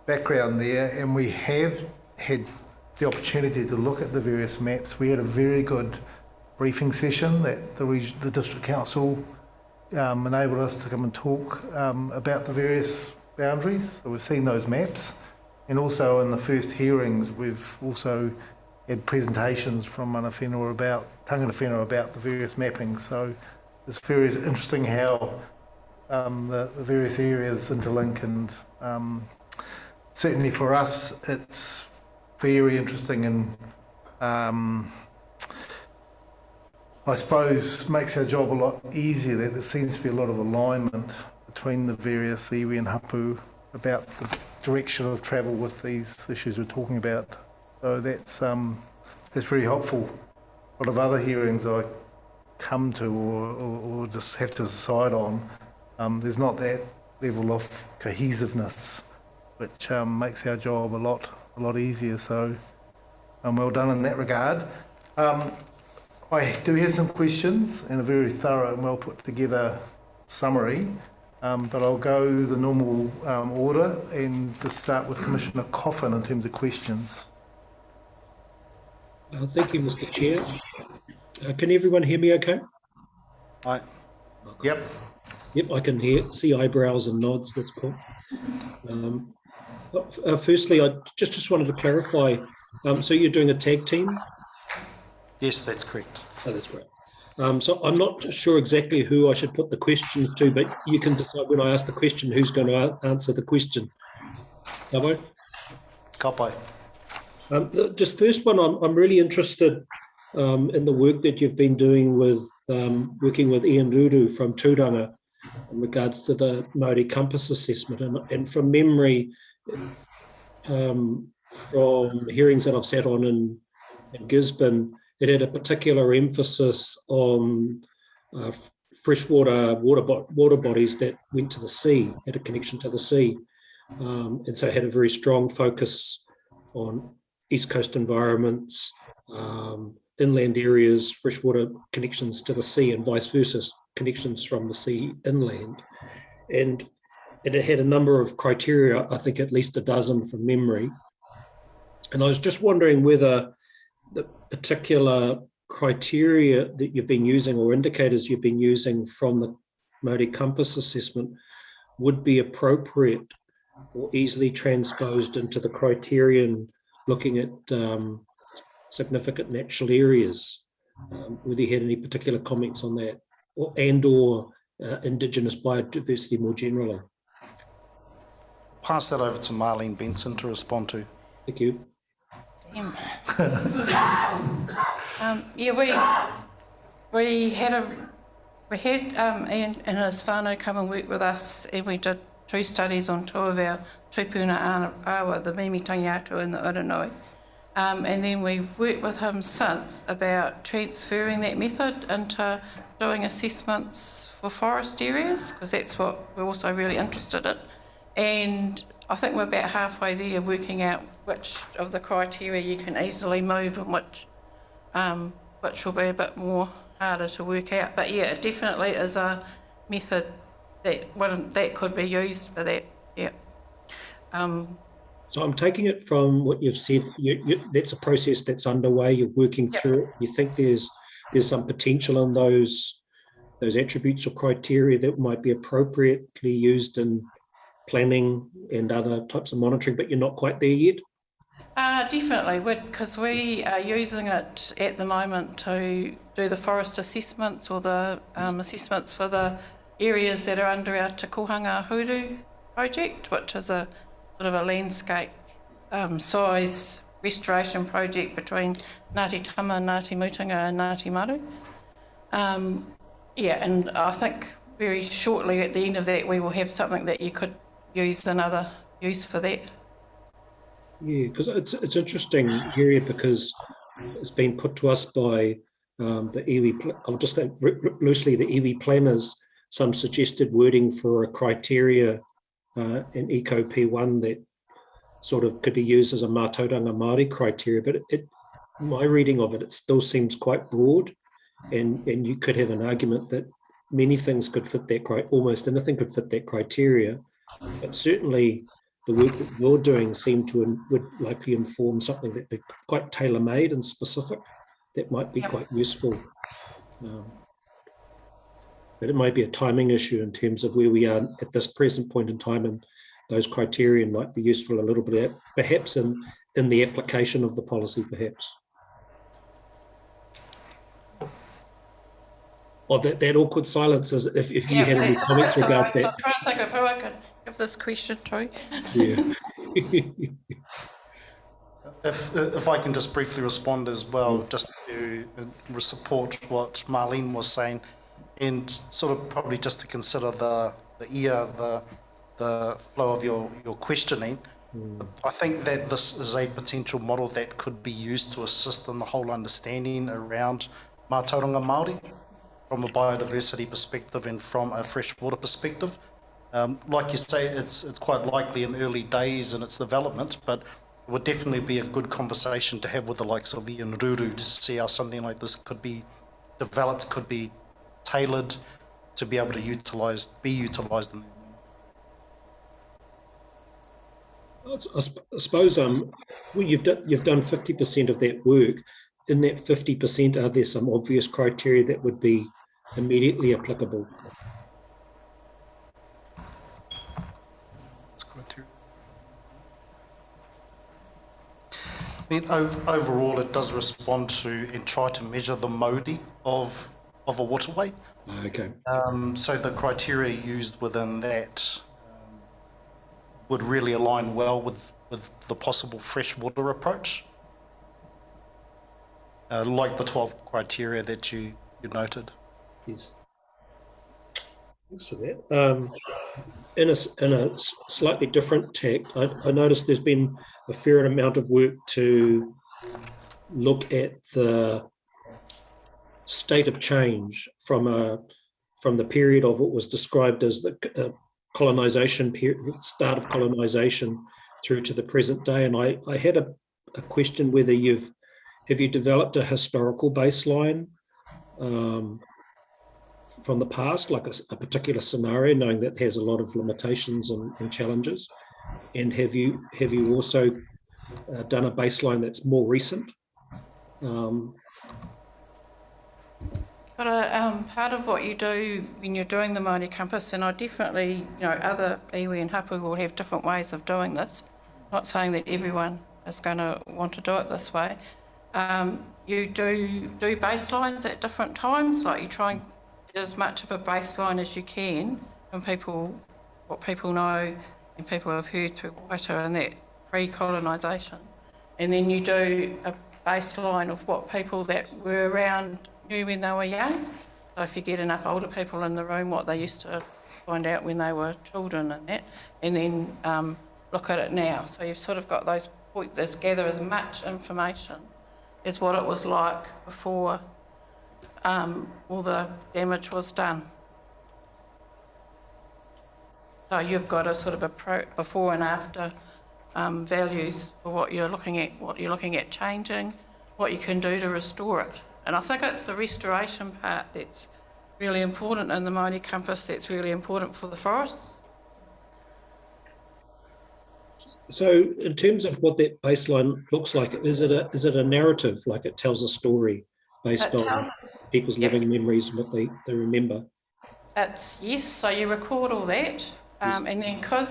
background there, and we have had the opportunity to look at the various maps. We had a very good briefing session that the District Council enabled us to come and talk about the various boundaries. So we've seen those maps, and also in the first hearings we've also had presentations from tangata whenua about the various mappings. So it's very interesting how the various areas interlink, and certainly for us it's very interesting, and I suppose makes our job a lot easier that there seems to be a lot of alignment between the various iwi and hapu about the direction of travel with these issues we're talking about. So that's very helpful. A lot of other hearings I come to or just have to decide on, there's not that level of cohesiveness, which makes our job a lot easier. So well done in that regard. I do have some questions and a very thorough and well put together summary, but I'll go the normal order and just start with Commissioner Coffin in terms of questions. Thank you, Mr. Chair. Can everyone hear me okay? Aye. Yep. Yep, I can see eyebrows and nods, that's cool. Firstly, I just wanted to clarify, so you're doing a tag team? Yes, that's correct. Oh, that's great. So I'm not sure exactly who I should put the questions to, but you can decide when I ask the question who's going to answer the question. Kapai? Kapai. Just first one, I'm really interested in the work that you've been doing with working with Ian Ruru from Tūranga in regards to the Māori Compass Assessment. And from memory, from hearings that I've sat on in Gisborne, it had a particular emphasis on freshwater water bodies that went to the sea, had a connection to the sea. And so had a very strong focus on East Coast environments, inland areas, freshwater connections to the sea, and vice versa, connections from the sea inland. And it had a number of criteria, I think at least a dozen from memory. And I was just wondering whether the particular criteria that you've been using or indicators you've been using from the Māori Compass Assessment would be appropriate or easily transposed into the criterion looking at significant natural areas. Whether you had any particular comments on that, or Indigenous biodiversity more generally. Pass that over to Marlene Benson to respond to. Thank you. Yeah, we had Ian and his whānau come and work with us, and we did 2 studies on 2 of our tupuna awa, the Mimitangi Atu and the Uranoi. And then we've worked with him since about transferring that method into doing assessments for forest areas, because that's what we're also really interested in. And I think we're about halfway there, working out which of the criteria you can easily move and which will be a bit more harder to work out. But yeah, it definitely is a method that could be used for that. Yeah. So I'm taking it from what you've said. That's a process that's underway. You're working through it. You think there's some potential in those those attributes or criteria that might be appropriately used in planning and other types of monitoring, but you're not quite there yet? Definitely, because we are using it at the moment to do the forest assessments or the assessments for the areas that are under our Te Kohanga Huru project, which is a sort of a landscape size restoration project between Ngāti Tama, Ngāti Mutunga and Ngāti Maru. Yeah, and I think very shortly at the end of that we will have something that you could use another use for that. Yeah, because it's interesting area because it's been put to us by the iwi, I'll just say loosely the iwi planners, some suggested wording for a criteria in Eco P1 that sort of could be used as a Mātauranga Māori criteria, but my reading of it, it still seems quite broad, and you could have an argument that many things could fit that, almost anything could fit that criteria, but certainly the work that you're doing would likely inform something that be quite tailor-made and specific that might be quite useful. But it might be a timing issue in terms of where we are at this present point in time, and those criteria might be useful a little bit, perhaps in the application of the policy, perhaps. Oh, that awkward silence, as if you had any comments regards that. I'm trying to think of who I could give this question to. Yeah. If I can just briefly respond as well, just to support what Marlene was saying, and sort of probably just to consider the flow of your questioning. I think that this is a potential model that could be used to assist in the whole understanding around Mātauranga Māori from a biodiversity perspective and from a freshwater perspective. Like you say, it's quite likely in early days in its development, but it would definitely be a good conversation to have with the likes of Ian Ruru to see how something like this could be developed, could be tailored to be able to be utilised in I suppose well, you've done 50% of that work. In that 50%, are there some obvious criteria that would be immediately applicable? I mean, overall, it does respond to and try to measure the mode of a waterway. Okay. So the criteria used within that would really align well with the possible freshwater approach, like the 12 criteria that you noted. Yes. Thanks for that. In a slightly different tack, I noticed there's been a fair amount of work to look at the state of change from the period of what was described as the colonisation period, start of colonisation, through to the present day. And I had a question whether have you developed a historical baseline from the past, like a particular scenario, knowing that has a lot of limitations and challenges, and have you also done a baseline that's more recent? But part of what you do when you're doing the Māori Compass, and I definitely, other iwi and hapu will have different ways of doing this. Not saying that everyone is going to want to do it this way. You do baselines at different times, like you try and get as much of a baseline as you can from people, what people know and people have heard through water and that pre-colonisation. And then you do a baseline of what people that were around knew when they were young. So if you get enough older people in the room, what they used to find out when they were children and that, and then look at it now. So you've sort of got those points, gather as much information as what it was like before all the damage was done. So you've got a sort of a before and after values for what you're looking at changing, what you can do to restore it. And I think it's the restoration part that's really important in the Māori Compass, that's really important for the forests. So in terms of what that baseline looks like, is it a narrative, like it tells a story based on? people's living memories and what they remember. It's yes, so you record all that, and then because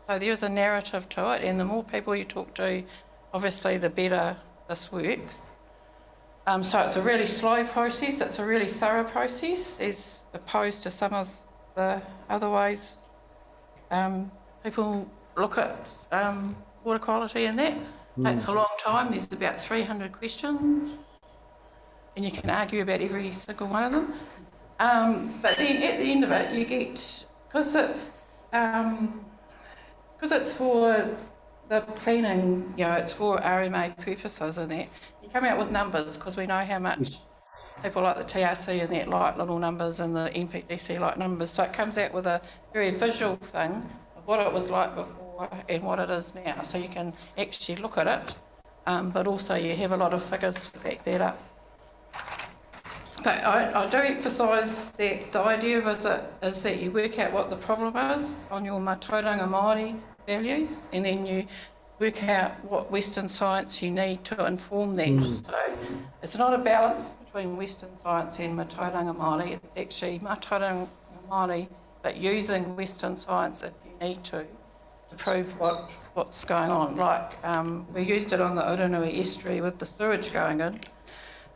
so there's a narrative to it, and the more people you talk to, obviously the better this works. So it's a really slow process, it's a really thorough process, as opposed to some of the other ways people look at water quality and that. Takes a long time, there's about 300 questions, and you can argue about every single one of them. But then at the end of it, you get, because it's for the planning, it's for RMA purposes and that, you come out with numbers because we know how much people like the TRC and that like little numbers and the NPDC like numbers. So it comes out with a very visual thing of what it was like before and what it is now. So you can actually look at it, but also you have a lot of figures to back that up. But I do emphasise that the idea of it is that you work out what the problem is on your tauranga Māori values, and then you work out what Western science you need to inform that. So it's not a balance between Western science and tauranga Māori, it's actually tauranga Māori, but using Western science if you need to prove what's going on. Like we used it on the Uranui estuary with the sewage going in.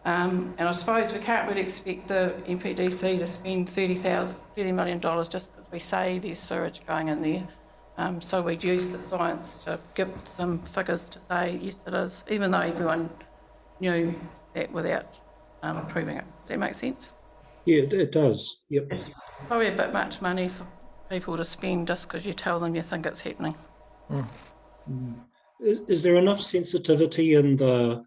And I suppose we can't really expect the NPDC to spend $30 million just because we say there's sewage going in there. So we'd use the science to give some figures to say, yes, it is, even though everyone knew that without proving it. Does that make sense? Yeah, it does. Yep. It's probably a bit much money for people to spend just because you tell them you think it's happening. Is there enough sensitivity in the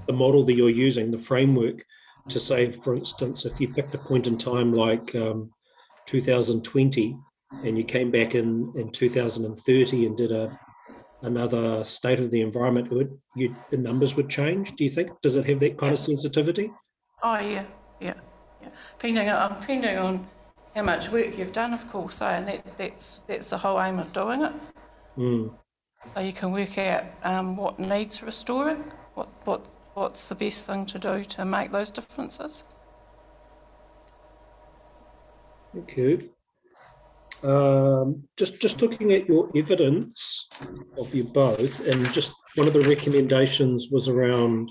model that you're using, the framework, to say, for instance, if you picked a point in time like 2020 and you came back in 2030 and did another state of the environment, the numbers would change, do you think? Does it have that kind of sensitivity? Oh, yeah. Depending on how much work you've done, of course, and that's the whole aim of doing it. So you can work out what needs restoring, what's the best thing to do to make those differences. Thank you. Just looking at your evidence of you both, and just one of the recommendations was around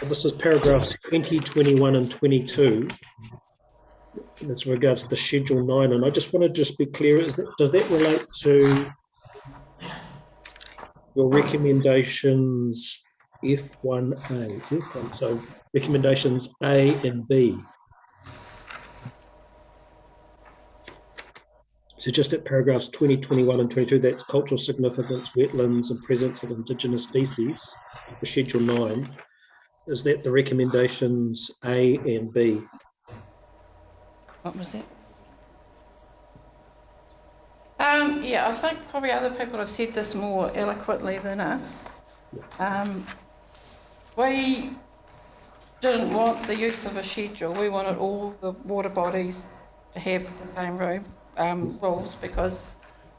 this is paragraphs 20, 21 and 22. As regards to the Schedule 9, and I just want to just be clear, does that relate to your recommendations F1A, so recommendations A and B? So just at paragraphs 20, 21 and 22, that's cultural significance, wetlands and presence of Indigenous species, the Schedule 9. Is that the recommendations A and B? What was it? Yeah, I think probably other people have said this more eloquently than us. We didn't want the use of a schedule. We wanted all the water bodies to have the same rules because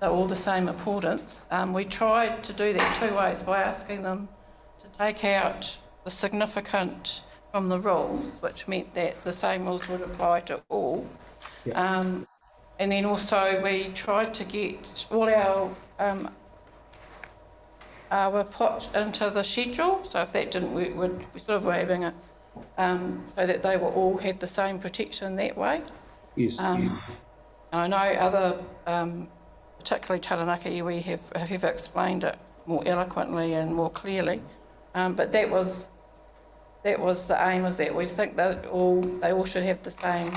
they're all the same importance. We tried to do that two ways, by asking them to take out the significant from the rules, which meant that the same rules would apply to all. And then also we tried to get all our put into the schedule. So if that didn't work, we sort of were having it so that they were all had the same protection that way. Yes. And I know other, particularly Taranaki iwi, have explained it more eloquently and more clearly. But that was the aim of that. We think that they all should have the same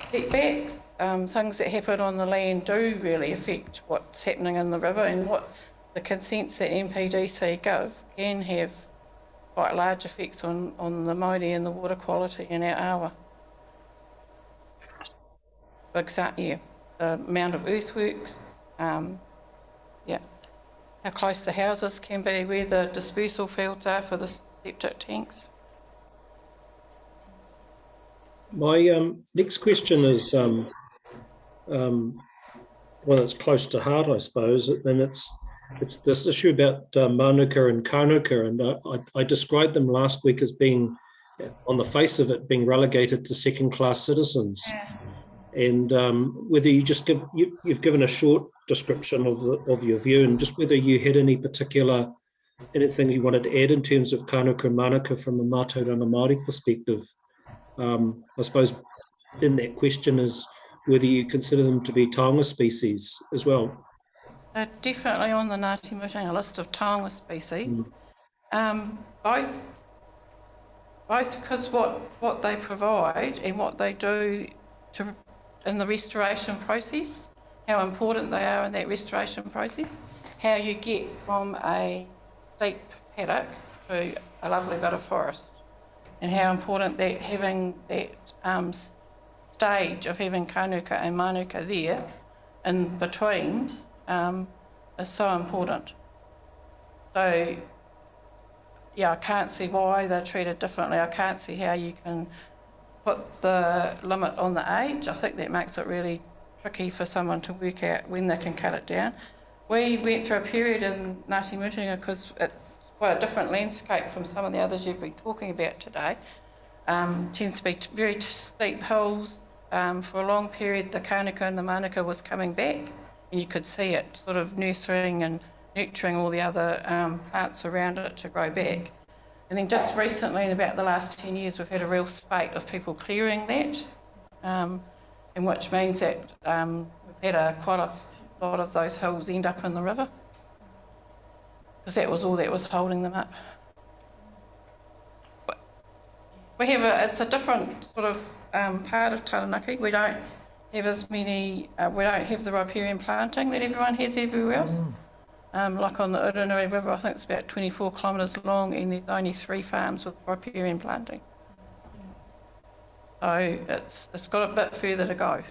setbacks. Things that happen on the land do really affect what's happening in the river, and what the consents that NPDC give can have quite large effects on the Māori and the water quality in our awa. For example, the amount of earthworks, how close the houses can be, where the dispersal fields are for the septic tanks. My next question is one that's close to heart, I suppose, and it's this issue about Manuka and Kānuka, and I described them last week as being, on the face of it, being relegated to second-class citizens. And whether you just you've given a short description of your view, and just whether you had anything you wanted to add in terms of Kānuka and Manuka from a Mātauranga Māori perspective. I suppose in that question is whether you consider them to be taonga species as well. Definitely on the Ngāti Mutunga list of taonga species. Both because what they provide and what they do in the restoration process, how important they are in that restoration process, how you get from a steep paddock to a lovely bit of forest, and how important that having that stage of having Kānuka and Manuka there in between is so important. So, yeah, I can't see why they're treated differently. I can't see how you can put the limit on the age. I think that makes it really tricky for someone to work out when they can cut it down. We went through a period in Ngāti Mutunga because it's quite a different landscape from some of the others you've been talking about today. Tends to be very steep hills. For a long period, the Kānuka and the Manuka was coming back, and you could see it sort of nurturing and nurturing all the other plants around it to grow back. And then just recently, in about the last 10 years, we've had a real spate of people clearing that, and which means that we've had quite a lot of those hills end up in the river, because that was all that was holding them up. But it's a different sort of part of Taranaki. We don't have as many, we don't have the riparian planting that everyone has everywhere else. Like on the Uranui River, I think it's about 24 kilometres long, and there's only 3 farms with riparian planting. So it's got a bit further to go.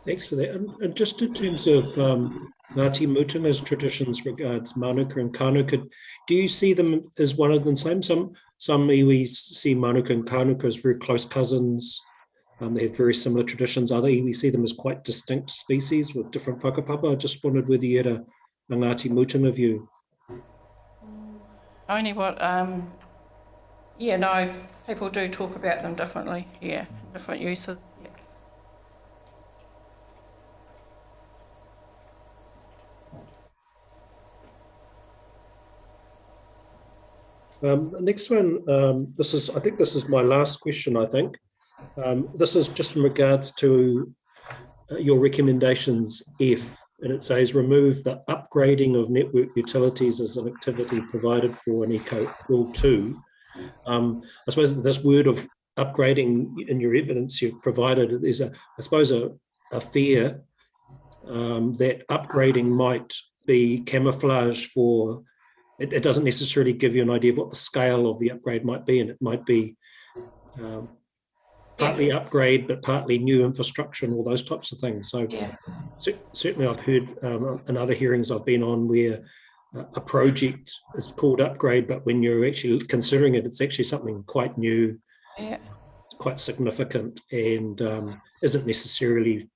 Thanks for that. And just in terms of Ngāti Mutunga's traditions regards Manuka and Kānuka, do you see them as one and the same? Some iwi see Manuka and Kānuka as very close cousins. They have very similar traditions. Other iwi see them as quite distinct species with different whakapapa. I just wondered whether you had a Ngāti Mutunga view. Only what, yeah, no, people do talk about them differently, yeah, different uses. The next one, I think this is my last question, I think. This is just in regards to your recommendations F, and it says remove the upgrading of network utilities as an activity provided for in Eco Rule 2. I suppose this word of upgrading in your evidence you've provided is, I suppose, a fear that upgrading might be camouflage for. It doesn't necessarily give you an idea of what the scale of the upgrade might be, and it might be partly upgrade, but partly new infrastructure and all those types of things. So certainly I've heard in other hearings I've been on where a project is called upgrade, but when you're actually considering it, it's actually something quite new, quite significant, and isn't necessarily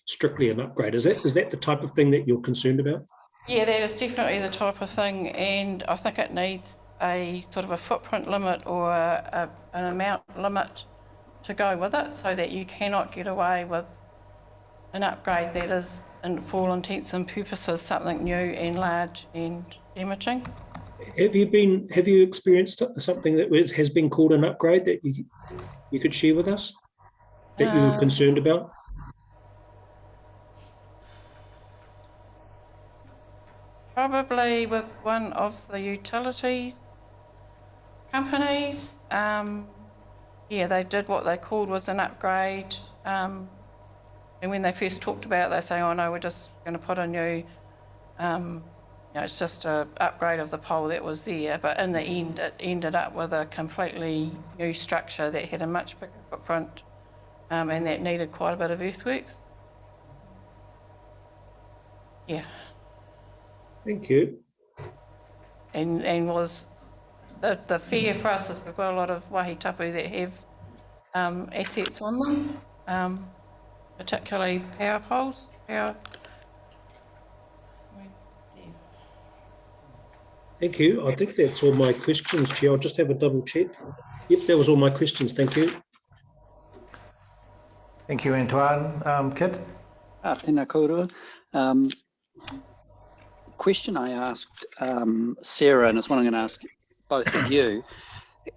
strictly an upgrade. Is that the type of thing that you're concerned about? Yeah, that is definitely the type of thing, and I think it needs a sort of a footprint limit or an amount limit to go with it, so that you cannot get away with an upgrade that is, for all intents and purposes, something new and large and damaging. Have you experienced something that has been called an upgrade that you could share with us that you were concerned about? Probably with one of the utilities companies. Yeah, they did what they called was an upgrade. And when they first talked about it, they say, oh no, we're just going to put a new, it's just an upgrade of the pole that was there. But in the end, it ended up with a completely new structure that had a much bigger footprint and that needed quite a bit of earthworks. Yeah. Thank you. And was the fear for us is we've got a lot of wahi tapu that have assets on them, particularly power poles. Thank you. I think that's all my questions, Chair. I'll just have a double check. Yep, that was all my questions. Thank you. Thank you, Antoine. Kit? Tēnā kouroua. Question I asked Sarah, and it's one I'm going to ask both of you.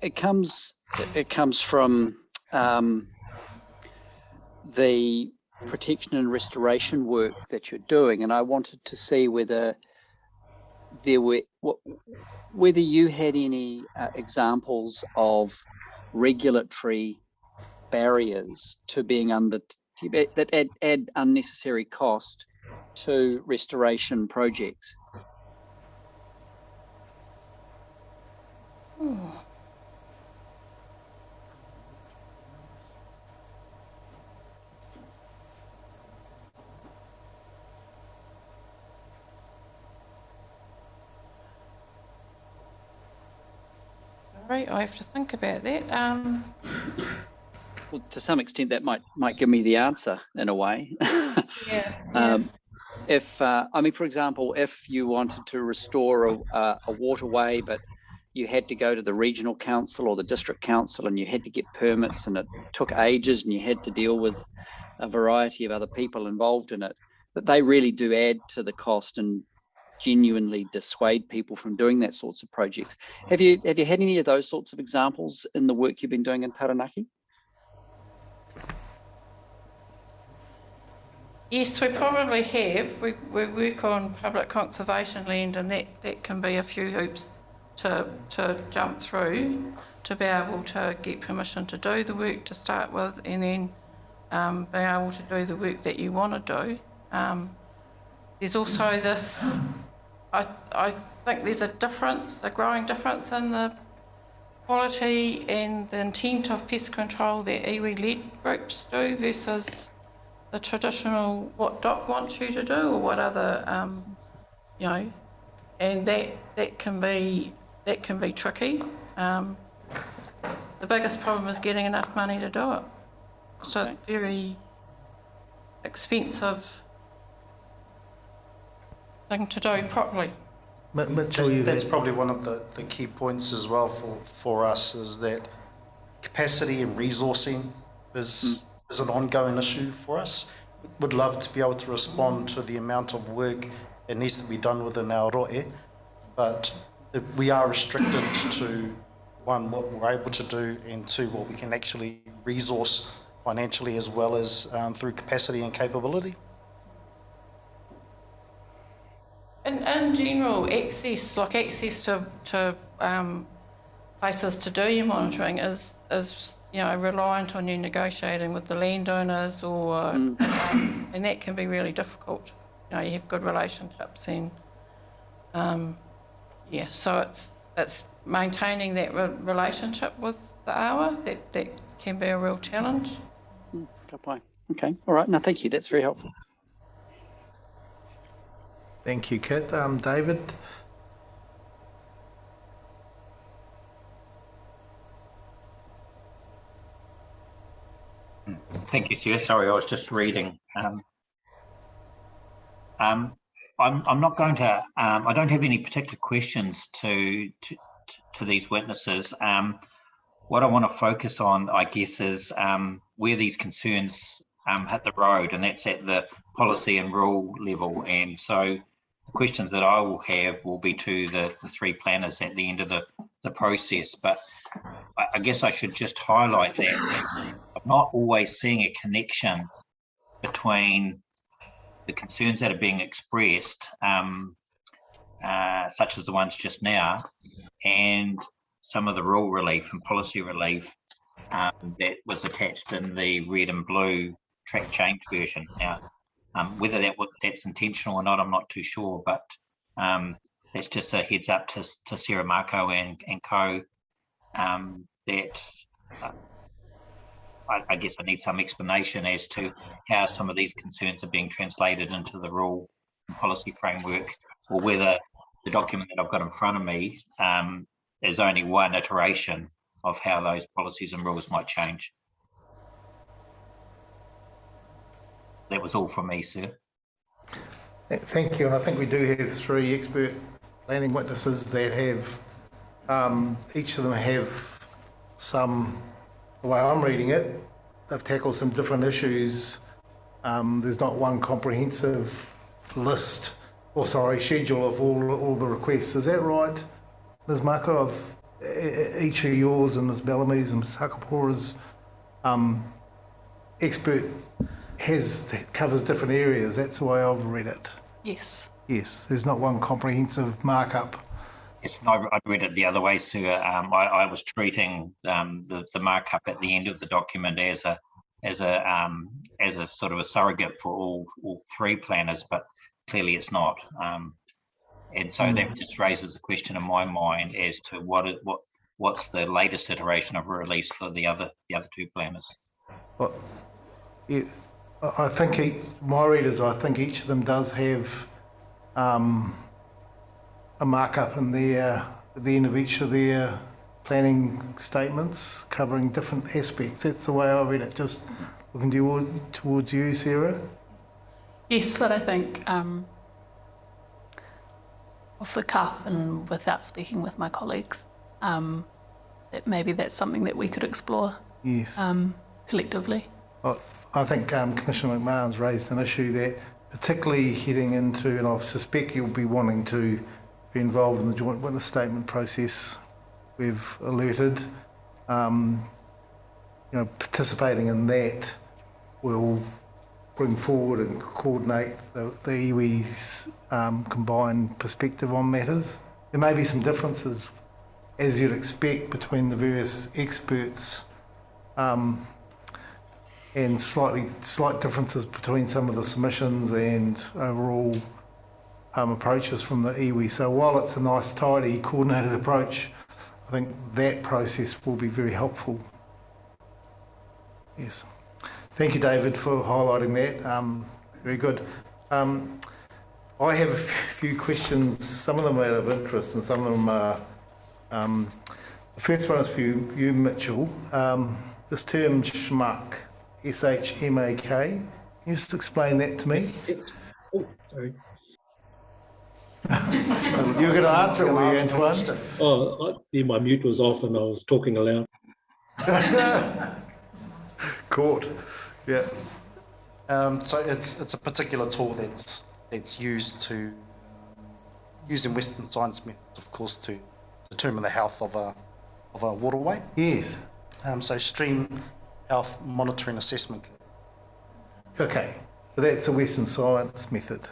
It comes from the protection and restoration work that you're doing, and I wanted to see whether whether you had any examples of regulatory barriers to being that add unnecessary cost to restoration projects. Sorry, I have to think about that. Well, to some extent, that might give me the answer in a way. Yeah. If I mean, for example, if you wanted to restore a waterway, but you had to go to the regional council or the district council, and you had to get permits, and it took ages, and you had to deal with a variety of other people involved in it, that they really do add to the cost and genuinely dissuade people from doing that sorts of projects. Have you had any of those sorts of examples in the work you've been doing in Taranaki? Yes, we probably have. We work on public conservation land, and that can be a few hoops to jump through to be able to get permission to do the work to start with, and then be able to do the work that you want to do. There's also this, I think there's a growing difference in the quality and the intent of pest control that iwi-led groups do versus the traditional what DOC wants you to do, or what other, and that can be tricky. The biggest problem is getting enough money to do it. So it's very expensive thing to do properly. That's probably one of the key points as well for us, is that capacity and resourcing is an ongoing issue for us. Would love to be able to respond to the amount of work that needs to be done within our roe, but we are restricted to, one, what we're able to do, and two, what we can actually resource financially as well as through capacity and capability. In general, access to places to do your monitoring is reliant on you negotiating with the landowners, or and that can be really difficult. You have good relationships, and so it's maintaining that relationship with the awa that can be a real challenge. Good point. Okay, all right. No, thank you. That's very helpful. Thank you, Kit. David? Thank you, Sir. Sorry, I was just reading. I'm not going to. I don't have any particular questions to these witnesses. What I want to focus on, I guess, is where these concerns hit the road, and that's at the policy and rule level. And so, the questions that I will have will be to the three planners at the end of the process. But I guess I should just highlight that I'm not always seeing a connection between the concerns that are being expressed, such as the ones just now, and some of the rule relief and policy relief that was attached in the red and blue track change version. Now, whether that's intentional or not, I'm not too sure, but that's just a heads up to Sarah Marco and co. That I guess I need some explanation as to how some of these concerns are being translated into the rule and policy framework, or whether the document that I've got in front of me is only one iteration of how those policies and rules might change. that was all from me, sir. Thank you, and I think we do have 3 expert planning witnesses that have, each of them have some, the way I'm reading it, they've tackled some different issues. There's not one comprehensive list, or schedule of all the requests. Is that right, Ms. Mako? Of each of yours and Ms. Bellamy's and Ms. Hakapora's expert covers different areas. That's the way I've read it. Yes. Yes, there's not one comprehensive markup. Yes, no, I read it the other way, sir. I was treating the markup at the end of the document as a sort of a surrogate for all 3 planners, but clearly it's not. And so that just raises a question in my mind as to what's the latest iteration of a release for the other 2 planners. Well, yeah, I think my readers, I think each of them does have a markup in there at the end of each of their planning statements covering different aspects. That's the way I read it. Just looking towards you, Sarah. Yes, but I think off the cuff and without speaking with my colleagues, that maybe that's something that we could explore. Yes. Collectively. Well, I think Commissioner McMahon's raised an issue that, particularly heading into, and I suspect you'll be wanting to be involved in the joint witness statement process. We've alerted, participating in that will bring forward and coordinate the iwi's combined perspective on matters. There may be some differences, as you'd expect, between the various experts, and slight differences between some of the submissions and overall approaches from the iwi. So while it's a nice, tidy, coordinated approach, I think that process will be very helpful. Yes. Thank you, David, for highlighting that. Very good. I have a few questions. Some of them are of interest and some of them are... the first one is for you Mitchell. This term SHMAK, SHMAK, can you just explain that to me? Oh, sorry. You're going to answer it, were you, Antoine? Oh, my mute was off and I was talking aloud. Caught. Yeah. So it's a particular tool that's used in Western science methods, of course, to determine the health of a waterway. Yes. So stream health monitoring assessment. Okay, so that's a Western science method.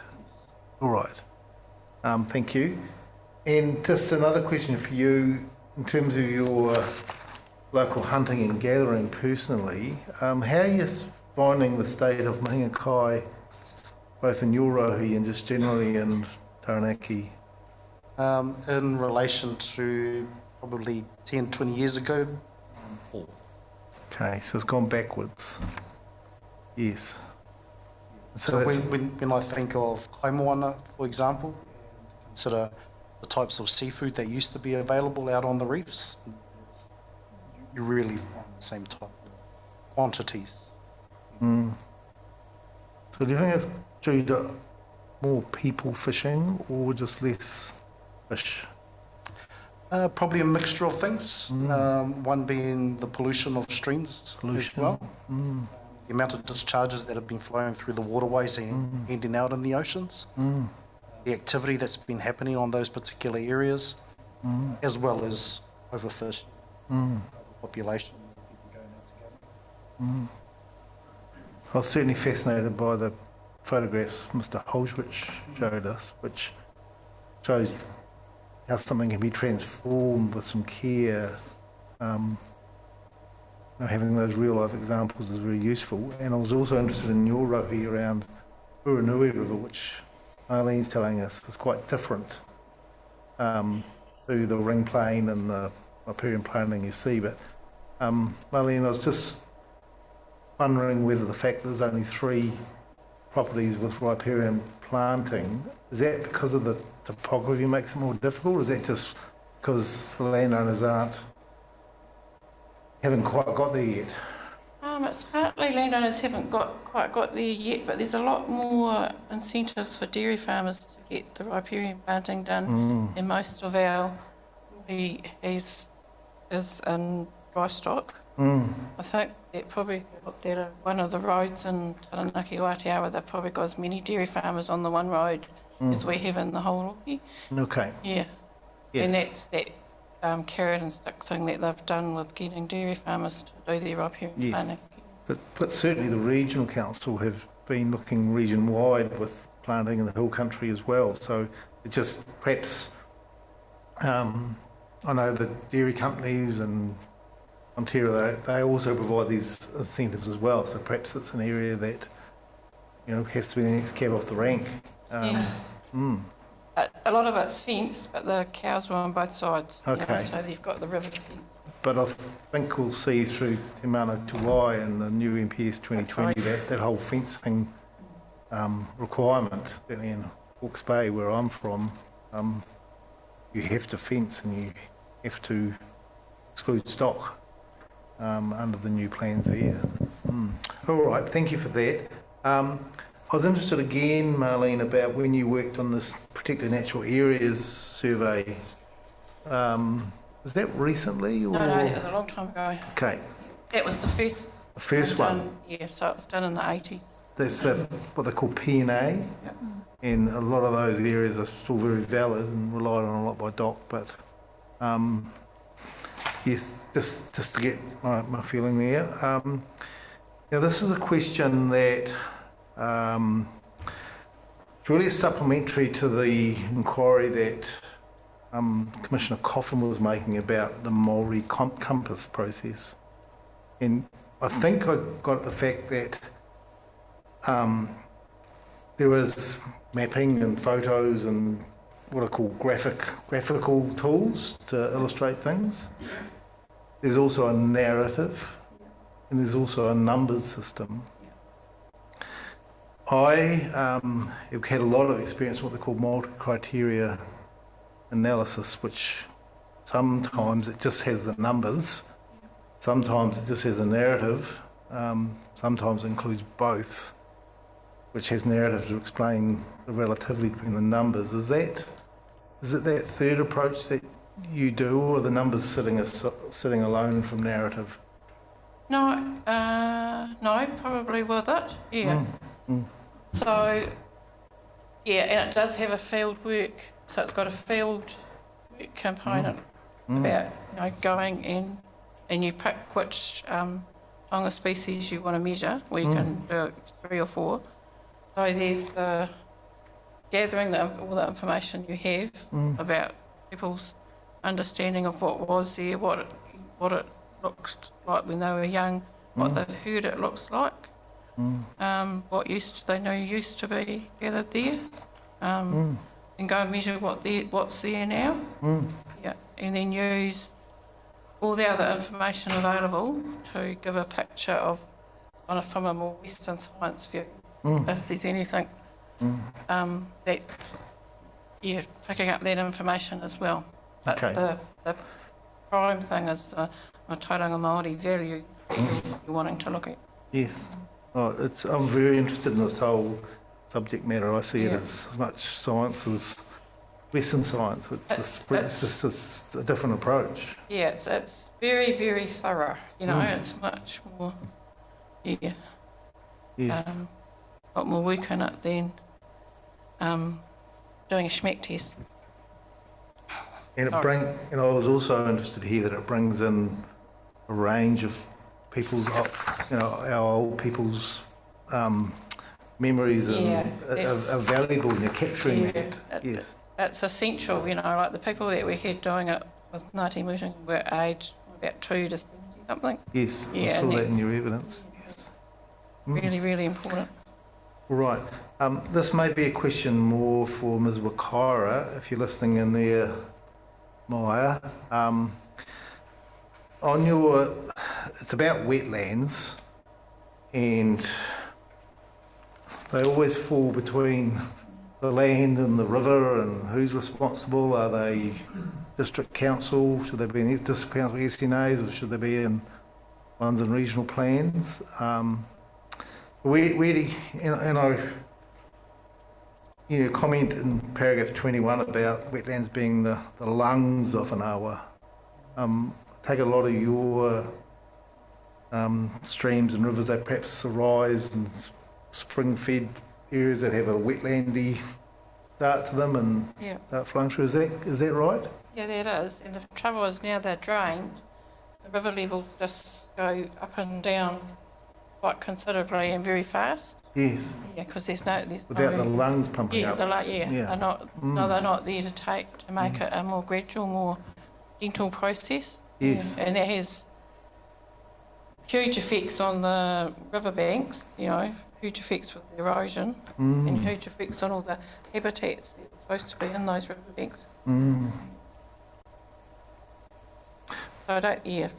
All right. Thank you. And just another question for you, in terms of your local hunting and gathering personally, how are you finding the state of mahinga kai, both in your rohi and just generally in Taranaki? In relation to probably 10, 20 years ago. Okay, so it's gone backwards. Yes. So when I think of kaimoana, for example, consider the types of seafood that used to be available out on the reefs, you really find the same type of quantities. Mm. So do you think it's due to more people fishing or just less fish? Probably a mixture of things. One being the pollution of streams as well. The amount of discharges that have been flowing through the waterways and ending out in the oceans. The activity that's been happening on those particular areas, as well as overfish, population. I was certainly fascinated by the photographs Mr. Holswich showed us, which shows how something can be transformed with some care. Having those real life examples is very useful. And I was also interested in your rohi around Uranui River, which Marlene's telling us is quite different to the ring plane and the riparian planting you see. But Marlene, I was just wondering whether the fact that there's only 3 properties with riparian planting, is that because of the topography makes it more difficult, or is that just because the landowners haven't quite got there yet? It's partly landowners haven't quite got there yet, but there's a lot more incentives for dairy farmers to get the riparian planting done, and most of our is in dry stock. I think that probably looked at one of the roads in Taranaki Wāteawa, they've probably got as many dairy farmers on the one road as we have in the whole Rocky. Okay. Yeah. Yes. And that's that carrot and stick thing that they've done with getting dairy farmers to do their riparian planting. But certainly the regional council have been looking region-wide with planting in the hill country as well. So it just perhaps, I know the dairy companies and Ontario, they also provide these incentives as well. So perhaps it's an area that, has to be the next cab off the rank. A lot of it's fenced, but the cows were on both sides. Okay. So you've got the rivers fenced. But I think we'll see through Te Mana Tuwai and the new MPS 2020 that whole fencing requirement, certainly in Hawke's Bay where I'm from, you have to fence and you have to exclude stock under the new plans there. All right, thank you for that. I was interested again, Marlene, about when you worked on this particular natural areas survey. Was that recently? Or? No, it was a long time ago. Okay. That was the first one? Yeah, so it was done in the 80s. That's what they call P&A, and a lot of those areas are still very valid and relied on a lot by DOC, but yes, just to get my feeling there. Now this is a question that it's really supplementary to the inquiry that Commissioner Coffin was making about the Māori compass process. And I think I got at the fact that there is mapping and photos and what I call graphical tools to illustrate things. There's also a narrative and there's also a numbers system. I have had a lot of experience with what they call multi-criteria analysis, which sometimes it just has the numbers, sometimes it just has a narrative, sometimes it includes both, which has narrative to explain the relativity between the numbers. Is it that third approach that you do, or are the numbers sitting alone from narrative? No, probably with it, yeah. So, yeah, and it does have a field work, so it's got a field work component about going in and you pick which tonga species you want to measure, where you can do 3 or 4. So there's the gathering all the information you have about people's understanding of what was there, what it looked like when they were young, what they've heard it looks like. What used to be gathered there, and go and measure what's there now. Yeah, and then use all the other information available to give a picture of, from a more Western science view, if there's anything that, picking up that information as well. But the prime thing is the tauranga Māori value that you're wanting to look at. Yes. Oh, I'm very interested in this whole subject matter. I see it as much science as Western science. It's just a different approach. Yeah, it's very, very thorough. It's much more, yes. A lot more work in it than doing a schmeck test. And I was also interested here that it brings in a range of people's, our old people's memories are valuable, and you're capturing that. Yes, it's essential. Like the people that we had doing it with Ngāti Mutunga were aged about 2 to 70 something. Yes, I saw that in your evidence. Yes, really, really important. Right. This may be a question more for Ms. Wakaira, if you're listening in there, Maya. It's about wetlands, and they always fall between the land and the river, and who's responsible? Are they district council? Should they be in district council SNAs, or should they be in ones in regional plans. Comment in paragraph 21 about wetlands being the lungs of an awa. Take a lot of your streams and rivers that perhaps arise in spring-fed areas that have a wetlandy start to them and start flowing through. Is that right? Yeah, that is. And the trouble is now they're drained, the river levels just go up and down quite considerably and very fast. Yes. Yeah, because there's no without the lungs pumping up. They're not. No, they're not there to make it a more gradual, more gentle process. Yes. And that has huge effects on the riverbanks. Huge effects with the erosion, and huge effects on all the habitats that are supposed to be in those riverbanks. So I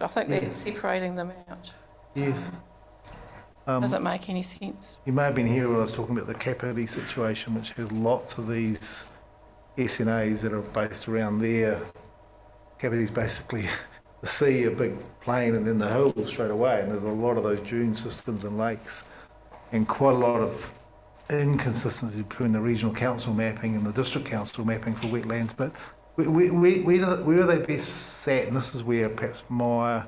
think that's separating them out. Yes. Doesn't make any sense. You may have been here when I was talking about the Kapiti situation, which has lots of these SNAs that are based around there. Kapiti is basically the sea, a big plain, and then the hill straight away, and there's a lot of those dune systems and lakes, and quite a lot of inconsistency between the regional council mapping and the district council mapping for wetlands. But where are they best sat? And this is where perhaps Maya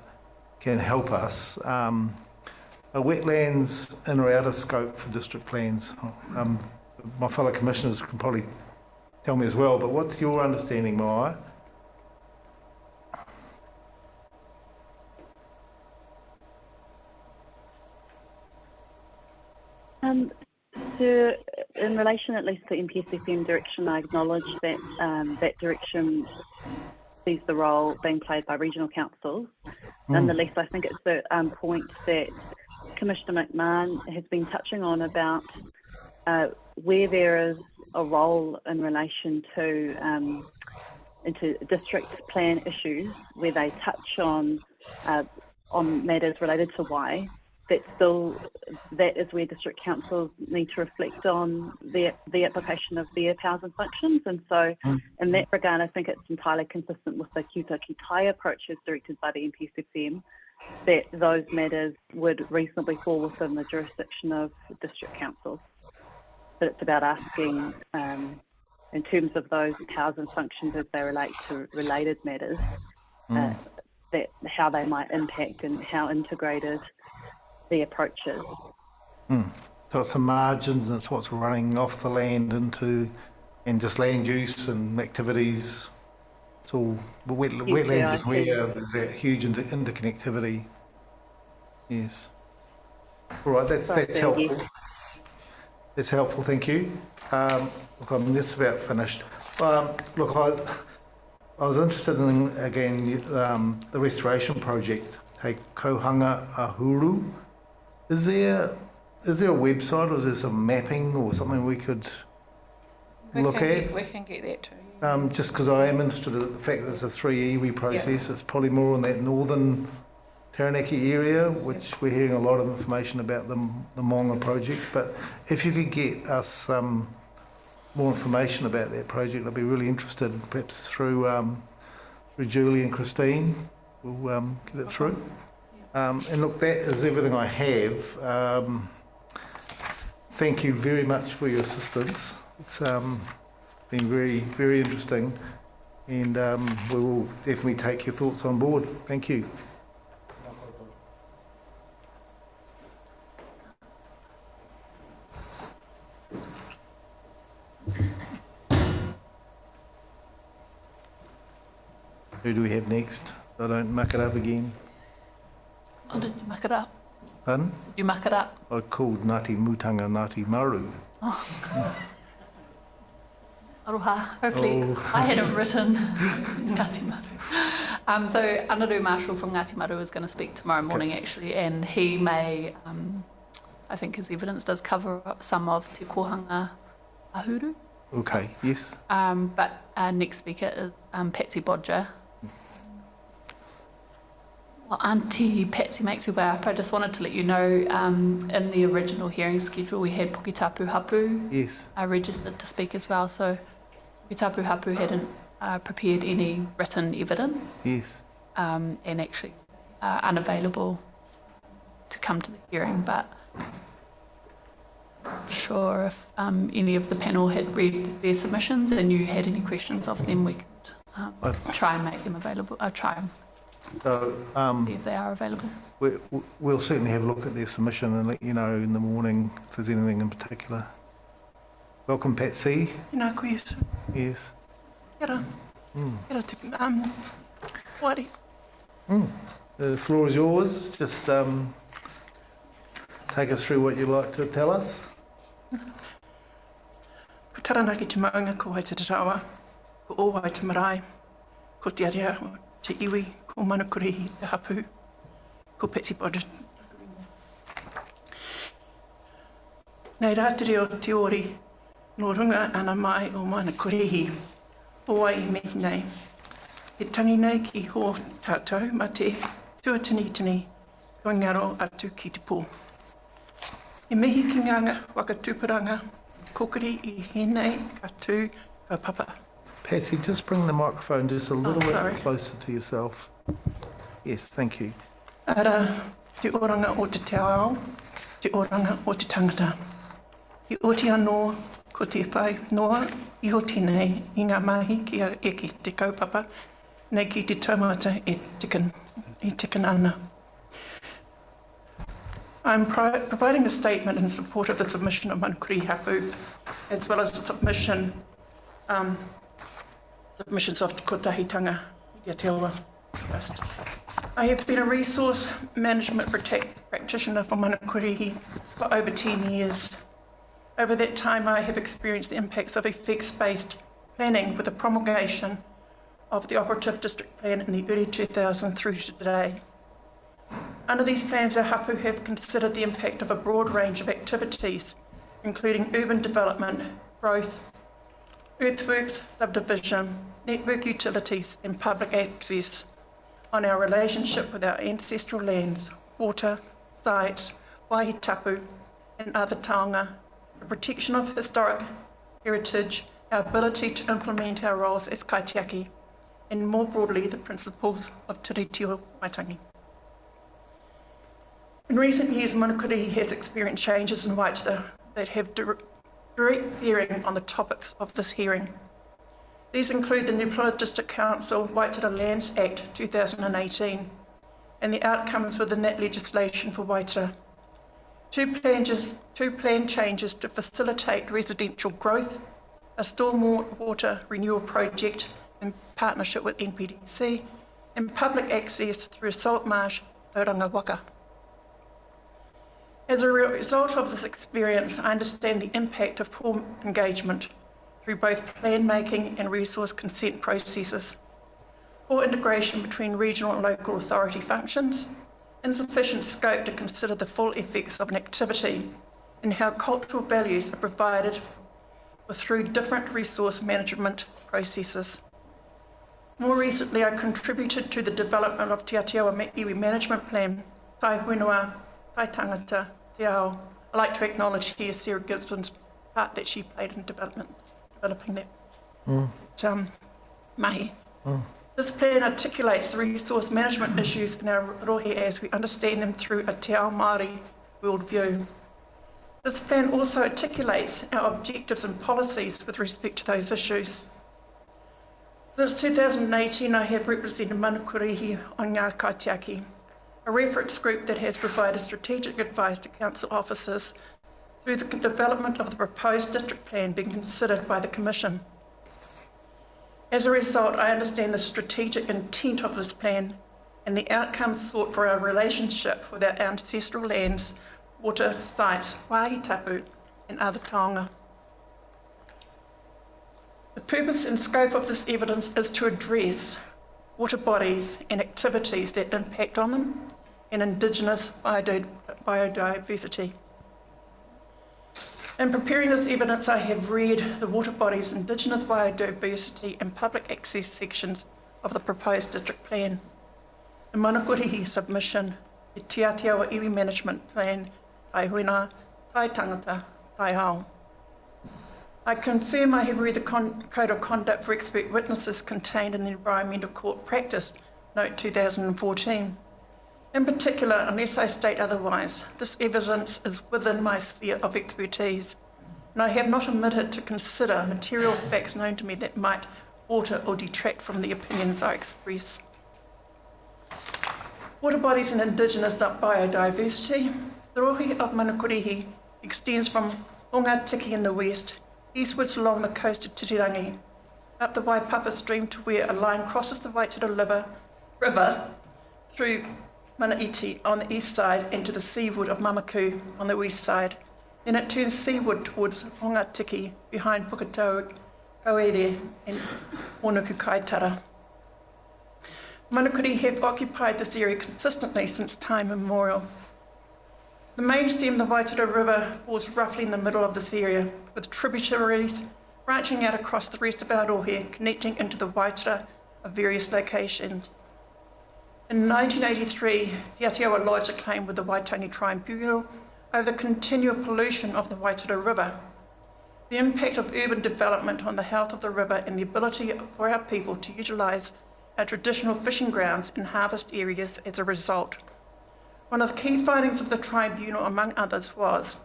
can help us. Are wetlands in or out of scope for district plans? My fellow commissioners can probably tell me as well, but what's your understanding, Maya? So in relation at least to MPSFM direction, I acknowledge that that direction sees the role being played by regional councils. Nonetheless, I think it's the point that Commissioner McMahon has been touching on about where there is a role in relation to into district plan issues where they touch on matters related to why. That is where district councils need to reflect on the application of their powers and functions. And so in that regard, I think it's entirely consistent with the Kia Ki Tai approach as directed by the MPSFM, that those matters would reasonably fall within the jurisdiction of district councils. But it's about asking, in terms of those powers and functions as they relate to related matters, that how they might impact and how integrated the approaches. So it's the margins and it's what's running off the land into, and just land use and activities. It's all wetlands is where there's that huge interconnectivity. Yes. All right, that's helpful. That's helpful, thank you. Look, I'm just about finished. Look, I was interested in, again, the restoration project, Te Kohanga Ahuru. Is there a website or is there some mapping or something we could look at? We can get that too. Just because I am interested in the fact that it's a 3 iwi process, it's probably more in that northern Taranaki area, which we're hearing a lot of information about the Monga project. But if you could get us more information about that project, I'd be really interested, perhaps through Julie and Christine. We'll get it through. And look, that is everything I have. Thank you very much for your assistance. It's been very, very interesting, and we will definitely take your thoughts on board. Thank you. Who do we have next? So I don't muck it up again. Oh, did you muck it up? Pardon? Did you muck it up? I called Ngāti Mutanga Ngāti Maru. Oh. Aroha. Hopefully I had it written. Ngāti Maru. So Anaru Marshall from Ngāti Maru is going to speak tomorrow morning actually, and he may, I think his evidence does cover up some of Te Kohanga Ahuru. Okay, yes. But our next speaker is Patsy Bodger. Well, Auntie Patsy makes you way up. I just wanted to let you know, in the original hearing schedule we had Pukitapu Hapu registered to speak as well. So Pukitapu Hapu hadn't prepared any written evidence. Yes. And actually unavailable to come to the hearing, but I'm not sure if any of the panel had read their submissions and you had any questions of them, we could try and make them available, try and see if they are available. We'll certainly have a look at their submission and let you know in the morning if there's anything in particular. Welcome, Patsy. Nā koe, yes. Yes. Kia ora te wari. The floor is yours. Just take us through what you'd like to tell us. Ko taranaki te maunga ko Waitara te rawa, ko o wai te marae, ko te aria o te iwi, ko manukurihi te hapu, ko Patsy Bodger. Nei rātere o te ori, no runga ana mai o manukurihi, o wai I mihi nei. He tangi nei ki ho tātou ma te tuatini ko ngaro atu ki te pō. He mihi ki nganga waka tūpuranga, kokiri I henei ka tū ka papa. Patsy, just bring the microphone just a little bit closer to yourself. Yes, thank you. Ara, te oranga o te te ao, te oranga o te tangata. I oti anō ko te whai noa I ho tēnei I ngā mahi ki a eki te kaupapa, nei ki te taumata I tikan ana. I'm providing a statement in support of the submission of Manukuri Hapu, as well as the submissions of Te Kotahitanga I Aotearoa Trust. I have been a resource management practitioner for Manukurihi for over 10 years. Over that time, I have experienced the impacts of effects-based planning with the promulgation of the Operative District Plan in the early 2000s through to today. Under these plans, our hapu have considered the impact of a broad range of activities, including urban development, growth, earthworks, subdivision, network utilities and public access on our relationship with our ancestral lands, water, sites, waihi tapu and other taonga, the protection of historic heritage, our ability to implement our roles as kaitiaki, and more broadly the principles of tiriti o waitangi. In recent years, Manukurihi has experienced changes in Waitara that have direct bearing on the topics of this hearing. These include the new Plymouth District Council Waitara Lands Act 2018 and the outcomes within that legislation for Waitara. Two plan changes to facilitate residential growth, a stormwater renewal project in partnership with NPDC, and public access through a salt marsh, Tauranga Waka. As a result of this experience, I understand the impact of poor engagement through both plan making and resource consent processes, poor integration between regional and local authority functions, insufficient scope to consider the full effects of an activity, and how cultural values are provided for through different resource management processes. More recently, I contributed to the development of Te Aotearoa Iwi Management Plan, Tai Whenua, Tai Tangata, Te Ao. I'd like to acknowledge here Sarah Gisborne's part that she played in developing that mahi. This plan articulates the resource management issues in our rohe as we understand them through a Te Ao Māori worldview. This plan also articulates our objectives and policies with respect to those issues. Since 2018, I have represented Manukurihi on Ngā Kaitiaki, a reference group that has provided strategic advice to council officers through the development of the proposed district plan being considered by the Commission. As a result, I understand the strategic intent of this plan and the outcomes sought for our relationship with our ancestral lands, water, sites, waihi tapu and other taonga. The purpose and scope of this evidence is to address water bodies and activities that impact on them and Indigenous biodiversity. In preparing this evidence, I have read the water bodies, Indigenous biodiversity and public access sections of the proposed district plan. The Manukurihi submission, the Te Aotearoa Iwi Management Plan, Tai Whenua, Tai Tangata, Tai Ao. I confirm I have read the Code of Conduct for Expert Witnesses contained in the Environmental Court Practice, Note 2014, In particular, unless I state otherwise, this evidence is within my sphere of expertise, and I have not omitted to consider material facts known to me that might alter or detract from the opinions I express. Waterbodies and Indigenous biodiversity. The rohe of Manukurihi extends from Ongatiki in the west, eastwards along the coast of Titirangi, up the Waipapa stream to where a line crosses the Waitara River through Manaiti on the east side and to the seaward of Mamaku on the west side. Then it turns seaward towards Ongatiki behind Puketau, Hauere and Onuku Kaitara. Manukuri have occupied this area consistently since time immemorial. The main stem of the Waitara River falls roughly in the middle of this area, with tributaries branching out across the rest of Aotearoa, connecting into the Waitara of various locations. In 1983, Te Atiawa lodged a claim with the Waitangi Tribunal over the continual pollution of the Waitara River, the impact of urban development on the health of the river and the ability for our people to utilise our traditional fishing grounds and harvest areas as a result. One of the key findings of the tribunal, among others, was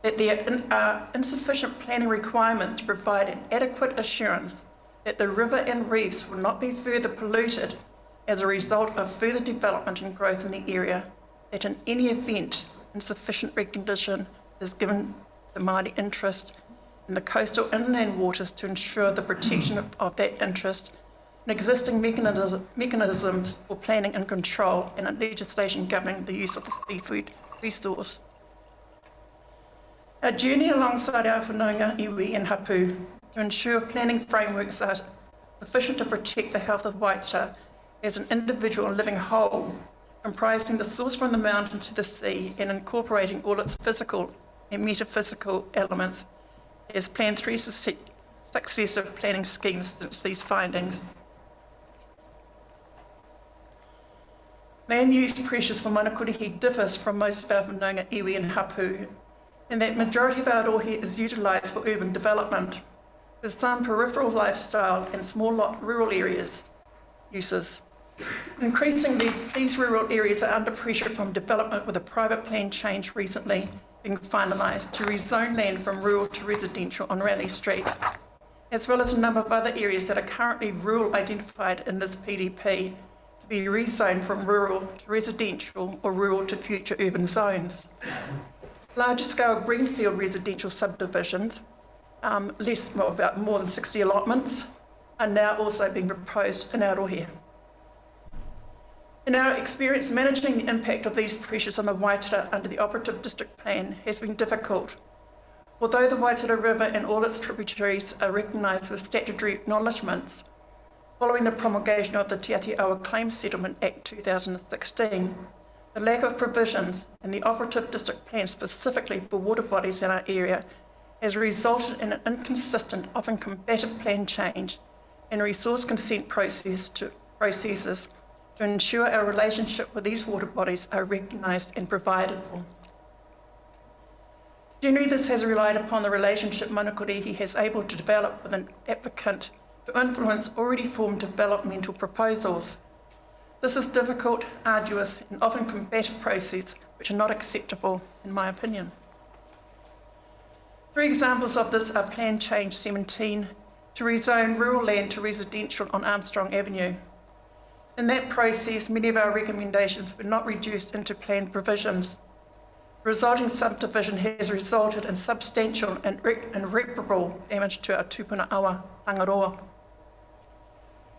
that there are insufficient planning requirements to provide an adequate assurance that the river and reefs will not be further polluted as a result of further development and growth in the area, that in any event, insufficient recognition is given the Māori interest in the coastal inland waters to ensure the protection of that interest, and existing mechanisms for planning and control, and legislation governing the use of the seafood resource. Our journey alongside our whanaunga, iwi and hapu to ensure planning frameworks are sufficient to protect the health of Waitara as an individual and living whole, comprising the source from the mountain to the sea and incorporating all its physical and metaphysical elements, has planned 3 successive planning schemes since these findings. Land use pressures for Manukurihi differs from most of our whanaunga, iwi and hapu, in that majority of our rohe is utilised for urban development, with some peripheral lifestyle and small lot rural areas uses. Increasingly, these rural areas are under pressure from development, with a private plan change recently being finalised to rezone land from rural to residential on Raleigh Street, as well as a number of other areas that are currently rural identified in this PDP to be rezoned from rural to residential or rural to future urban zones. Larger scale greenfield residential subdivisions, about more than 60 allotments, are now also being proposed in Aotearoa. In our experience, managing the impact of these pressures on the Waitara under the operative district plan has been difficult. Although the Waitara River and all its tributaries are recognised with statutory acknowledgements, following the promulgation of the Te Atiawa Claims Settlement Act 2016, the lack of provisions in the operative district plan specifically for water bodies in our area has resulted in an inconsistent, often combative plan change and resource consent processes to ensure our relationship with these water bodies are recognised and provided for. Generally, this has relied upon the relationship Manukurihi has able to develop with an applicant to influence already formed developmental proposals. This is difficult, arduous, and often combative process which are not acceptable, in my opinion. 3 examples of this are Plan Change 17 to rezone rural land to residential on Armstrong Avenue. In that process, many of our recommendations were not reduced into planned provisions. The resulting subdivision has resulted in substantial and irreparable damage to our tupuna awa, Tangaroa.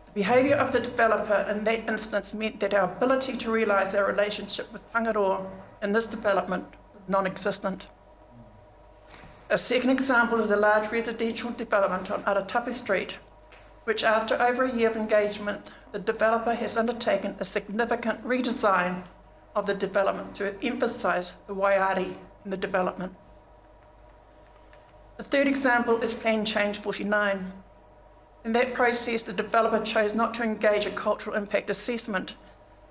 The behaviour of the developer in that instance meant that our ability to realise our relationship with Tangaroa in this development was non-existent. A second example is a large residential development on Aratapu Street, which after over a year of engagement, the developer has undertaken a significant redesign of the development to emphasise the waiari in the development. The third example is Plan Change 49. In that process, the developer chose not to engage a cultural impact assessment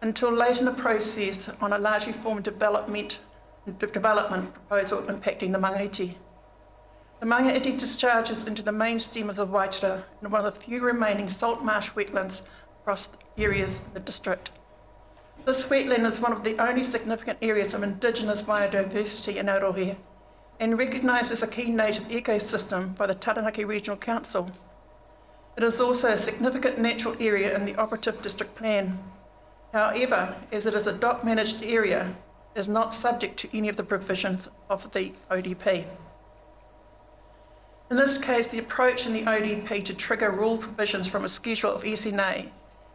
until late in the process on a largely formed development proposal impacting the Mangaiti. The Mangaiti discharges into the main stem of the Waitara and one of the few remaining salt marsh wetlands across areas in the district. This wetland is one of the only significant areas of Indigenous biodiversity in Aotearoa and recognised as a key native ecosystem by the Taranaki Regional Council. It is also a significant natural area in the operative district plan. However, as it is a DOC managed area, it is not subject to any of the provisions of the ODP. In this case, the approach in the ODP to trigger rule provisions from a schedule of SNA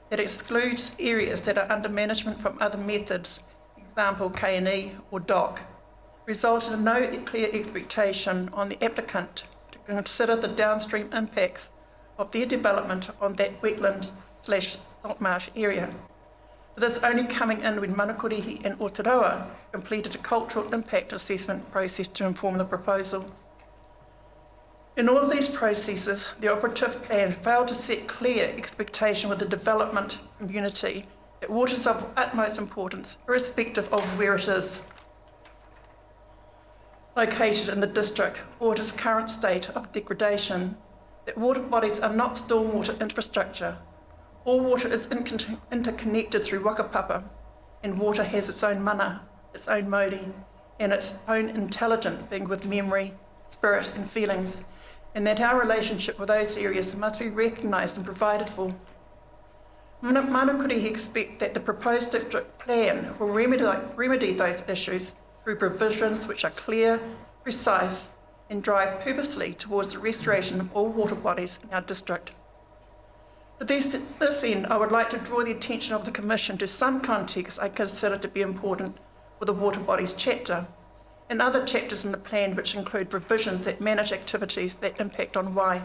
that excludes areas that are under management from other methods, example K&E or DOC, resulted in no clear expectation on the applicant to consider the downstream impacts of their development on that wetland/salt marsh area. This only coming in when Manukurihi and Aotearoa completed a cultural impact assessment process to inform the proposal. In all of these processes, the operative plan failed to set clear expectation with the development community that water is of utmost importance, irrespective of where it is located in the district or its current state of degradation, that water bodies are not stormwater infrastructure. All water is interconnected through whakapapa, and water has its own mana, its own mauri, and its own intelligent being with memory, spirit and feelings, and that our relationship with those areas must be recognised and provided for. Manukurihi expect that the proposed district plan will remedy those issues through provisions which are clear, precise, and drive purposely towards the restoration of all water bodies in our district. To this end, I would like to draw the attention of the Commission to some context I consider to be important for the Water Bodies chapter, and other chapters in the plan which include provisions that manage activities that impact on why.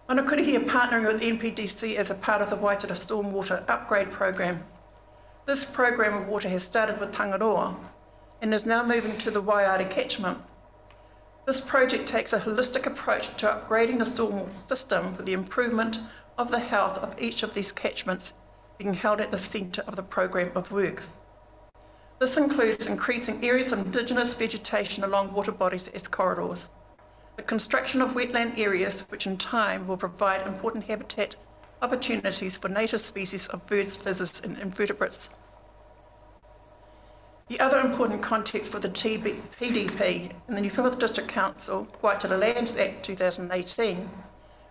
Manukurihi are partnering with NPDC as a part of the Waitara Stormwater Upgrade Program. This program of water has started with Tangaroa and is now moving to the Waiare catchment. This project takes a holistic approach to upgrading the stormwater system with the improvement of the health of each of these catchments being held at the centre of the program of works. This includes increasing areas of Indigenous vegetation along water bodies as corridors, the construction of wetland areas which in time will provide important habitat opportunities for native species of birds, lizards and invertebrates. The other important context for the PDP in the New Plymouth District Council, Waitara Lands Act 2018,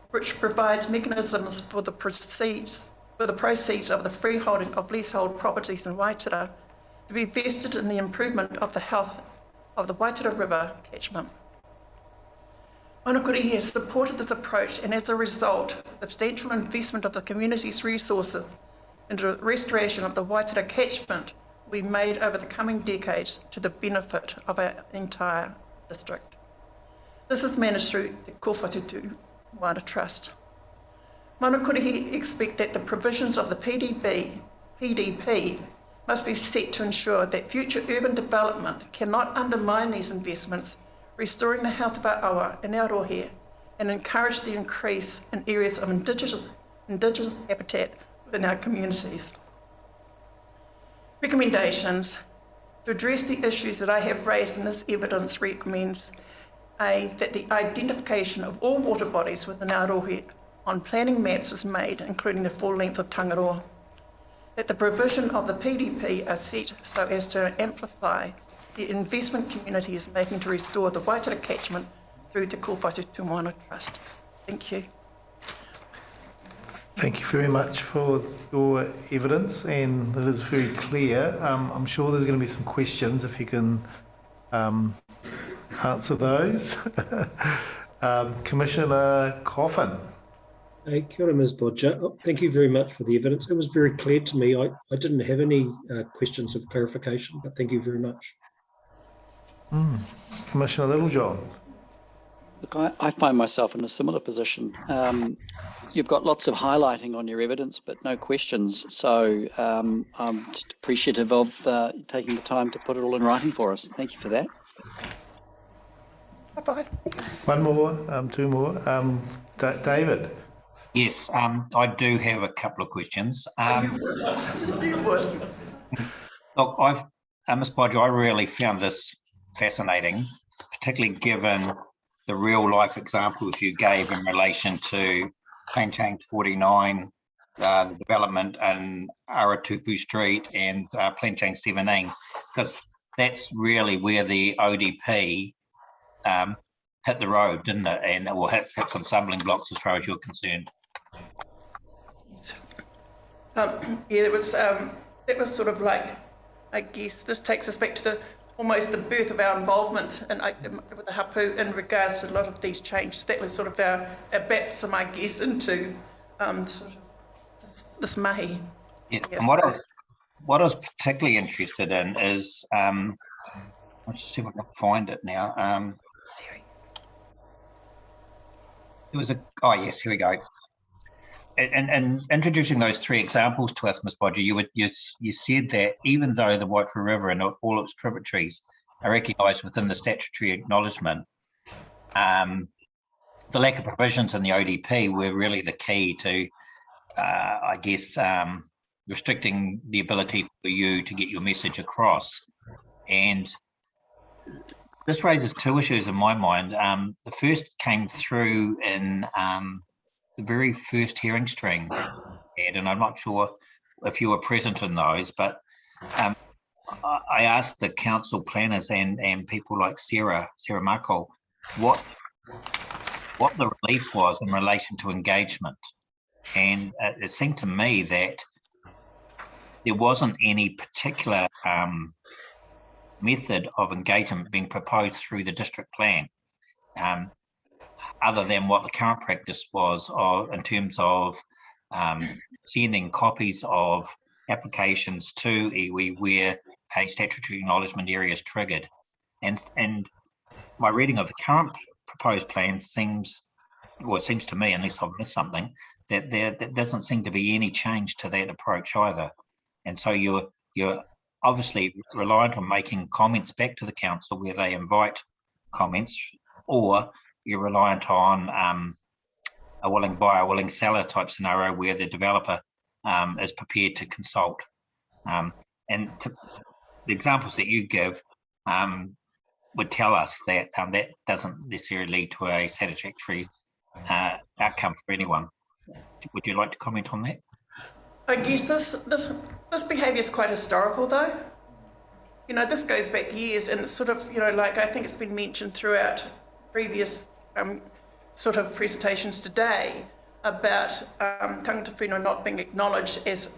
which provides mechanisms for the proceeds of the freeholding of leasehold properties in Waitara to be vested in the improvement of the health of the Waitara River catchment. Manukurihi has supported this approach, and as a result, substantial investment of the community's resources into the restoration of the Waitara catchment will be made over the coming decades to the benefit of our entire district. This is managed through the Kōwhatutu Water Trust. Manukurihi expect that the provisions of the PDP must be set to ensure that future urban development cannot undermine these investments, restoring the health of our awa and our rohe, and encourage the increase in areas of indigenous habitat within our communities. Recommendations. To address the issues that I have raised in this evidence recommends that the identification of all water bodies within our rohe on planning maps is made, including the full length of Tangaroa. That the provision of the PDP are set so as to amplify the investment community is making to restore the Waitara catchment through the Kōwhatutu Water Trust. Thank you. Thank you very much for your evidence, and it is very clear. I'm sure there's going to be some questions if you can answer those. Commissioner Coffin. Hey, kia ora, Ms. Bodger. Thank you very much for the evidence. It was very clear to me. I didn't have any questions of clarification, but thank you very much. Commissioner Littlejohn. Look, I find myself in a similar position. You've got lots of highlighting on your evidence, but no questions. So I'm just appreciative of taking the time to put it all in writing for us. Thank you for that. Bye-bye. One more, two more. David. Yes, I do have a couple of questions. Look, Ms. Bodger, I really found this fascinating, particularly given the real life examples you gave in relation to Change 49 the development in Aratupu Street and Plantain 17, because that's really where the ODP hit the road, didn't it? And it will hit some stumbling blocks as far as you're concerned. Yeah, it was sort of like, I guess this takes us back to almost the birth of our involvement with the hapu in regards to a lot of these changes. That was sort of our baptism, I guess, into sort of this mahi. Yeah. Yes. And what I was particularly interested in is, let's just see if I can find it now. There was oh yes, here we go. And introducing those three examples to us, Ms. Bodger, you said that even though the Waitara River and all its tributaries are recognised within the statutory acknowledgement, the lack of provisions in the ODP were really the key to, I guess, restricting the ability for you to get your message across. And this raises two issues in my mind. The first came through in the very first hearing string, and I'm not sure if you were present in those, but I asked the council planners and people like Sarah Markle what the relief was in relation to engagement. And it seemed to me that there wasn't any particular method of engagement being proposed through the district plan, other than what the current practice was in terms of sending copies of applications to iwi where a statutory acknowledgement area is triggered. And my reading of the current proposed plan seems to me, unless I've missed something, that there doesn't seem to be any change to that approach either. And so you're obviously reliant on making comments back to the council where they invite comments, or you're reliant on a willing buyer, willing seller type scenario where the developer is prepared to consult. The examples that you give would tell us that that doesn't necessarily lead to a satisfactory outcome for anyone. Would you like to comment on that? I guess this behaviour is quite historical, though. You know, this goes back years, and it's sort of, you know, like I think it's been mentioned throughout previous sort of presentations today about tangata whenua not being acknowledged as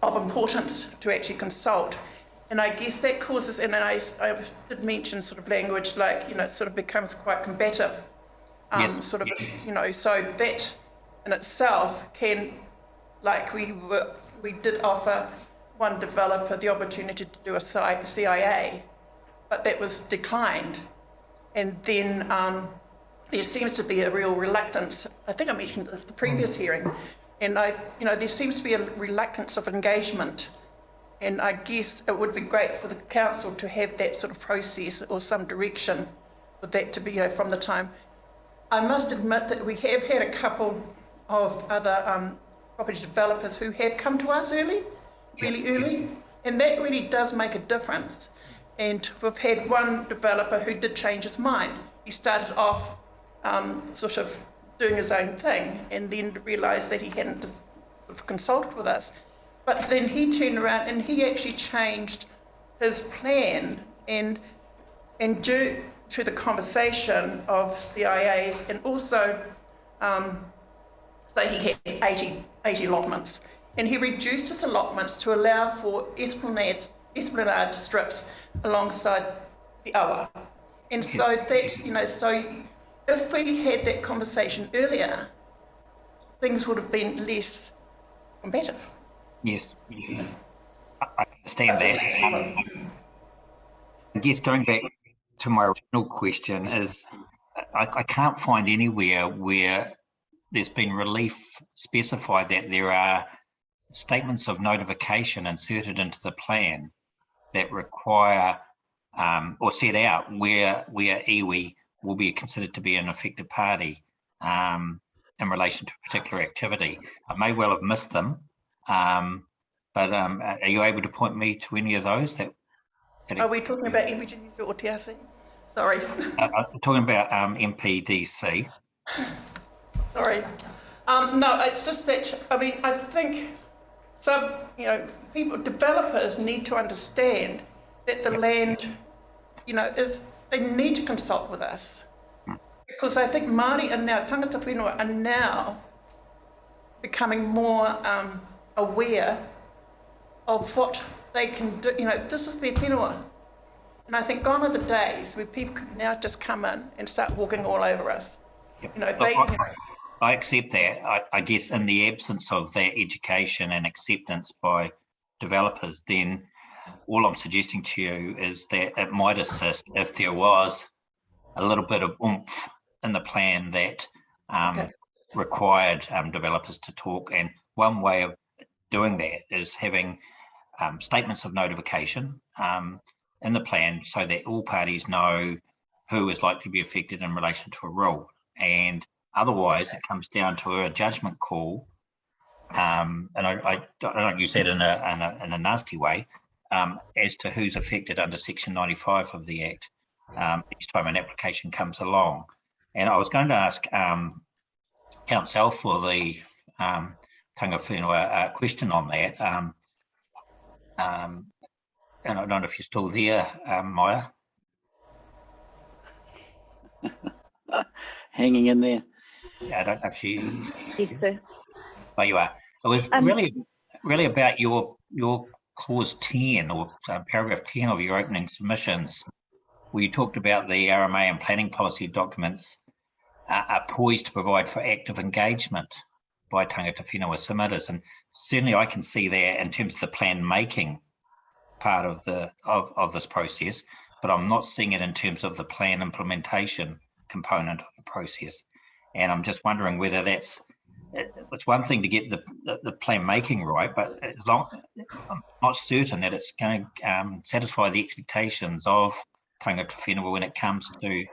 of importance to actually consult. And I guess that causes, and I did mention sort of language like, you know, it sort of becomes quite combative. Yes. Sort of, you know, so that in itself can, like we did offer one developer the opportunity to do a CIA, but that was declined. And then there seems to be a real reluctance. I think I mentioned this the previous hearing, and there seems to be a reluctance of engagement. And I guess it would be great for the council to have that sort of process or some direction for that to be, you know, from the time. I must admit that we have had a couple of other property developers who have come to us really early, and that really does make a difference. And we've had one developer who did change his mind. He started off sort of doing his own thing, and then realised that he hadn't sort of consulted with us. But then he turned around and he actually changed his plan, and due to the conversation of CIAs, and also so he had 80 allotments, and he reduced his allotments to allow for esplanade strips alongside the awa. And so that, you know, so if we had that conversation earlier, things would have been less combative. Yes, I understand that. I guess going back to my original question is, I can't find anywhere where there's been relief specified that there are statements of notification inserted into the plan that require or set out where iwi will be considered to be an affected party in relation to a particular activity. I may well have missed them, but are you able to point me to any of those? Are we talking about Indigenous or TRC? Sorry. I'm talking about MPDC. Sorry. No, it's just that, I mean, I think some, developers need to understand that the land, they need to consult with us. Because I think Māori and now tangata whenua are now becoming more aware of what they can do. This is their whenua. And I think gone are the days where people can now just come in and start walking all over us. Yep. I accept that. I guess in the absence of that education and acceptance by developers, then all I'm suggesting to you is that it might assist if there was a little bit of oomph in the plan that required developers to talk. And one way of doing that is having statements of notification in the plan so that all parties know who is likely to be affected in relation to a rule. And otherwise, it comes down to a judgment call, and I don't use that in a nasty way, as to who's affected under Section 95 of the Act each time an application comes along. And I was going to ask Council for the tanga whenua question on that, and I don't know if you're still there, Maya. Hanging in there. Yeah, I don't know if you. Yes, sir. Oh, you are. It was really about your clause 10 or paragraph 10 of your opening submissions, where you talked about the RMA and planning policy documents are poised to provide for active engagement by tangata whenua submitters, and certainly I can see that in terms of the plan making part of this process, but I'm not seeing it in terms of the plan implementation component of the process. And I'm just wondering whether it's one thing to get the plan making right, but I'm not certain that it's going to satisfy the expectations of tangata whenua when it comes to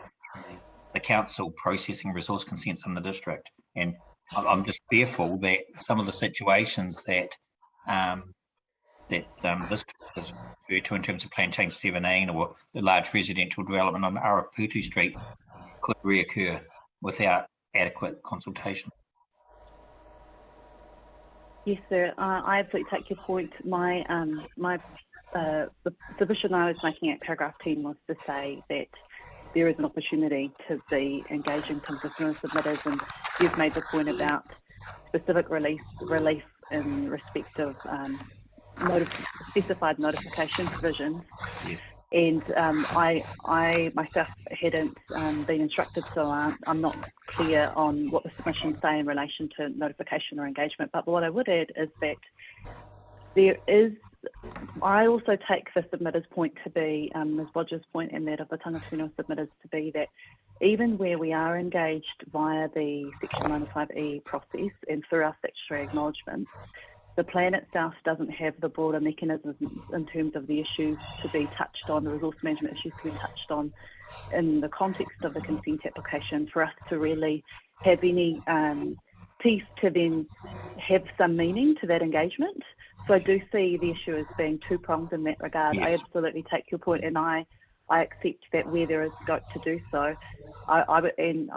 the council processing resource consents in the district. And I'm just fearful that some of the situations that this is referred to in terms of Plan Change 17 or the large residential development on Araputu Street could reoccur without adequate consultation. Yes, sir. I absolutely take your point. The submission I was making at paragraph 10 was to say that there is an opportunity to be engaging tangata whenua submitters, and you've made the point about specific relief in respect of specified notification provisions. Yes. And I myself hadn't been instructed, so I'm not clear on what the submissions say in relation to notification or engagement. But what I would add is that I also take the submitter's point to be, Ms. Bodger's point, and that of the tangata whenua submitters to be that even where we are engaged via the Section 95E process and through our statutory acknowledgements, the plan itself doesn't have the broader mechanisms in terms of the issues to be touched on, the resource management issues to be touched on in the context of the consent application for us to really have any teeth to then have some meaning to that engagement. So I do see the issue as being two-pronged in that regard. Yes. I absolutely take your point, and I accept that where there is scope to do so, I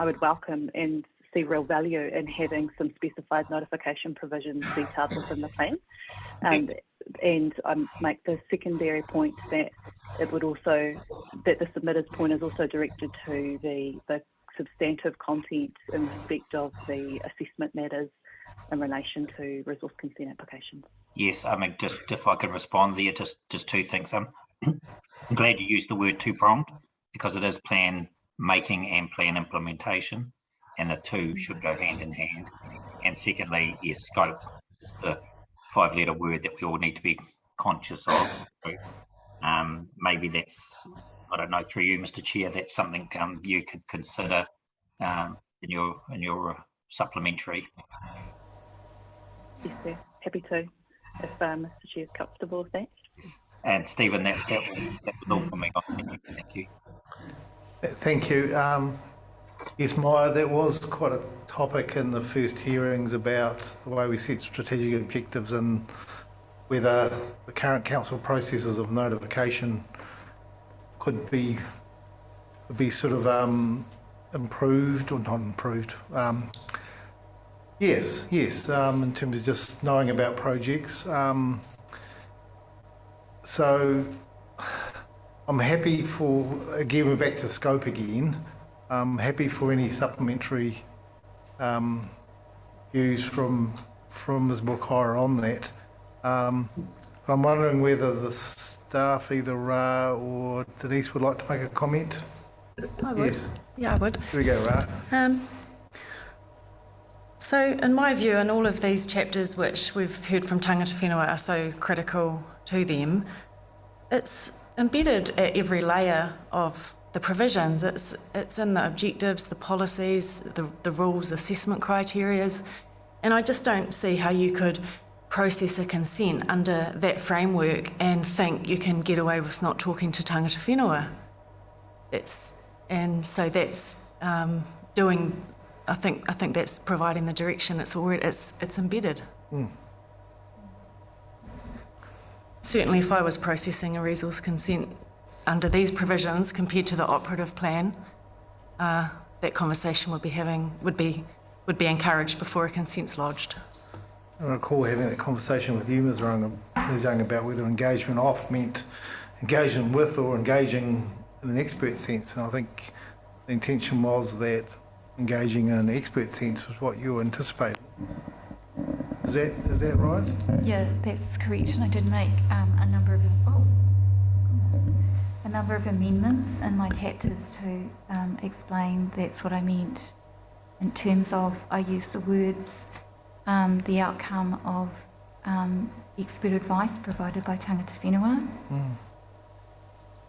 would welcome and see real value in having some specified notification provisions detailed within the plan. And I make the secondary point that it would also, that the submitter's point is also directed to the substantive content in respect of the assessment matters in relation to resource consent applications. Yes, I mean, just if I could respond there, just two things. I'm glad you used the word two-pronged, because it is plan making and plan implementation, and the two should go hand in hand. And secondly, yes, scope is the 5-letter word that we all need to be conscious of. So, maybe that's, I don't know, through you, Mr. Chair, that's something you could consider in your supplementary. Yes, sir. Happy to, if Mr. Chair is comfortable with that. And Stephen, that was all from me. Thank you. Thank you. Yes, Maya, that was quite a topic in the first hearings about the way we set strategic objectives and whether the current council processes of notification could be sort of improved or not improved, Yes, in terms of just knowing about projects. So I'm happy for, again, we're back to scope again. I'm happy for any supplementary views from Ms Bukhara on that. But I'm wondering whether the staff, either Ra or Denise, would like to make a comment. I would. Yes. Yeah, I would. Here we go, Ra. So in my view, in all of these chapters which we've heard from tangata whenua are so critical to them, it's embedded at every layer of the provisions. It's in the objectives, the policies, the rules, assessment criterias, and I just don't see how you could process a consent under that framework and think you can get away with not talking to tangata whenua. That's doing. I think that's providing the direction. It's embedded. Certainly, if I was processing a resource consent under these provisions compared to the operative plan, that conversation would be encouraged before a consent's lodged. I recall having that conversation with you, Ms Young, about whether engagement off meant engagement with or engaging in an expert sense, and I think the intention was that engaging in an expert sense was what you anticipated. Is that right? Yeah, that's correct. And I did make a number of amendments in my chapters to explain that's what I meant in terms of I used the words the outcome of expert advice provided by tangata whenua.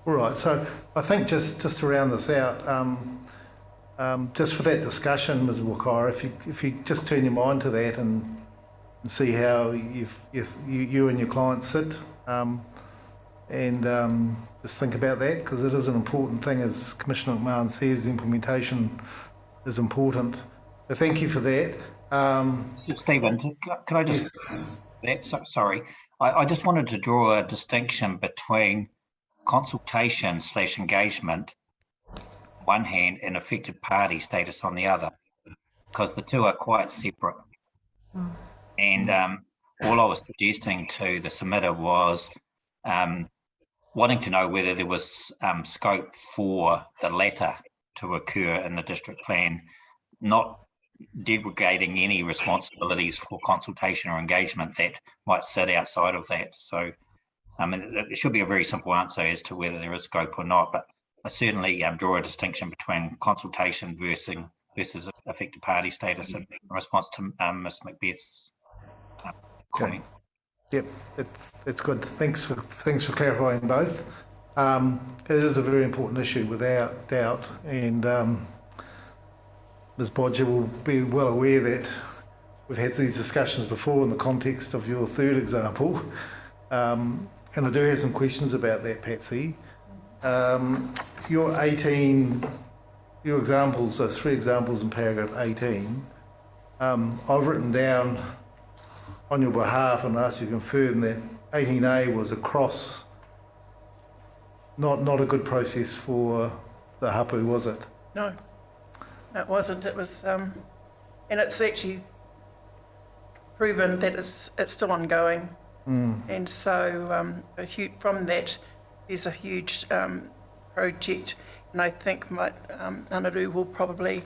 All right, so I think just to round this out, just for that discussion, Ms Wakara, if you just turn your mind to that and see how you and your clients sit, and just think about that, because it is an important thing, as Commissioner McMahon says, the implementation is important. So thank you for that. Stephen, can I just, sorry, I just wanted to draw a distinction between consultation / engagement one hand and affected party status on the other, because the two are quite separate. And all I was suggesting to the submitter was wanting to know whether there was scope for the latter to occur in the district plan, not derogating any responsibilities for consultation or engagement that might sit outside of that. So it should be a very simple answer as to whether there is scope or not, but I certainly draw a distinction between consultation versus affected party status in response to Ms Macbeth's comment. Yep, it's good. Thanks for clarifying both. It is a very important issue without doubt, and Ms Bodger will be well aware that we've had these discussions before in the context of your third example, and I do have some questions about that, Patsy. Your examples, those 3 examples in paragraph 18, I've written down on your behalf and asked you to confirm that 18A was across, not a good process for the hapu, was it? No, it wasn't. It was, and it's actually proven that it's still ongoing. And so from that, there's a huge project, and I think Anaru will probably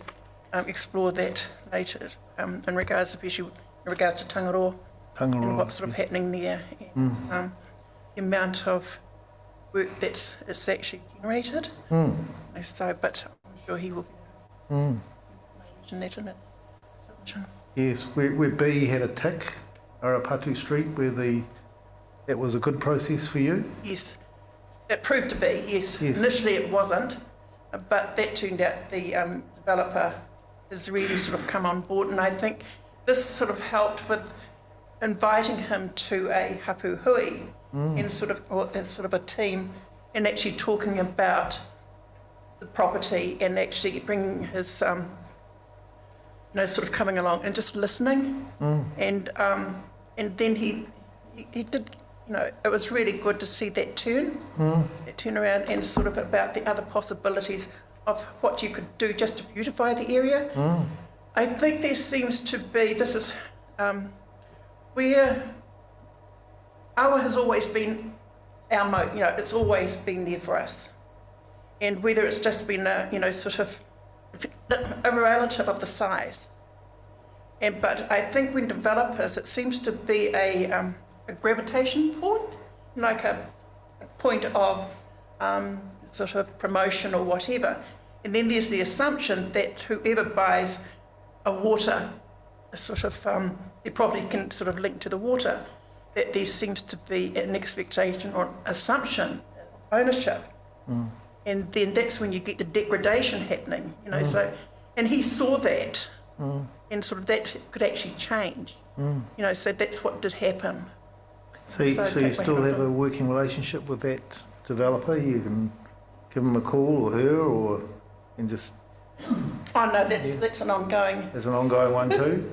explore that later in regards to Tangaroa and what's sort of happening there, and the amount of work it's actually generated. So, but I'm sure he will mention that in its submission. Yes, where B had a tick, Arapatu Street, where that was a good process for you? Yes, it proved to be, yes. Initially it wasn't, but that turned out the developer has really sort of come on board, and I think this sort of helped with inviting him to a hapu hui and as sort of a team, and actually talking about the property and actually bringing his sort of coming along and just listening, and then he did. It was really good to see that turn around, and sort of about the other possibilities of what you could do just to beautify the area. I think there seems to be, this is where awa has always been our it's always been there for us. And whether it's just been sort of a relative of the size. But I think when developers, it seems to be a gravitation point, like a point of sort of promotion or whatever. And then there's the assumption that whoever buys a water, a sort of, they probably can sort of link to the water, that there seems to be an expectation or assumption, ownership. And then that's when you get the degradation happening, so, and he saw that, and sort of that could actually change, so that's what did happen. So you still have a working relationship with that developer? You can give him a call, or her, or and just... Oh no, that's an ongoing... There's an ongoing one too?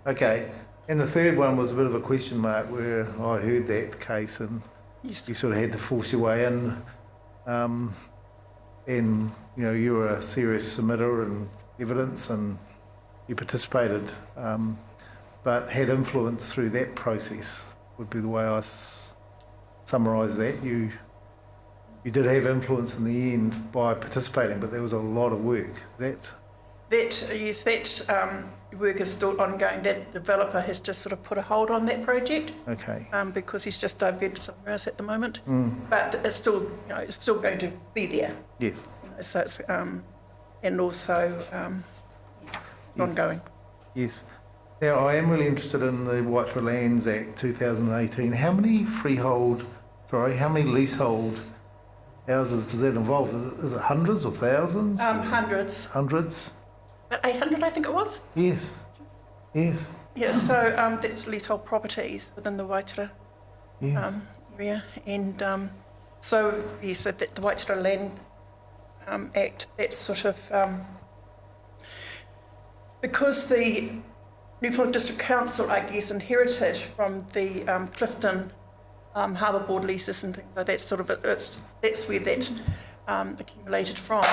Okay. And the third one was a bit of a question mark, where I heard that case and you sort of had to force your way in, and you were a serious submitter and evidence, and you participated, but had influence through that process, would be the way I summarise that. You did have influence in the end by participating, but there was a lot of work. That work is still ongoing. That developer has just sort of put a hold on that project. Okay. Because he's just diverted somewhere else at the moment. But it's still, it's still going to be there. Yes. So it's and also ongoing. Yes. Now I am really interested in the Waitewa Lands Act 2018. How many leasehold houses does that involve? Is it hundreds or thousands? Hundreds. Hundreds? 800, I think it was. Yes. Yes. Yeah, so that's leasehold properties within the Waitara area. And so, yes, so that the Waitara Land Act, that's sort of... because the New Plymouth District Council, I guess, inherited from the Clifton Harbour Board leases and things like that, sort of, that's where that accumulated from.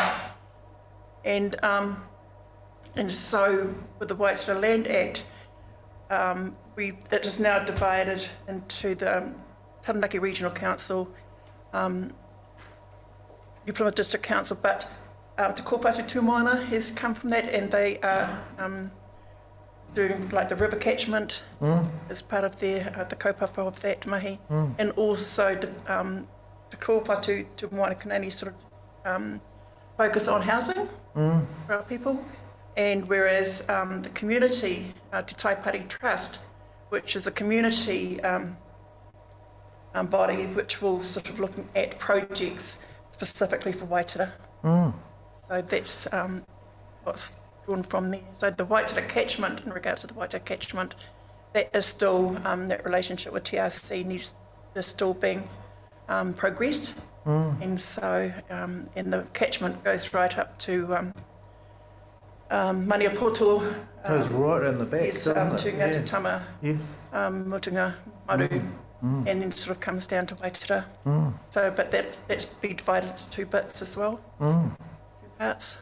And so with the Waitara Land Act, it is now divided into the Taranaki Regional Council, New Plymouth District Council, but Te Kopatu Tūmoana has come from that, and they are doing like the river catchment as part of their the kaupapa of that mahi, and also Te Kopatu Tūmoana can only sort of focus on housing for our people, and whereas the community Te Taipari Trust, which is a community body which will sort of looking at projects specifically for Waitara. So that's what's drawn from there. So the Waitara catchment, in regards to the Waitara catchment, that is still, that relationship with TRC is still being progressed. And so, and the catchment goes right up to Maniapoto. Goes right around the back, yes, doesn't to Ngāti Tama, yes. Mutunga, Maru, and then sort of comes down to Waitara. So, but that's been divided into two bits as well. Two parts.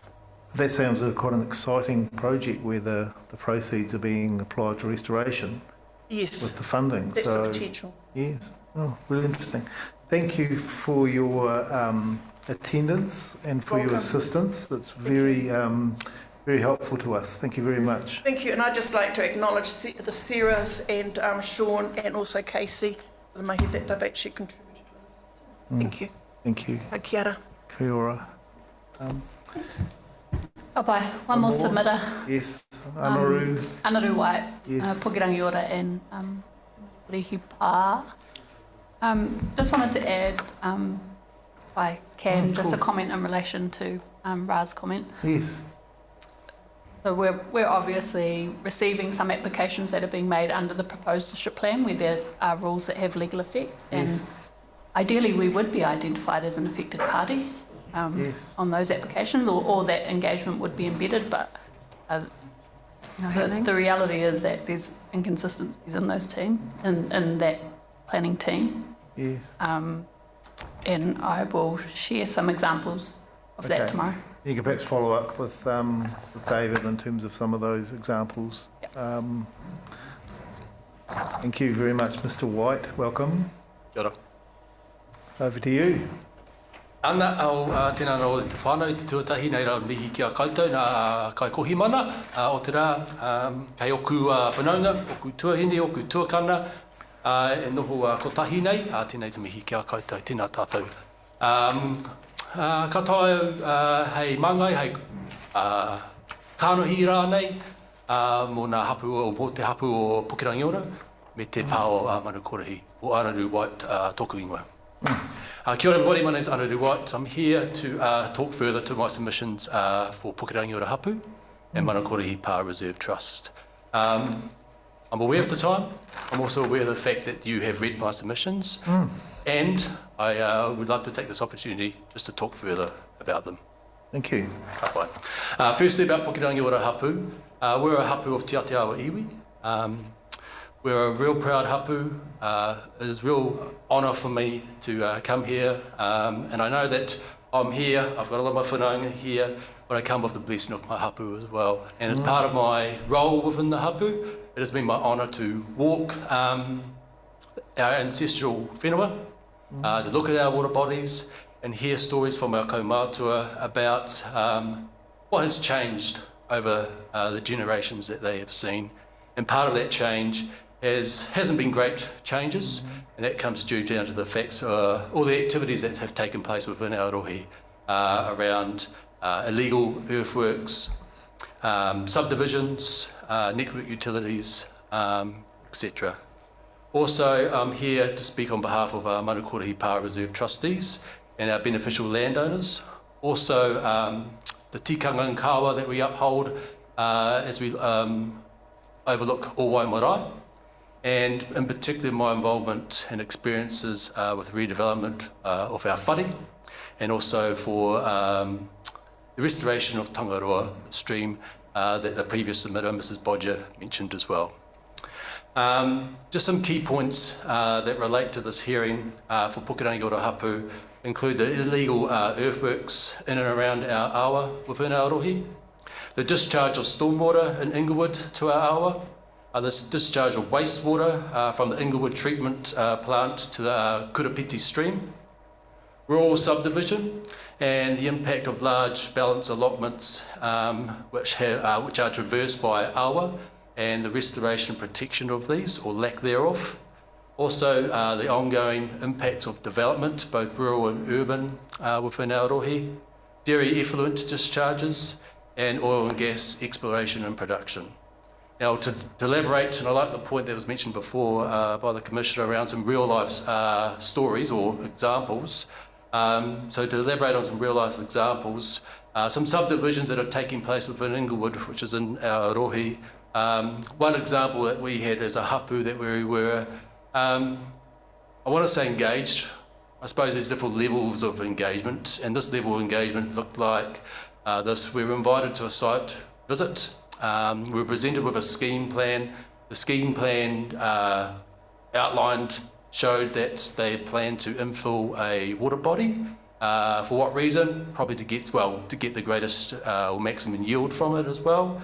That sounds like quite an exciting project where the proceeds are being applied to restoration. Yes. With the funding. That's the potential. Yes. Oh, really interesting. Thank you for your attendance and for your assistance. That's very very helpful to us. Thank you very much. Thank you, and I'd just like to acknowledge the Sarahs and Sean and also Casey for the mahi that they've actually contributed. Thank you. Thank you. Kia ora. Kia ora. One more submitter. Yes, Anaru. Anaru White, Yes. Pukerangi Ora and Rihi Pā. Just wanted to add, if I can, just a comment in relation to Ra's comment. Yes. So we're obviously receiving some applications that are being made under the proposed district plan where there are rules that have legal effect, and ideally we would be identified as an affected party on those applications, or that engagement would be embedded, but the reality is that there's inconsistencies in those in that planning team. Yes. And I will share some examples that tomorrow. You can perhaps follow up with David in terms of some of those examples. Yep. Thank you very much, Mr. White. Welcome. Kia ora. Over to you. Ana au tēnā rau te whānau i te tuatahi nei rau mihi ki a koutou nā kai kohi mana o te rā kai oku whanaunga, oku tuahine, oku tuakana e noho kotahi nei tēnei te mihi ki a koutou, tēnā tātou. Katoa hei mangai, hei kānohi rānei mō nā hapu o mō te hapu o Pukerangi-ora me te pāo Manukorehi o Anaru White tōku ingoa. Kia ora everybody, my name is Anaru White. I'm here to talk further to my submissions for Pukerangi-ora hapu and Manukorehi Pā Reserve Trust. I'm aware of the time. I'm also aware of the fact that you have read my submissions and I would love to take this opportunity just to talk further about them. Thank you. Firstly, about Pukerangi-ora hapu. We're a hapu of Te Aotearoa iwi. We're a real proud hapu. It is a real honour for me to come here. And I know that I'm here, I've got a lot of my whanaunga here, but I come with the blessing of my hapu as well. And as part of my role within the hapu, it has been my honour to walk our ancestral whenua, to look at our water bodies and hear stories from our kaumātua about what has changed over the generations that they have seen. And part of that change hasn't been great changes, and that comes due down to the facts, all the activities that have taken place within our rohi around illegal earthworks, subdivisions, network utilities, etc. Also, I'm here to speak on behalf of our Manukorehi Pā Reserve trustees and our beneficial landowners. Also, the tikanga and kawa that we uphold as we overlook all Waimarae, and in particular my involvement and experiences with redevelopment of our whare, and also for the restoration of Tangaroa stream that the previous submitter, Mrs. Bodger, mentioned as well. Just some key points that relate to this hearing for Pukerangi-ora hapu include the illegal earthworks in and around our awa within our rohi, the discharge of stormwater in Inglewood to our awa, the discharge of wastewater from the Inglewood treatment plant to the Kurapiti stream, rural subdivision, and the impact of large balance allotments which are traversed by awa, and the restoration and protection of these, or lack thereof. Also, the ongoing impacts of development, both rural and urban, within our rohi, dairy effluent discharges, and oil and gas exploration and production. Now, to elaborate, and I like the point that was mentioned before by the Commissioner around some real-life stories or examples. So to elaborate on some real-life examples, some subdivisions that are taking place within Inglewood, which is in our rohi. One example that we had as a hapu that we were, I want to say engaged. I suppose there's different levels of engagement, and this level of engagement looked like this. We were invited to a site visit. We were presented with a scheme plan. The scheme plan outlined showed that they planned to infill a water body. For what reason? Probably to get the greatest or maximum yield from it as well.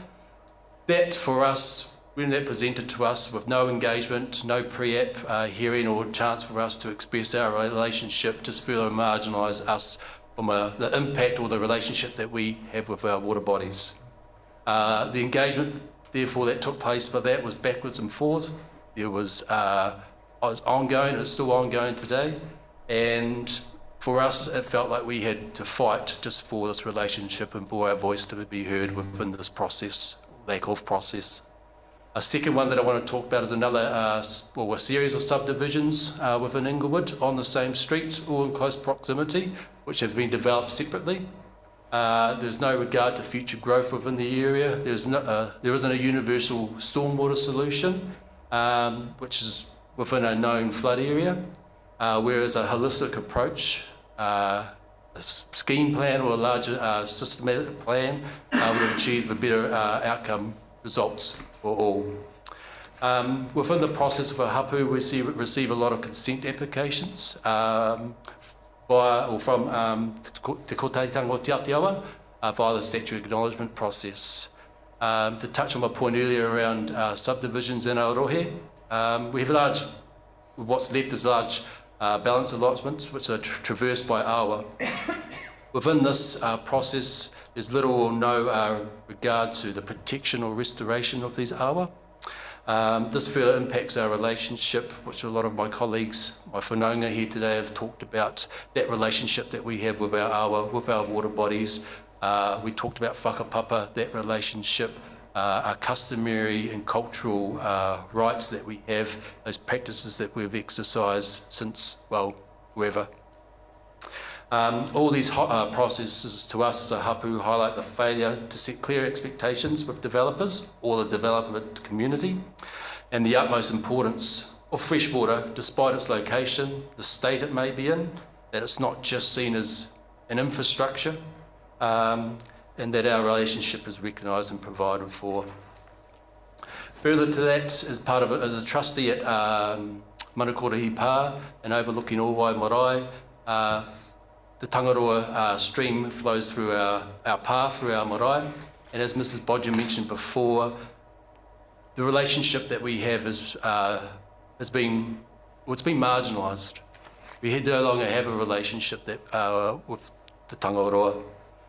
That for us, when that presented to us with no engagement, no pre-app hearing or chance for us to express our relationship, just further marginalise us from the impact or the relationship that we have with our water bodies. The engagement, therefore, that took place, but that was backwards and forwards. There was ongoing, it's still ongoing today, and for us, it felt like we had to fight just for this relationship and for our voice to be heard within this process. Lack of process. A second one that I want to talk about is another, a series of subdivisions within Inglewood on the same street, all in close proximity, which have been developed separately. There's no regard to future growth within the area. There isn't a universal stormwater solution, which is within a known flood area, whereas a holistic approach, a scheme plan or a larger systematic plan would achieve a better outcome results for all. Within the process of a hapu, we receive a lot of consent applications from Te Kotaitanga o Te Atiawa via the statutory acknowledgement process. To touch on my point earlier around subdivisions in Aotearoa, we have what's left is large balance allotments which are traversed by awa. Within this process, there's little or no regard to the protection or restoration of these awa. This further impacts our relationship, which a lot of my colleagues, my whanaunga here today, have talked about, that relationship that we have with our awa, with our water bodies. We talked about whakapapa, that relationship, our customary and cultural rights that we have, those practices that we've exercised since, well, forever. All these processes to us as a hapu highlight the failure to set clear expectations with developers or the development community, and the utmost importance of freshwater, despite its location, the state it may be in, that it's not just seen as an infrastructure, and that our relationship is recognised and provided for. Further to that, as part of it, as a trustee at Manukora Pā and overlooking Owai Marae, the Tangaroa stream flows through our pā, through our marae, and as Mrs. Bodger mentioned before, the relationship that we have has been marginalised. We no longer have a relationship that with the Tangaroa,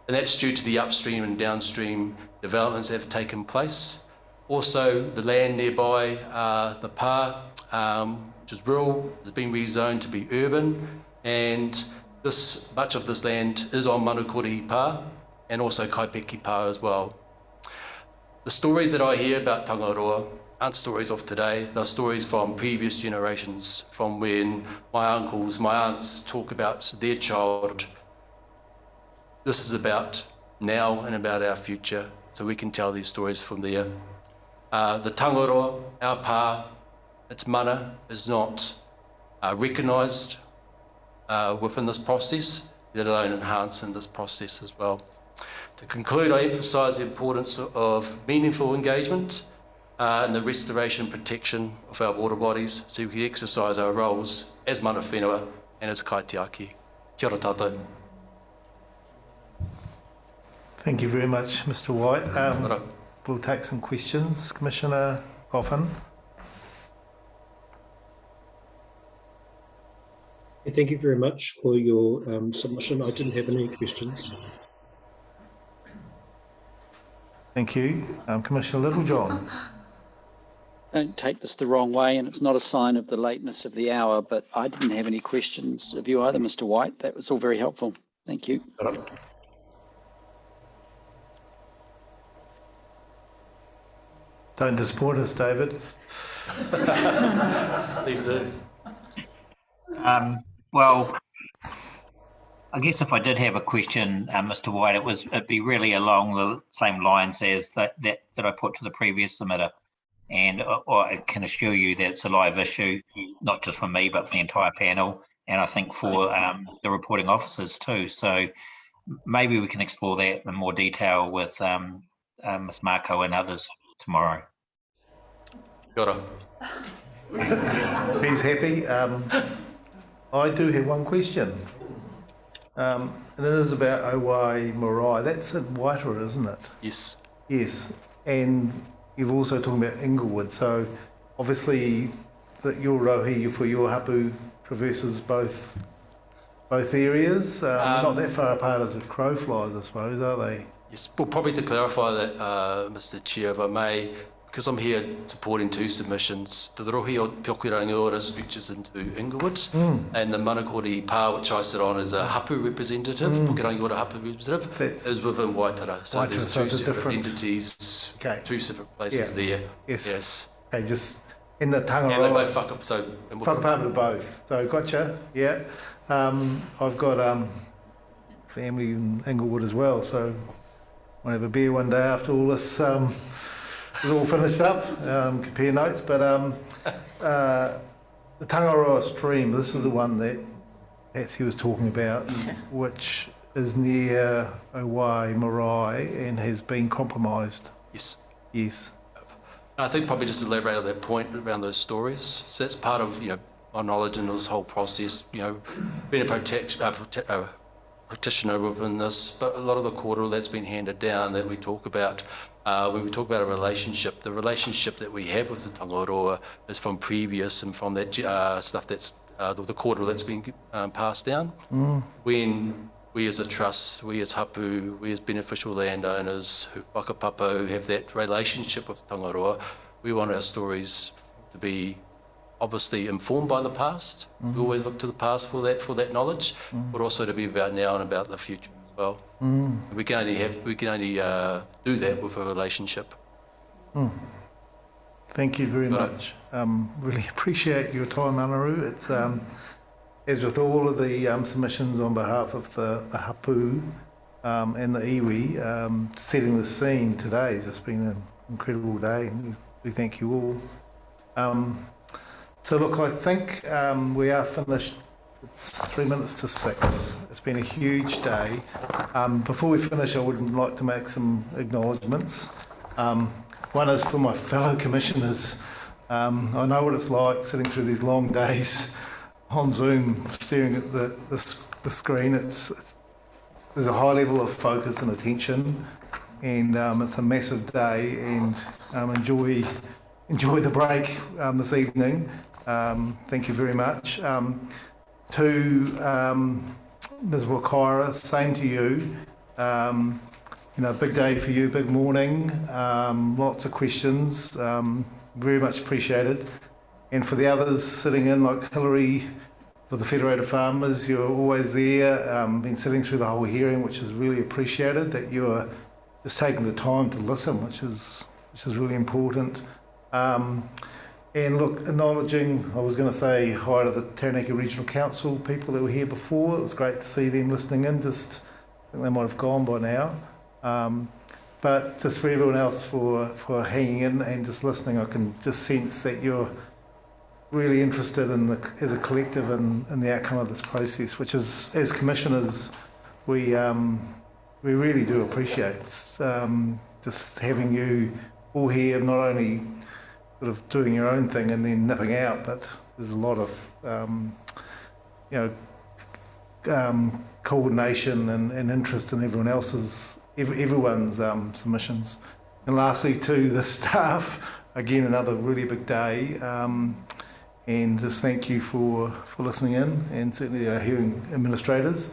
and that's due to the upstream and downstream developments that have taken place. Also, the land nearby, the pā, which is rural, has been rezoned to be urban, and much of this land is on Manukora Pā and also Kaipeki Pā as well. The stories that I hear about Tangaroa aren't stories of today, they're stories from previous generations, from when my uncles, my aunts talk about their childhood. This is about now and about our future, so we can tell these stories from there. The Tangaroa, our pā, its mana is not recognised within this process, let alone enhanced in this process as well. To conclude, I emphasise the importance of meaningful engagement and the restoration and protection of our water bodies so we can exercise our roles as mana whenua and as kaitiaki. Kia ora tātou. Thank you very much, Mr. White. We'll take some questions. Commissioner Coffin. Thank you very much for your submission. I didn't have any questions. Thank you. Commissioner Littlejohn. Don't take this the wrong way, and it's not a sign of the lateness of the hour, but I didn't have any questions of you either, Mr. White. That was all very helpful. Thank you. Don't disappoint us, David. Please do. Well, I guess if I did have a question, Mr. White, it'd be really along the same lines as that I put to the previous submitter, and I can assure you that it's a live issue, not just for me but for the entire panel, and I think for the reporting officers too. So maybe we can explore that in more detail with Ms. Marco and others tomorrow. Got it. He's happy. I do have one question. And it is about Owai Marae. That's in Waitara, isn't it? Yes. Yes. And you've also talking about Inglewood. So obviously that your rohi for your hapu traverses both areas. Not that far apart as the crow flies, I suppose, are they? Yes. Well, probably to clarify that, Mr. Chair, if I may, because I'm here supporting two submissions, the rohi o Piokirangiora stretches into Inglewood, and the Manukora Pā, which I sit on as a hapu representative, Piokirangiora hapu representative, is within Waitara. So there's two separate entities, two separate places there. Yes. Okay, just in the Tangaroa. And they both whakapapa to both. So gotcha, yeah. I've got family in Inglewood as well, so I'll have a beer one day after all this is all finished up, compare notes, but the Tangaroa stream, this is the one that Patsy was talking about, which is near Owai Marae and has been compromised. Yes. Yes. I think probably just elaborate on that point around those stories. So that's part of, my knowledge in this whole process, you know, being a practitioner within this, but a lot of the kōrero that's been handed down that we talk about, when we talk about a relationship, the relationship that we have with the Tangaroa is from previous and from that stuff that's the kōrero that's been passed down. When we as a trust, we as hapu, we as beneficial landowners who whakapapa, who have that relationship with Tangaroa, we want our stories to be obviously informed by the past. We always look to the past for that knowledge, but also to be about now and about the future as well. We can only do that with a relationship. Thank you very much. Really appreciate your time, Anaru. It's as with all of the submissions on behalf of the hapu and the iwi, setting the scene today has just been an incredible day. We thank you all. So look, I think we are finished. It's 3 minutes to 6. It's been a huge day. Before we finish, I would like to make some acknowledgements. One is for my fellow commissioners. I know what it's like sitting through these long days on Zoom, staring at the screen. There's a high level of focus and attention, and it's a massive day. And enjoy the break this evening. Thank you very much. To Ms. Wakaira, same to you. You know, big day for you, big morning. Lots of questions. Very much appreciated. And for the others sitting in, like Hillary, for the Federated Farmers, you're always there. Been sitting through the whole hearing, which is really appreciated. That you're just taking the time to listen, which is really important. And look, acknowledging, I was going to say hi to the Taranaki Regional Council people that were here before. It was great to see them listening in. I think they might have gone by now. But just for everyone else for hanging in and just listening, I can just sense that you're really interested as a collective in the outcome of this process, which is, as commissioners, we really do appreciate. Just having you all here, not only sort of doing your own thing and then nipping out, but there's a lot of coordination and interest in everyone's submissions. And lastly, to the staff, again another really big day, and just thank you for listening in, and certainly our hearing administrators.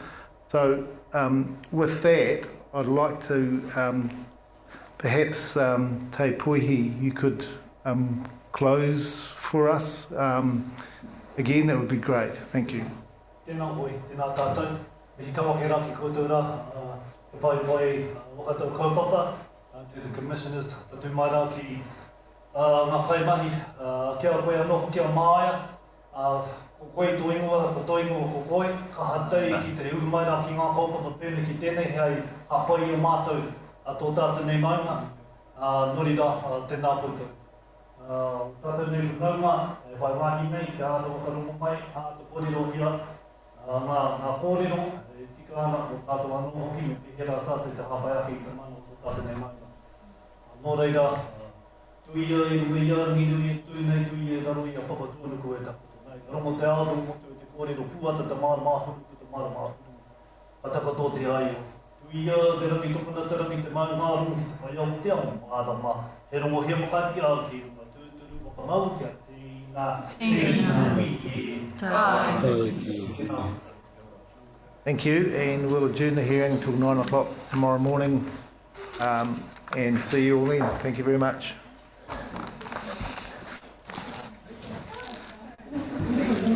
So with that, I'd like to perhaps Te Puihi, you could close for us. Again, that would be great. Thank you. Tēnā hoi, tēnā tātou. I kawa ke rā ki koutou rā, te pai wakatou kaupapa, to the commissioners, tatu mai rā ki ngā kaimahi, kia koe anō hoki a māia, ko koe toingoa, ko toingoa ko koe, ka hatei ki te uru mai rā ki ngā kaupapa pēne ki tēnei, hei hapai o mātou tō tātou nei maunga, nori rā tēnā koutou. Tātou nei maunga, e whai wāhi nei, te āta wakarongo mai, āta kōrero hia, ngā kōrero, e tika ana o tātou anō hoki, me te hera tātou te hawhai aki te mana o tō tātou nei maunga. Nō reira, tui e nui a ngiru e tui nei tui e raro i a papa tuanu ko e takoto nei. Rongo te āta motu e te kōrero puata te mara mahuru ko te mara mahuru. Pataka tō te ai o. Tui a te rangi tokuna te rangi te maunga rungi te whai au te au māra ma. He rongo he mokati a ki runga tūturu waka mau kia Thank you, and we'll adjourn the hearing till 9 o'clock tomorrow morning, and see you all then. Thank you very much.